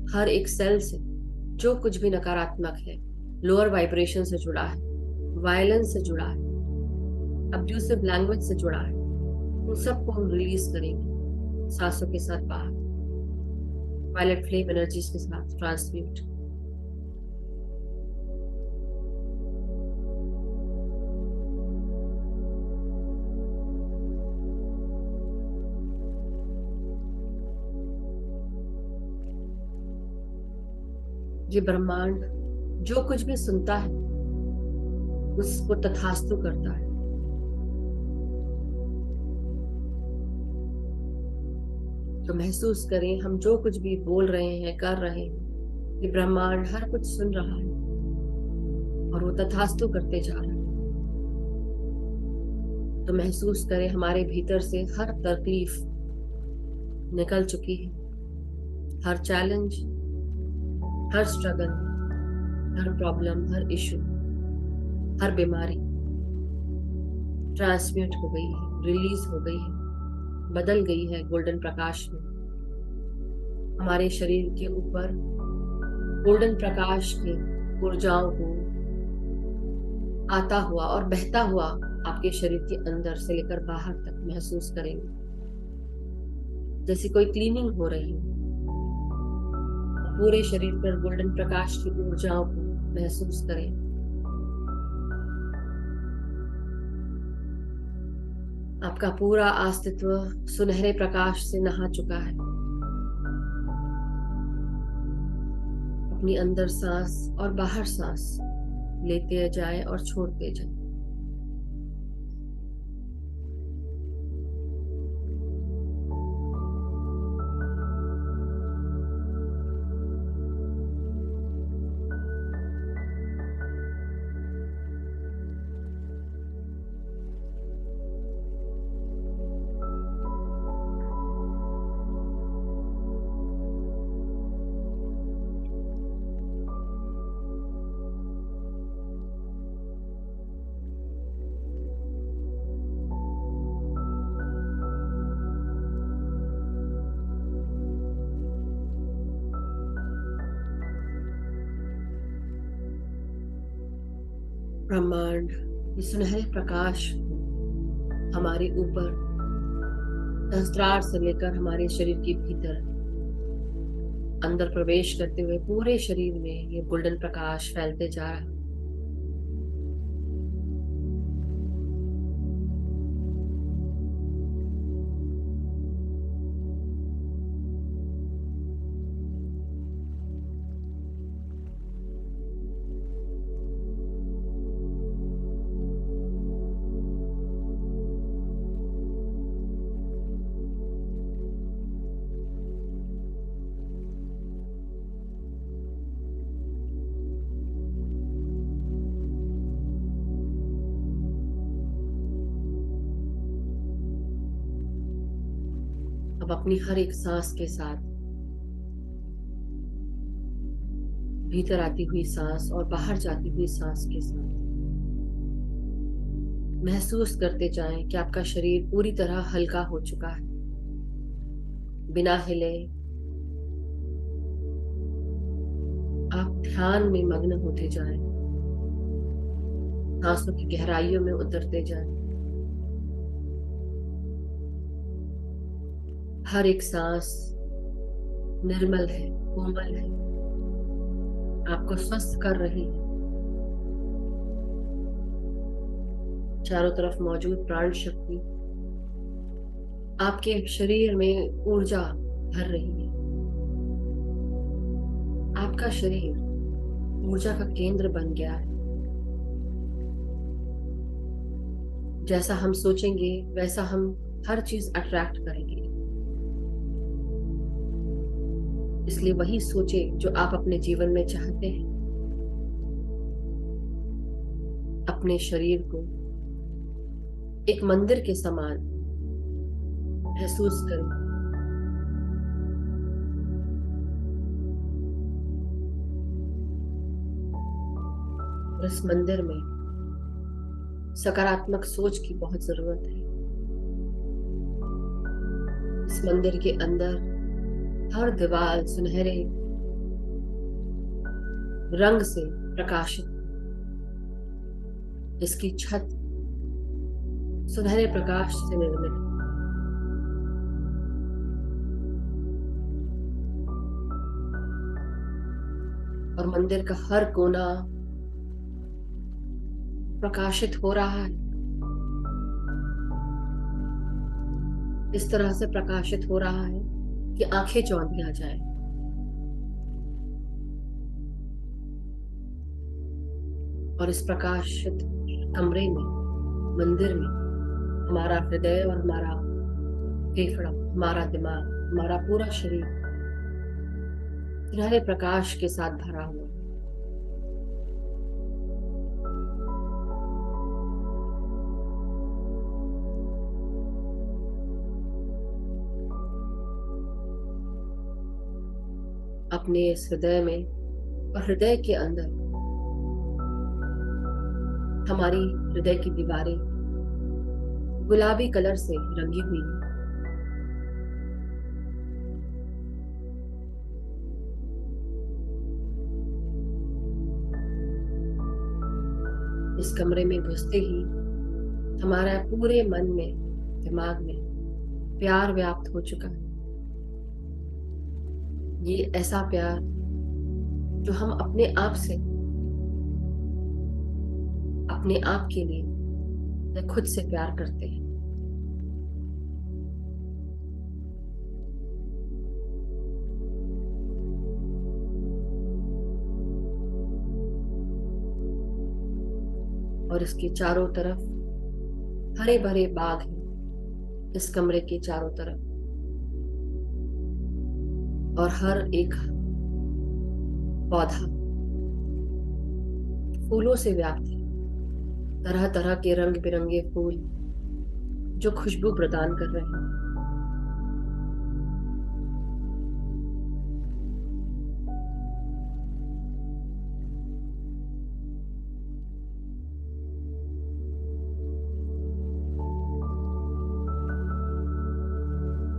हर एक सेल से जो कुछ भी नकारात्मक है, लोअर वाइब्रेशन से जुड़ा है, वायलेंस से जुड़ा है, अब्यूसिव लैंग्वेज से जुड़ा है, उन सबको हम रिलीज करेंगे सांसों के साथ बाहर, वायलेट फ्लेम एनर्जीज के साथ ट्रांसम्यूट। ये ब्रह्मांड जो कुछ भी सुनता है उसको तथास्तु करता है। तो महसूस करें, हम जो कुछ भी बोल रहे हैं, कर रहे हैं, ये ब्रह्मांड हर कुछ सुन रहा है और वो तथास्तु करते जा रहा है। तो महसूस करें, हमारे भीतर से हर तकलीफ निकल चुकी है, हर चैलेंज, हर स्ट्रगल, हर प्रॉब्लम, हर इशू, हर बीमारी ट्रांसम्यूट हो गई है, रिलीज हो गई है, बदल गई है गोल्डन प्रकाश में। हमारे शरीर के ऊपर गोल्डन प्रकाश की ऊर्जाओं को आता हुआ और बहता हुआ आपके शरीर के अंदर से लेकर बाहर तक महसूस करेंगे, जैसे कोई क्लीनिंग हो रही हो। पूरे शरीर पर गोल्डन प्रकाश की ऊर्जाओं को महसूस करें। आपका पूरा अस्तित्व सुनहरे प्रकाश से नहा चुका है। अपनी अंदर सांस और बाहर सांस लेते जाएं और छोड़ते जाएं। ब्रह्मांड ये सुनहरे प्रकाश हमारे ऊपर सहस्त्रार से लेकर हमारे शरीर के भीतर अंदर प्रवेश करते हुए पूरे शरीर में ये गोल्डन प्रकाश फैलते जा रहा है। अब अपनी हर एक सांस के साथ, भीतर आती हुई सांस और बाहर जाती हुई सांस के साथ महसूस करते जाएं कि आपका शरीर पूरी तरह हल्का हो चुका है। बिना हिले आप ध्यान में मग्न होते जाएं, सांसों की गहराइयों में उतरते जाएं। हर एक सांस निर्मल है, कोमल है, आपको स्वस्थ कर रही है। चारों तरफ मौजूद प्राण शक्ति आपके शरीर में ऊर्जा भर रही है। आपका शरीर ऊर्जा का केंद्र बन गया है। जैसा हम सोचेंगे वैसा हम हर चीज अट्रैक्ट करेंगे। इसलिए वही सोचें जो आप अपने जीवन में चाहते हैं। अपने शरीर को एक मंदिर के समान महसूस करें। और इस मंदिर में सकारात्मक सोच की बहुत जरूरत है। इस मंदिर के अंदर हर दीवार सुनहरे रंग से प्रकाशित है। इसकी छत सुनहरे प्रकाश से निर्मित है। और मंदिर का हर कोना प्रकाशित हो रहा है। इस तरह से प्रकाशित हो रहा है कि आंखें चौंधी आ जाए। और इस प्रकाशित कमरे में, मंदिर में, हमारा हृदय और हमारा फेफड़ा, हमारा दिमाग, हमारा पूरा शरीर सुनहरे प्रकाश के साथ भरा हुआ है। अपने इस हृदय में और हृदय के अंदर हमारी हृदय की दीवारें गुलाबी कलर से रंगी हुई हैं। इस कमरे में घुसते ही हमारा पूरे मन में, दिमाग में प्यार व्याप्त हो चुका है। ये ऐसा प्यार जो हम अपने आप से, अपने आप के लिए या खुद से प्यार करते हैं। और इसके चारों तरफ हरे भरे बाग हैं। इस कमरे के चारों तरफ और हर एक पौधा फूलों से व्याप्त है। तरह तरह के रंग बिरंगे फूल जो खुशबू प्रदान कर रहे हैं।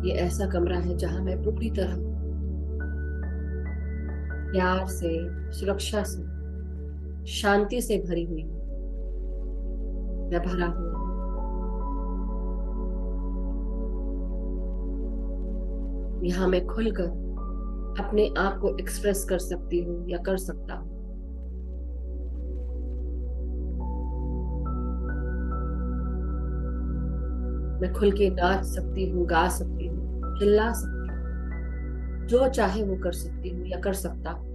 ये ऐसा कमरा है जहां मैं पूरी तरह प्यार से, सुरक्षा से, शांति से भरी हुई हूं। मैं भरा हुआ हूं। यहां मैं खुलकर अपने आप को एक्सप्रेस कर सकती हूँ या कर सकता हूँ। मैं खुल के नाच सकती हूँ, गा सकती हूँ, चिल्ला सकती हूँ। जो चाहे वो कर सकती हूँ या कर सकता हूँ।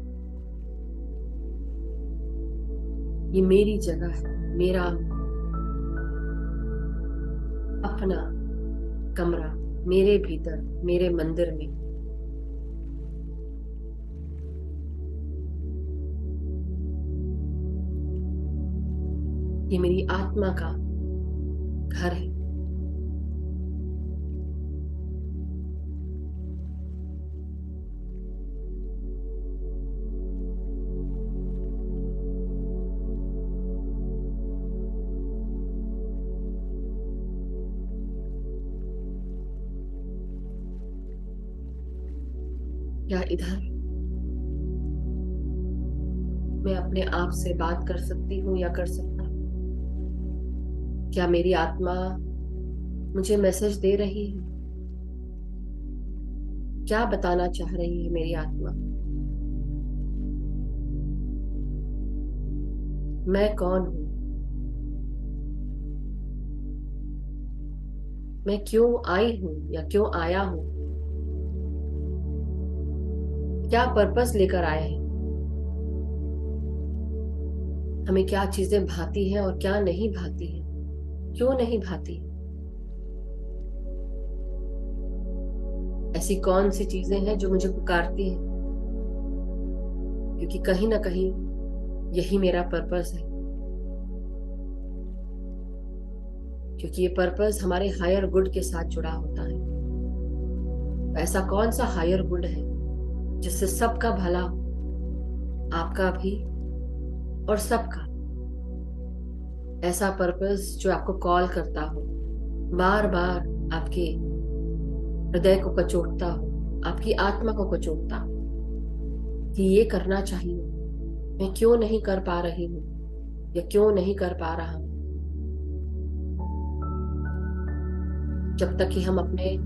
ये मेरी जगह है, मेरा अपना कमरा, मेरे भीतर, मेरे मंदिर में। ये मेरी आत्मा का घर है। क्या इधर मैं अपने आप से बात कर सकती हूँ या कर सकता हूँ? क्या मेरी आत्मा मुझे मैसेज दे रही है? क्या बताना चाह रही है मेरी आत्मा? मैं कौन हूं, मैं क्यों आई हूं या क्यों आया हूं, क्या पर्पस लेकर आए हैं, हमें क्या चीजें भाती हैं और क्या नहीं भाती हैं, क्यों नहीं भाती, ऐसी कौन सी चीजें हैं जो मुझे पुकारती हैं, क्योंकि कहीं ना कहीं यही मेरा पर्पस है, क्योंकि ये पर्पस हमारे हायर गुड के साथ जुड़ा होता है। ऐसा कौन सा हायर गुड है जिससे सबका भला हो, आपका भी और सबका, ऐसा पर्पस जो आपको कॉल करता हो, बार बार आपके हृदय को कचोटता हो, आपकी आत्मा को कचोटता हो कि ये करना चाहिए, मैं क्यों नहीं कर पा रही हूं या क्यों नहीं कर पा रहा हूं। जब तक कि हम अपने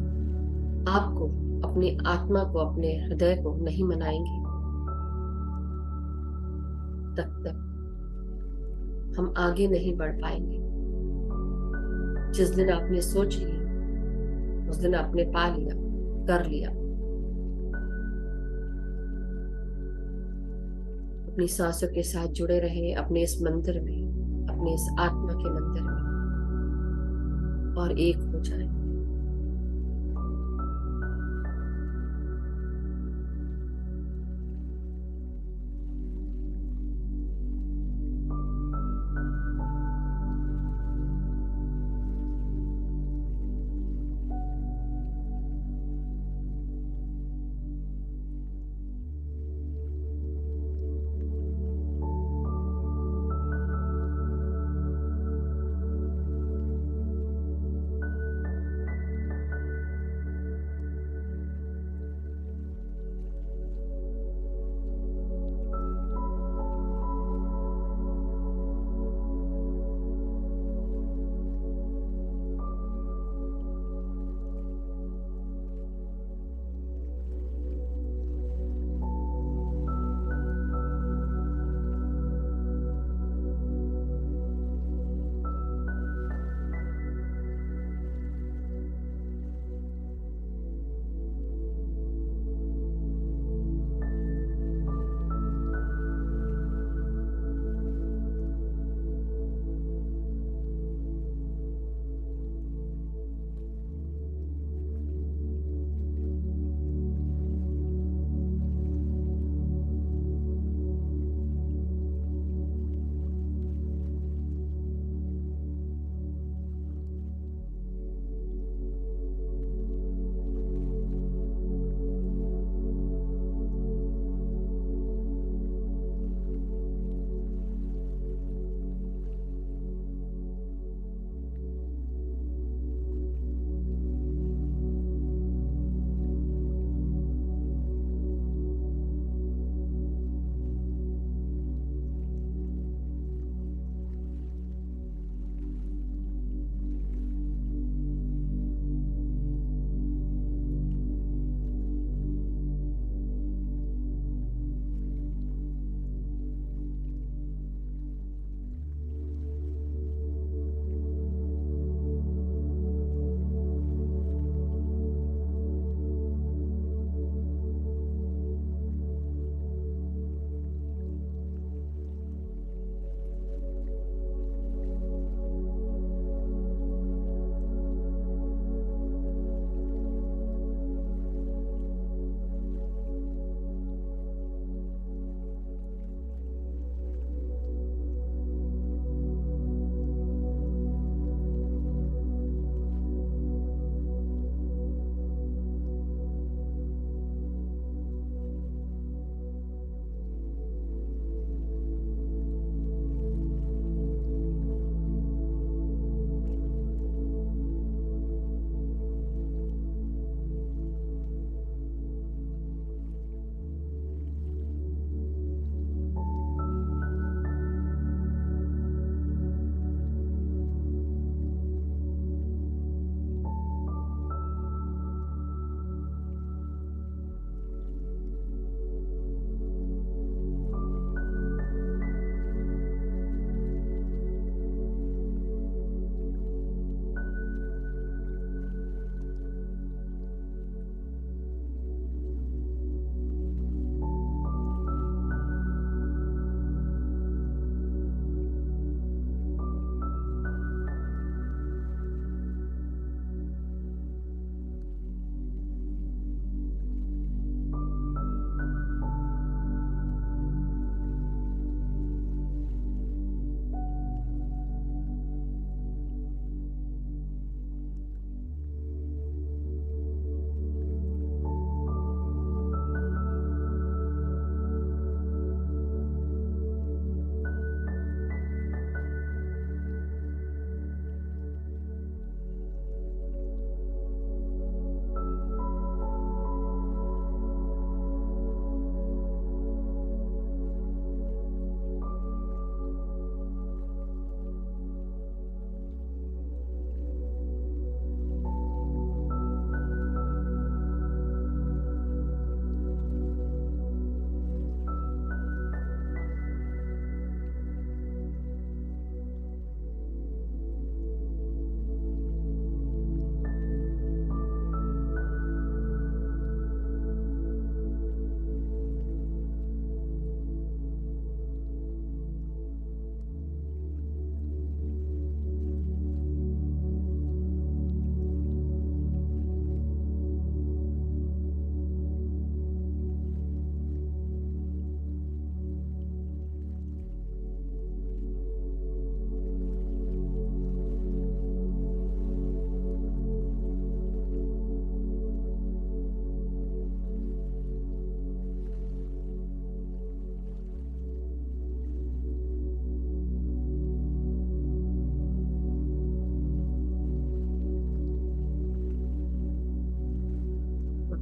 आप को, अपनी आत्मा को, अपने हृदय को नहीं मनाएंगे, तब तक हम आगे नहीं बढ़ पाएंगे। जिस दिन आपने सोच लिया, उस दिन आपने पा लिया, कर लिया। अपनी सांसों के साथ जुड़े रहे अपने इस मंदिर में, अपने इस आत्मा के मंदिर में, और एक हो जाए।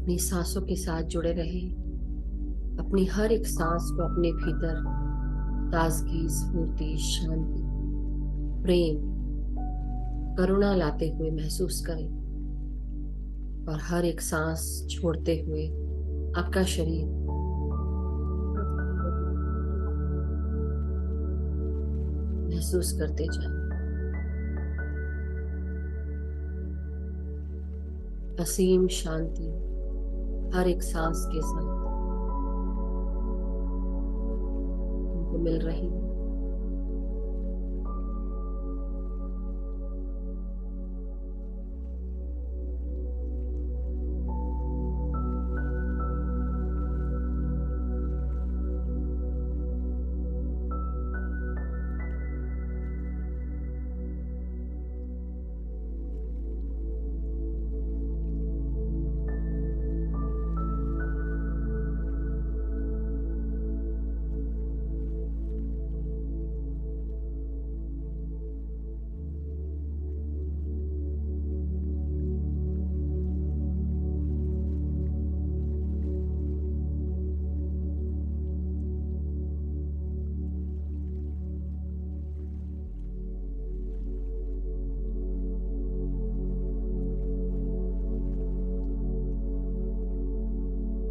अपनी सांसों के साथ जुड़े रहें। अपनी हर एक सांस को अपने भीतर ताजगी, स्फूर्ति, शांति, प्रेम, करुणा लाते हुए महसूस करें। और हर एक सांस छोड़ते हुए आपका शरीर महसूस करते जाएं। असीम शांति हर एक सांस के साथ हमको मिल रही है।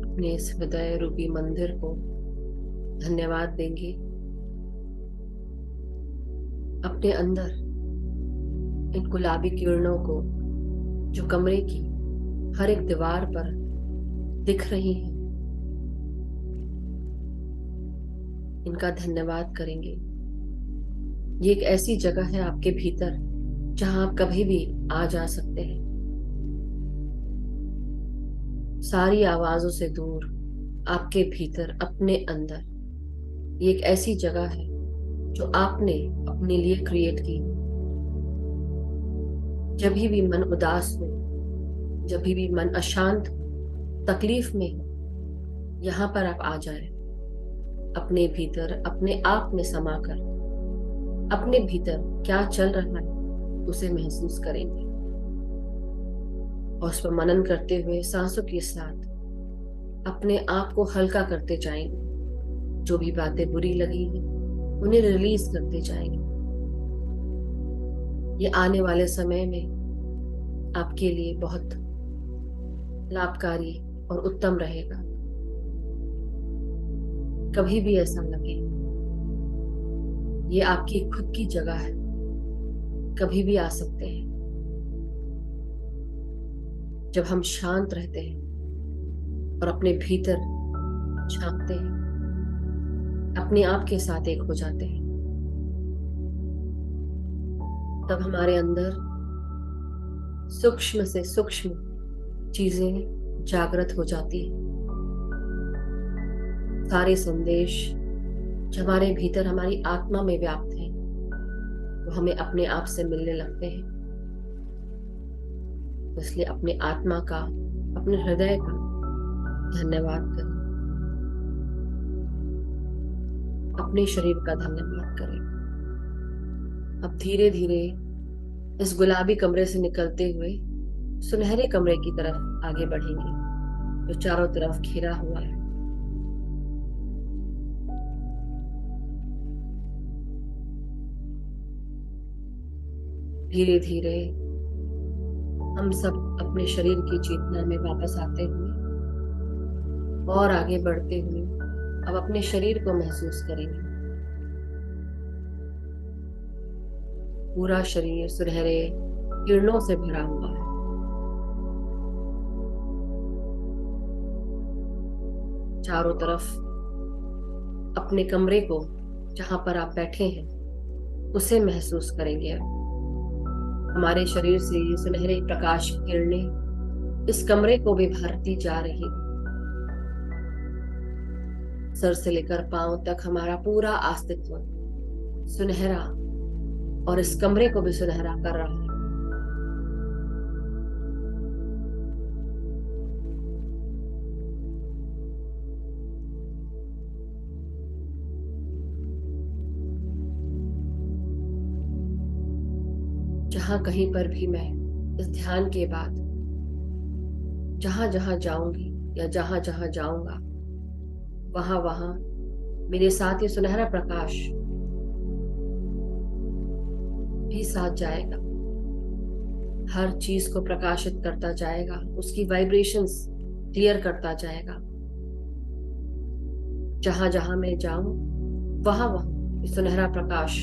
अपने इस हृदय रूपी मंदिर को धन्यवाद देंगे। अपने अंदर इन गुलाबी किरणों को जो कमरे की हर एक दीवार पर दिख रही हैं, इनका धन्यवाद करेंगे। ये एक ऐसी जगह है आपके भीतर जहां आप कभी भी आ जा सकते हैं, सारी आवाजों से दूर, आपके भीतर, अपने अंदर। ये एक ऐसी जगह है जो आपने अपने लिए क्रिएट की। जब भी मन उदास हो, जब भी मन अशांत, तकलीफ में हो, यहाँ पर आप आ जाए। अपने भीतर अपने आप में समाकर अपने भीतर क्या चल रहा है उसे महसूस करेंगे और उस पर मनन करते हुए सांसों के साथ अपने आप को हल्का करते जाएंगे। जो भी बातें बुरी लगी हैं उन्हें रिलीज करते जाएंगे। ये आने वाले समय में आपके लिए बहुत लाभकारी और उत्तम रहेगा। कभी भी ऐसा लगे, ये आपकी खुद की जगह है, कभी भी आ सकते हैं। जब हम शांत रहते हैं और अपने भीतर झांकते हैं, अपने आप के साथ एक हो जाते हैं, तब हमारे अंदर सूक्ष्म से सूक्ष्म चीजें जागृत हो जाती हैं। सारे संदेश जो हमारे भीतर हमारी आत्मा में व्याप्त हैं वो हमें अपने आप से मिलने लगते हैं। इसलिए अपने आत्मा का, अपने हृदय का धन्यवाद करें, अपने शरीर का धन्यवाद करें। अब धीरे धीरे इस गुलाबी कमरे से निकलते हुए सुनहरे कमरे की तरफ आगे बढ़ेंगे जो चारों तरफ घिरा हुआ है। धीरे धीरे हम सब अपने शरीर की चेतना में वापस आते हुए और आगे बढ़ते हुए अब अपने शरीर को महसूस करेंगे। पूरा शरीर सुनहरे किरणों से भरा हुआ है। चारों तरफ अपने कमरे को जहां पर आप बैठे हैं उसे महसूस करेंगे। हमारे शरीर से ये सुनहरे प्रकाश की किरणें इस कमरे को भी भरती जा रही। सर से लेकर पांव तक हमारा पूरा अस्तित्व सुनहरा और इस कमरे को भी सुनहरा कर रहा है। जहां कहीं पर भी मैं इस ध्यान के बाद जहां जहां जाऊंगी या जहां जहां जाऊंगा, वहां वहां मेरे साथ ये सुनहरा प्रकाश भी साथ जाएगा, हर चीज को प्रकाशित करता जाएगा, उसकी वाइब्रेशंस क्लियर करता जाएगा। जहां जहां मैं जाऊं वहां वहां ये सुनहरा प्रकाश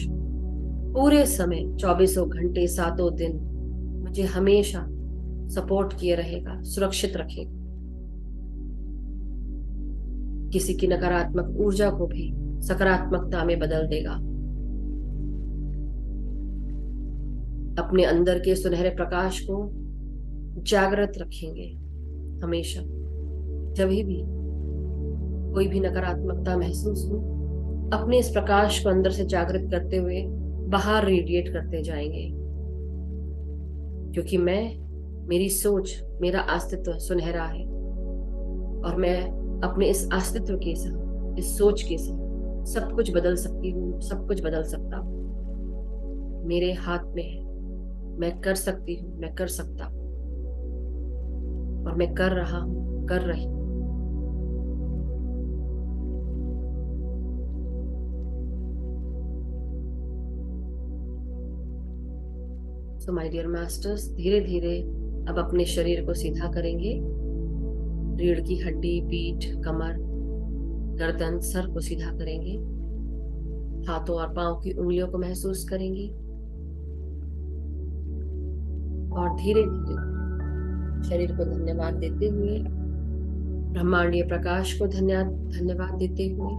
पूरे समय 24 घंटे 7 दिन मुझे हमेशा सपोर्ट किए रहेगा, सुरक्षित रखेगा। किसी की नकारात्मक ऊर्जा को भी सकारात्मकता में बदल देगा। अपने अंदर के सुनहरे प्रकाश को जागृत रखेंगे हमेशा। जब भी कोई भी नकारात्मकता महसूस हो, अपने इस प्रकाश को अंदर से जागृत करते हुए बाहर रेडिएट करते जाएंगे, क्योंकि मेरी सोच, मेरा अस्तित्व सुनहरा है और मैं अपने इस अस्तित्व के साथ, इस सोच के साथ सब कुछ बदल सकती हूँ, सब कुछ बदल सकता हूँ। मेरे हाथ में है, मैं कर सकती हूँ, मैं कर सकता हूँ और मैं कर रहा हूँ, कर रही हूँ। सो माय डियर मास्टर्स, धीरे धीरे अब अपने शरीर को सीधा करेंगे। रीढ़ की हड्डी, पीठ, कमर, गर्दन, सर को सीधा करेंगे। हाथों और पांव की उंगलियों को महसूस करेंगे और धीरे धीरे शरीर को धन्यवाद देते हुए, ब्रह्मांडीय प्रकाश को धन्यवाद देते हुए,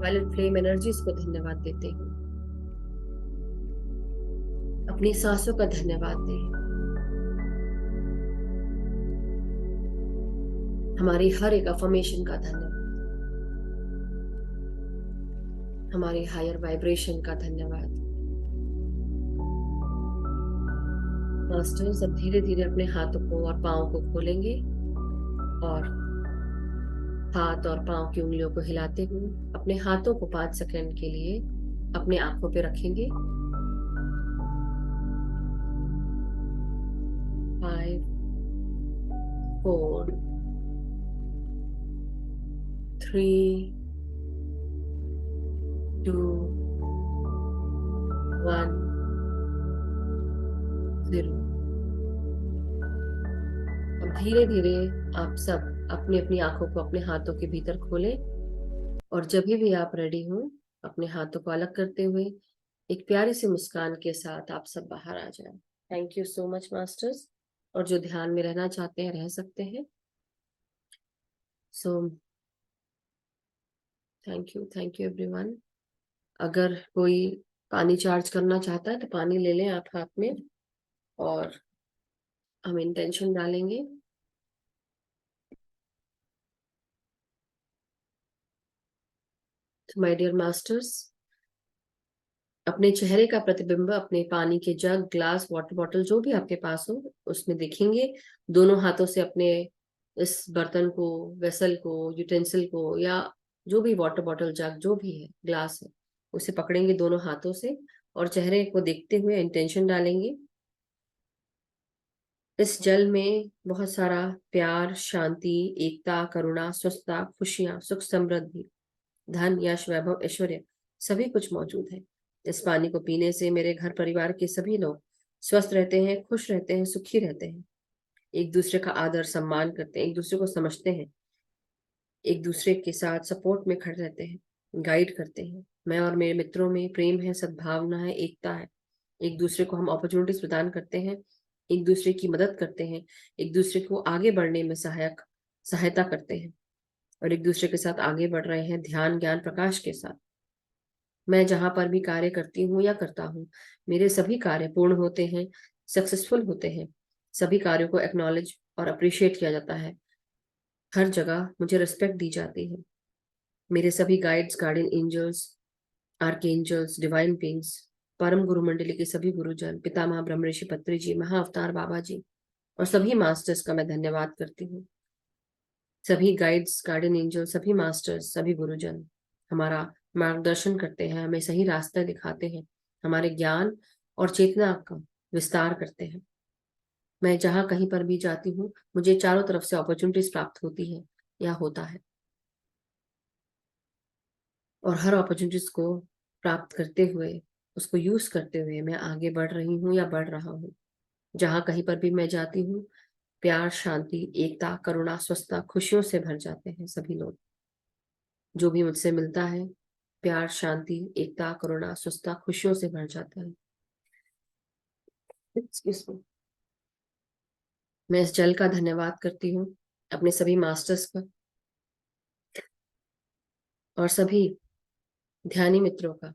वायलेट फ्लेम एनर्जीज को धन्यवाद देते हुए अपनी सांसों का धन्यवाद दें। हमारी हर एक अफर्मेशन का धन्यवाद, हमारी हायर वाइब्रेशन का धन्यवाद। मास्टर्स अब धीरे धीरे अपने हाथों को और पांव को खोलेंगे और हाथ और पांव की उंगलियों को हिलाते हुए अपने हाथों को 5 सेकंड के लिए अपने आंखों पे रखेंगे। 5, 4, 3, 2, 1, 0। अब धीरे धीरे आप सब अपनी अपनी आंखों को अपने हाथों के भीतर खोलें और जब भी आप रेडी हो, अपने हाथों को अलग करते हुए एक प्यारी सी मुस्कान के साथ आप सब बाहर आ जाएं। Thank you so much masters. और जो ध्यान में रहना चाहते हैं रह सकते हैं। So thank you everyone. अगर कोई पानी चार्ज करना चाहता है तो पानी ले लें आप हाथ में और हम इंटेंशन डालेंगे। तो माय डियर मास्टर्स, अपने चेहरे का प्रतिबिंब अपने पानी के जग, ग्लास, वाटर बॉटल जो भी आपके पास हो उसमें देखेंगे। दोनों हाथों से अपने इस बर्तन को, वेसल को, यूटेंसिल को या जो भी वाटर बॉटल, जग जो भी है, ग्लास है, उसे पकड़ेंगे दोनों हाथों से और चेहरे को देखते हुए इंटेंशन डालेंगे। इस जल में बहुत सारा प्यार, शांति, एकता, करुणा, स्वस्थता, खुशियां, सुख, समृद्धि, धन, यश, वैभव, ऐश्वर्य सभी कुछ मौजूद है। इस पानी को पीने से मेरे घर परिवार के सभी लोग स्वस्थ रहते हैं, खुश रहते हैं, सुखी रहते हैं, एक दूसरे का आदर सम्मान करते हैं, एक दूसरे को समझते हैं, एक दूसरे के साथ सपोर्ट में खड़े रहते हैं, गाइड करते हैं। मैं और मेरे मित्रों में प्रेम है, सद्भावना है, एकता है। एक दूसरे को हम अपॉर्चुनिटीज प्रदान करते हैं, एक दूसरे की मदद करते हैं, एक दूसरे को आगे बढ़ने में सहायता करते हैं और एक दूसरे के साथ आगे बढ़ रहे हैं ध्यान, ज्ञान, प्रकाश के साथ। मैं जहां पर भी कार्य करती हूँ या करता हूँ, मेरे सभी कार्य पूर्ण होते हैं, सक्सेसफुल होते हैं। सभी कार्यों को एक्नॉलेज और अप्रिशिएट किया जाता है। हर जगह मुझे रिस्पेक्ट दी जाती है। मेरे सभी guides, guardian angels, archangels, divine beings, परम गुरु मंडली के सभी गुरुजन, पितामह ब्रह्म ऋषि पत्री जी, महाअवतार बाबा जी और सभी मास्टर्स का मैं धन्यवाद करती हूँ। सभी गाइड्स, गार्डियन एंजल, सभी मास्टर्स, सभी गुरुजन हमारा मार्गदर्शन करते हैं, हमें सही रास्ता दिखाते हैं, हमारे ज्ञान और चेतना का विस्तार करते हैं। मैं जहां कहीं पर भी जाती हूँ मुझे चारों तरफ से अपॉर्चुनिटीज प्राप्त होती है या होता है, और हर अपॉर्चुनिटीज को प्राप्त करते हुए, उसको यूज करते हुए मैं आगे बढ़ रही हूँ या बढ़ रहा हूँ। जहां कहीं पर भी मैं जाती हूँ प्यार, शांति, एकता, करुणा, स्वस्थता, खुशियों से भर जाते हैं सभी लोग। जो भी मुझसे मिलता है प्यार, शांति, एकता, करुणा, स्वस्थता, खुशियों से भर जाता है। Excuse me। मैं इस जल का धन्यवाद करती हूँ अपने सभी मास्टर्स का और सभी ध्यानी मित्रों का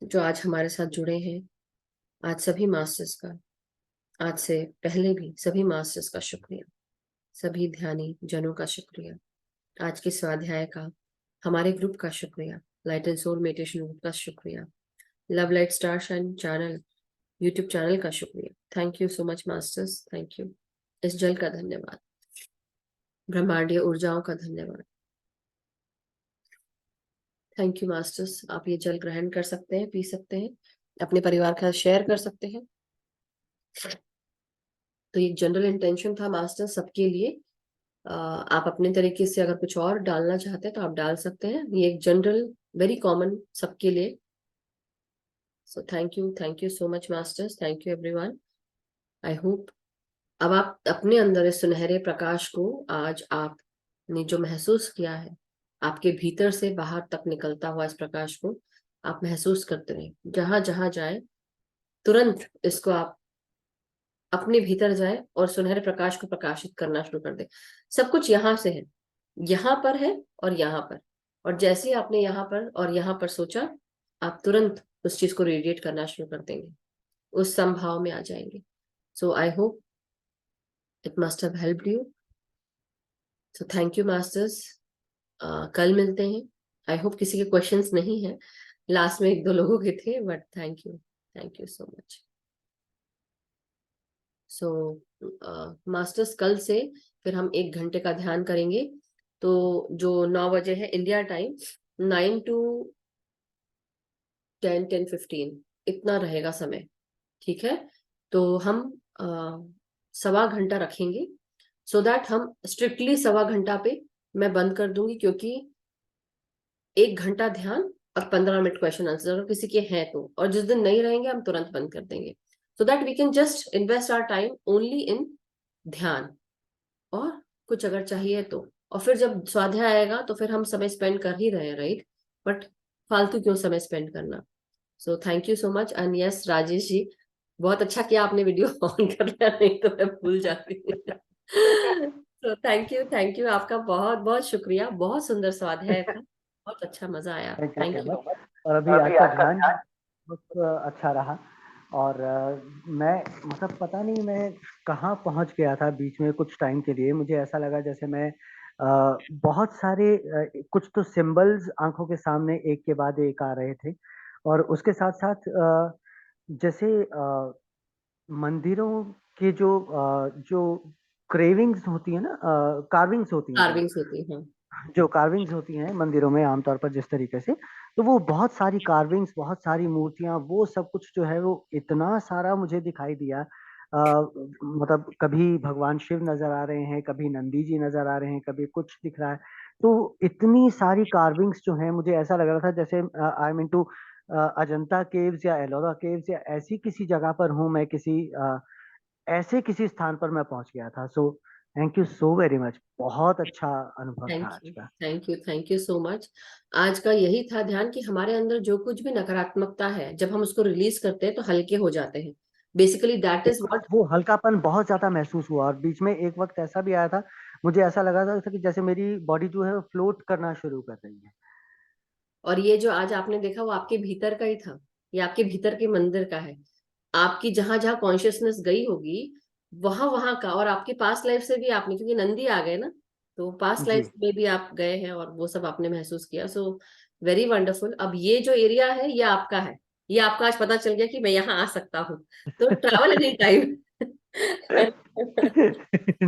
जो आज हमारे साथ जुड़े हैं। आज सभी मास्टर्स का, आज से पहले भी सभी मास्टर्स का शुक्रिया, सभी ध्यानी जनों का शुक्रिया, आज के स्वाध्याय का, हमारे ग्रुप का शुक्रिया, light and soul meditation group का शुक्रिया, love light star shine channel YouTube channel का शुक्रिया। Thank you so much masters, thank you. इस जल का धन्यवाद, ब्रह्मांडीय ऊर्जाओं का धन्यवाद। Thank you masters. आप ये जल ग्रहण कर सकते हैं, पी सकते हैं, अपने परिवार के साथ शेयर कर सकते हैं। तो ये जनरल इंटेंशन था मास्टर सबके लिए। आप अपने तरीके से अगर कुछ और डालना चाहते हैं तो आप डाल सकते हैं। ये एक जनरल वेरी कॉमन सबके लिए। सो thank you so much masters, thank you everyone. I hope अब आप अपने अंदर इस सुनहरे प्रकाश को आज आपने जो महसूस किया है, आपके भीतर से बाहर तक निकलता हुआ इस प्रकाश को आप महसूस करते रहे। जहां जहां जाए तुरंत इसको आप अपने भीतर जाए और सुनहरे प्रकाश को प्रकाशित करना शुरू कर दे। सब कुछ यहाँ से है, यहाँ पर है और यहाँ पर, और जैसे ही आपने यहाँ पर और यहाँ पर सोचा आप तुरंत उस चीज को रेडिएट करना शुरू कर देंगे, उस संभाव में आ जाएंगे। So I hope it must have helped you. So thank you masters. कल मिलते हैं। आई होप किसी के क्वेश्चंस नहीं है, लास्ट में एक दो लोगों के थे, but thank you so much. So masters कल से फिर हम 1 घंटे का ध्यान करेंगे। तो जो 9 बजे है इंडिया टाइम, 9 to 10:15 इतना रहेगा समय, ठीक है। तो हम 1.25 घंटा रखेंगे, सो दैट हम स्ट्रिक्टली 1.25 घंटा पे मैं बंद कर दूंगी, क्योंकि 1 घंटा ध्यान और 15 मिनट क्वेश्चन आंसर अगर किसी के हैं तो, और जिस दिन नहीं रहेंगे हम तुरंत बंद कर देंगे, so that we can just invest our time only in ध्यान, और कुछ अगर चाहिए तो, और फिर जब स्वाध्याय आएगा तो फिर हम समय स्पेंड कर ही रहे हैं, राइट, बट फालतू क्यों समय स्पेंड करना। So thank you so much. And yes Rajesh ji, बहुत अच्छा किया आपने वीडियो ऑन कर लिया, नहीं तो मैं भूल जाती। तो थैंक यू, आपका बहुत बहुत शुक्रिया। बहुत सुंदर स्वाध्याय था, बहुत अच्छा, मजा आया। Thank you. और अभी आज का ध्यान बहुत अच्छा रहा। और मैं मतलब पता नहीं मैं कहाँ पहुँच गया था बीच में कुछ टाइम के लिए। मुझे ऐसा लगा जैसे मैं बहुत सारे कुछ तो सिंबल्स आंखों के सामने एक के बाद एक आ रहे थे, और उसके साथ साथ जैसे मंदिरों के जो क्रेविंग्स होती है ना, कार्विंग्स होती हैं, कार्विंग्स होती हैं, जो कार्विंग्स होती हैं मंदिरों में आमतौर पर जिस तरीके से, तो वो बहुत सारी कार्विंग्स, बहुत सारी मूर्तियां, वो सब कुछ जो है वो इतना सारा मुझे दिखाई दिया। मतलब कभी भगवान शिव नजर आ रहे हैं, कभी नंदी जी नजर आ रहे हैं, कभी कुछ दिख रहा है। तो इतनी सारी कार्विंग्स जो हैं, मुझे ऐसा लग रहा था जैसे I am into Ajanta caves या एलोरा केव्स या ऐसी किसी जगह पर हूँ मैं, किसी ऐसे किसी स्थान पर मैं पहुंच गया था। सो thank you so very much. बहुत अच्छा अनुभव था आज का। Thank you so much. आज का यही था ध्यान कि हमारे अंदर जो कुछ भी नकारात्मकता है, जब हम उसको रिलीज करते हैं तो हल्के हो जाते हैं। बेसिकली दैट इज व्हाट, वो हल्कापन बहुत ज्यादा महसूस हुआ। और बीच में एक वक्त ऐसा भी आया था, मुझे ऐसा लगा था कि जैसे मेरी बॉडी जो है वो फ्लोट करना शुरू कर रही है। और ये जो आज आपने देखा वो आपके भीतर का ही था, ये आपके भीतर के मंदिर का है। आपकी जहां जहां कॉन्शियसनेस गई होगी वहां वहां का, और आपकी पास्ट लाइफ से भी आपने, क्योंकि नंदी आ गए ना, तो पास्ट जी लाइफ में भी आप गए हैं और वो सब आपने महसूस किया। So very wonderful. अब ये जो एरिया है ये आपका है, ये आपका आज पता चल गया कि मैं यहाँ आ सकता हूँ, तो ट्रैवल एनी टाइम।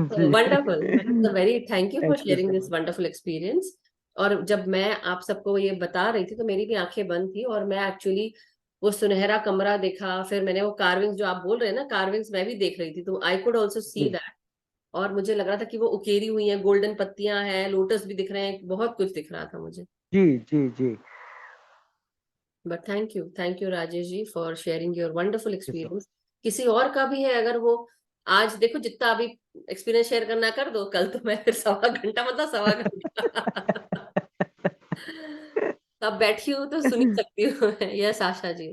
जी wonderful, very thank you for thank you sharing so this much. Wonderful experience. और जब मैं आप सबको ये बता रही थी तो मेरी भी आंखें बंद थी, और मैं एक्चुअली वो सुनहरा कमरा देखा, फिर मैंने वो कार्विंग्स जो आप बोल रहे हैं ना, कार्विंग्स मैं भी देख रही थी, तो आई कुड ऑल्सो सी जी दैट। और मुझे लग रहा था कि वो उकेरी हुई है, गोल्डन पत्तियां हैं, लोटस भी दिख रहे हैं, बहुत कुछ दिख रहा था मुझे। जी जी जी। But thank you Rajesh ji for sharing your wonderful जी सर। एक्सपीरियंस। किसी और का भी है अगर वो, आज देखो जितना अभी एक्सपीरियंस शेयर करना कर दो, कल तो मैं फिर 1.25 घंटा, मतलब 1.25 घंटा अब बैठी हूँ तो सुन ही सकती हूँ। यस आशा जी।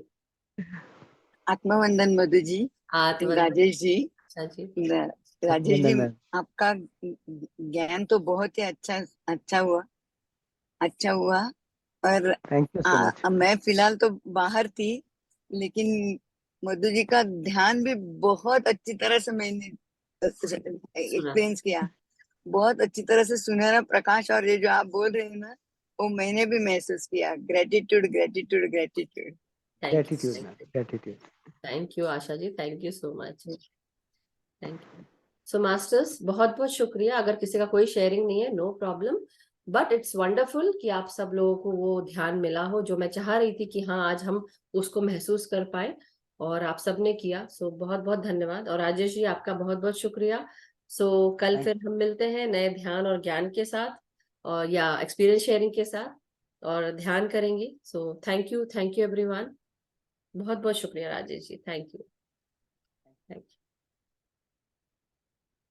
आत्मवंदन मधु जी, आत्मवंदन राजेश जी। आशा जी। राजेश जी, आत्मवंदन। आपका ज्ञान तो बहुत ही अच्छा हुआ। और थैंक यू सो मच। मैं फिलहाल तो बाहर थी, लेकिन मधु जी का ध्यान भी बहुत अच्छी तरह से मैंने सुना। एक्सपीरियंस किया। बहुत अच्छी तरह से सुनहरा प्रकाश, और ये जो आप बोल रहे हैं ना, वो मैंने भी महसूस किया। Gratitude gratitude gratitude. Gratitude ma'am, gratitude. Thank you Asha ji, thank you so much, thank you. So masters बहुत बहुत शुक्रिया। अगर किसी का कोई शेयरिंग नहीं है, no problem, but it's wonderful कि आप सब लोगों को वो ध्यान मिला हो जो मैं चाह रही थी कि हाँ आज हम उसको महसूस कर पाए, और आप सबने किया। सो बहुत बहुत धन्यवाद। और राजेश जी आपका बहुत बहुत शुक्रिया। सो कल थैंक फिर हम मिलते हैं नए ध्यान और ज्ञान के साथ, और या एक्सपीरियंस शेयरिंग के साथ, और ध्यान करेंगे। सो थैंक यू एवरीवन। बहुत बहुत शुक्रिया राजेश जी, थैंक यू।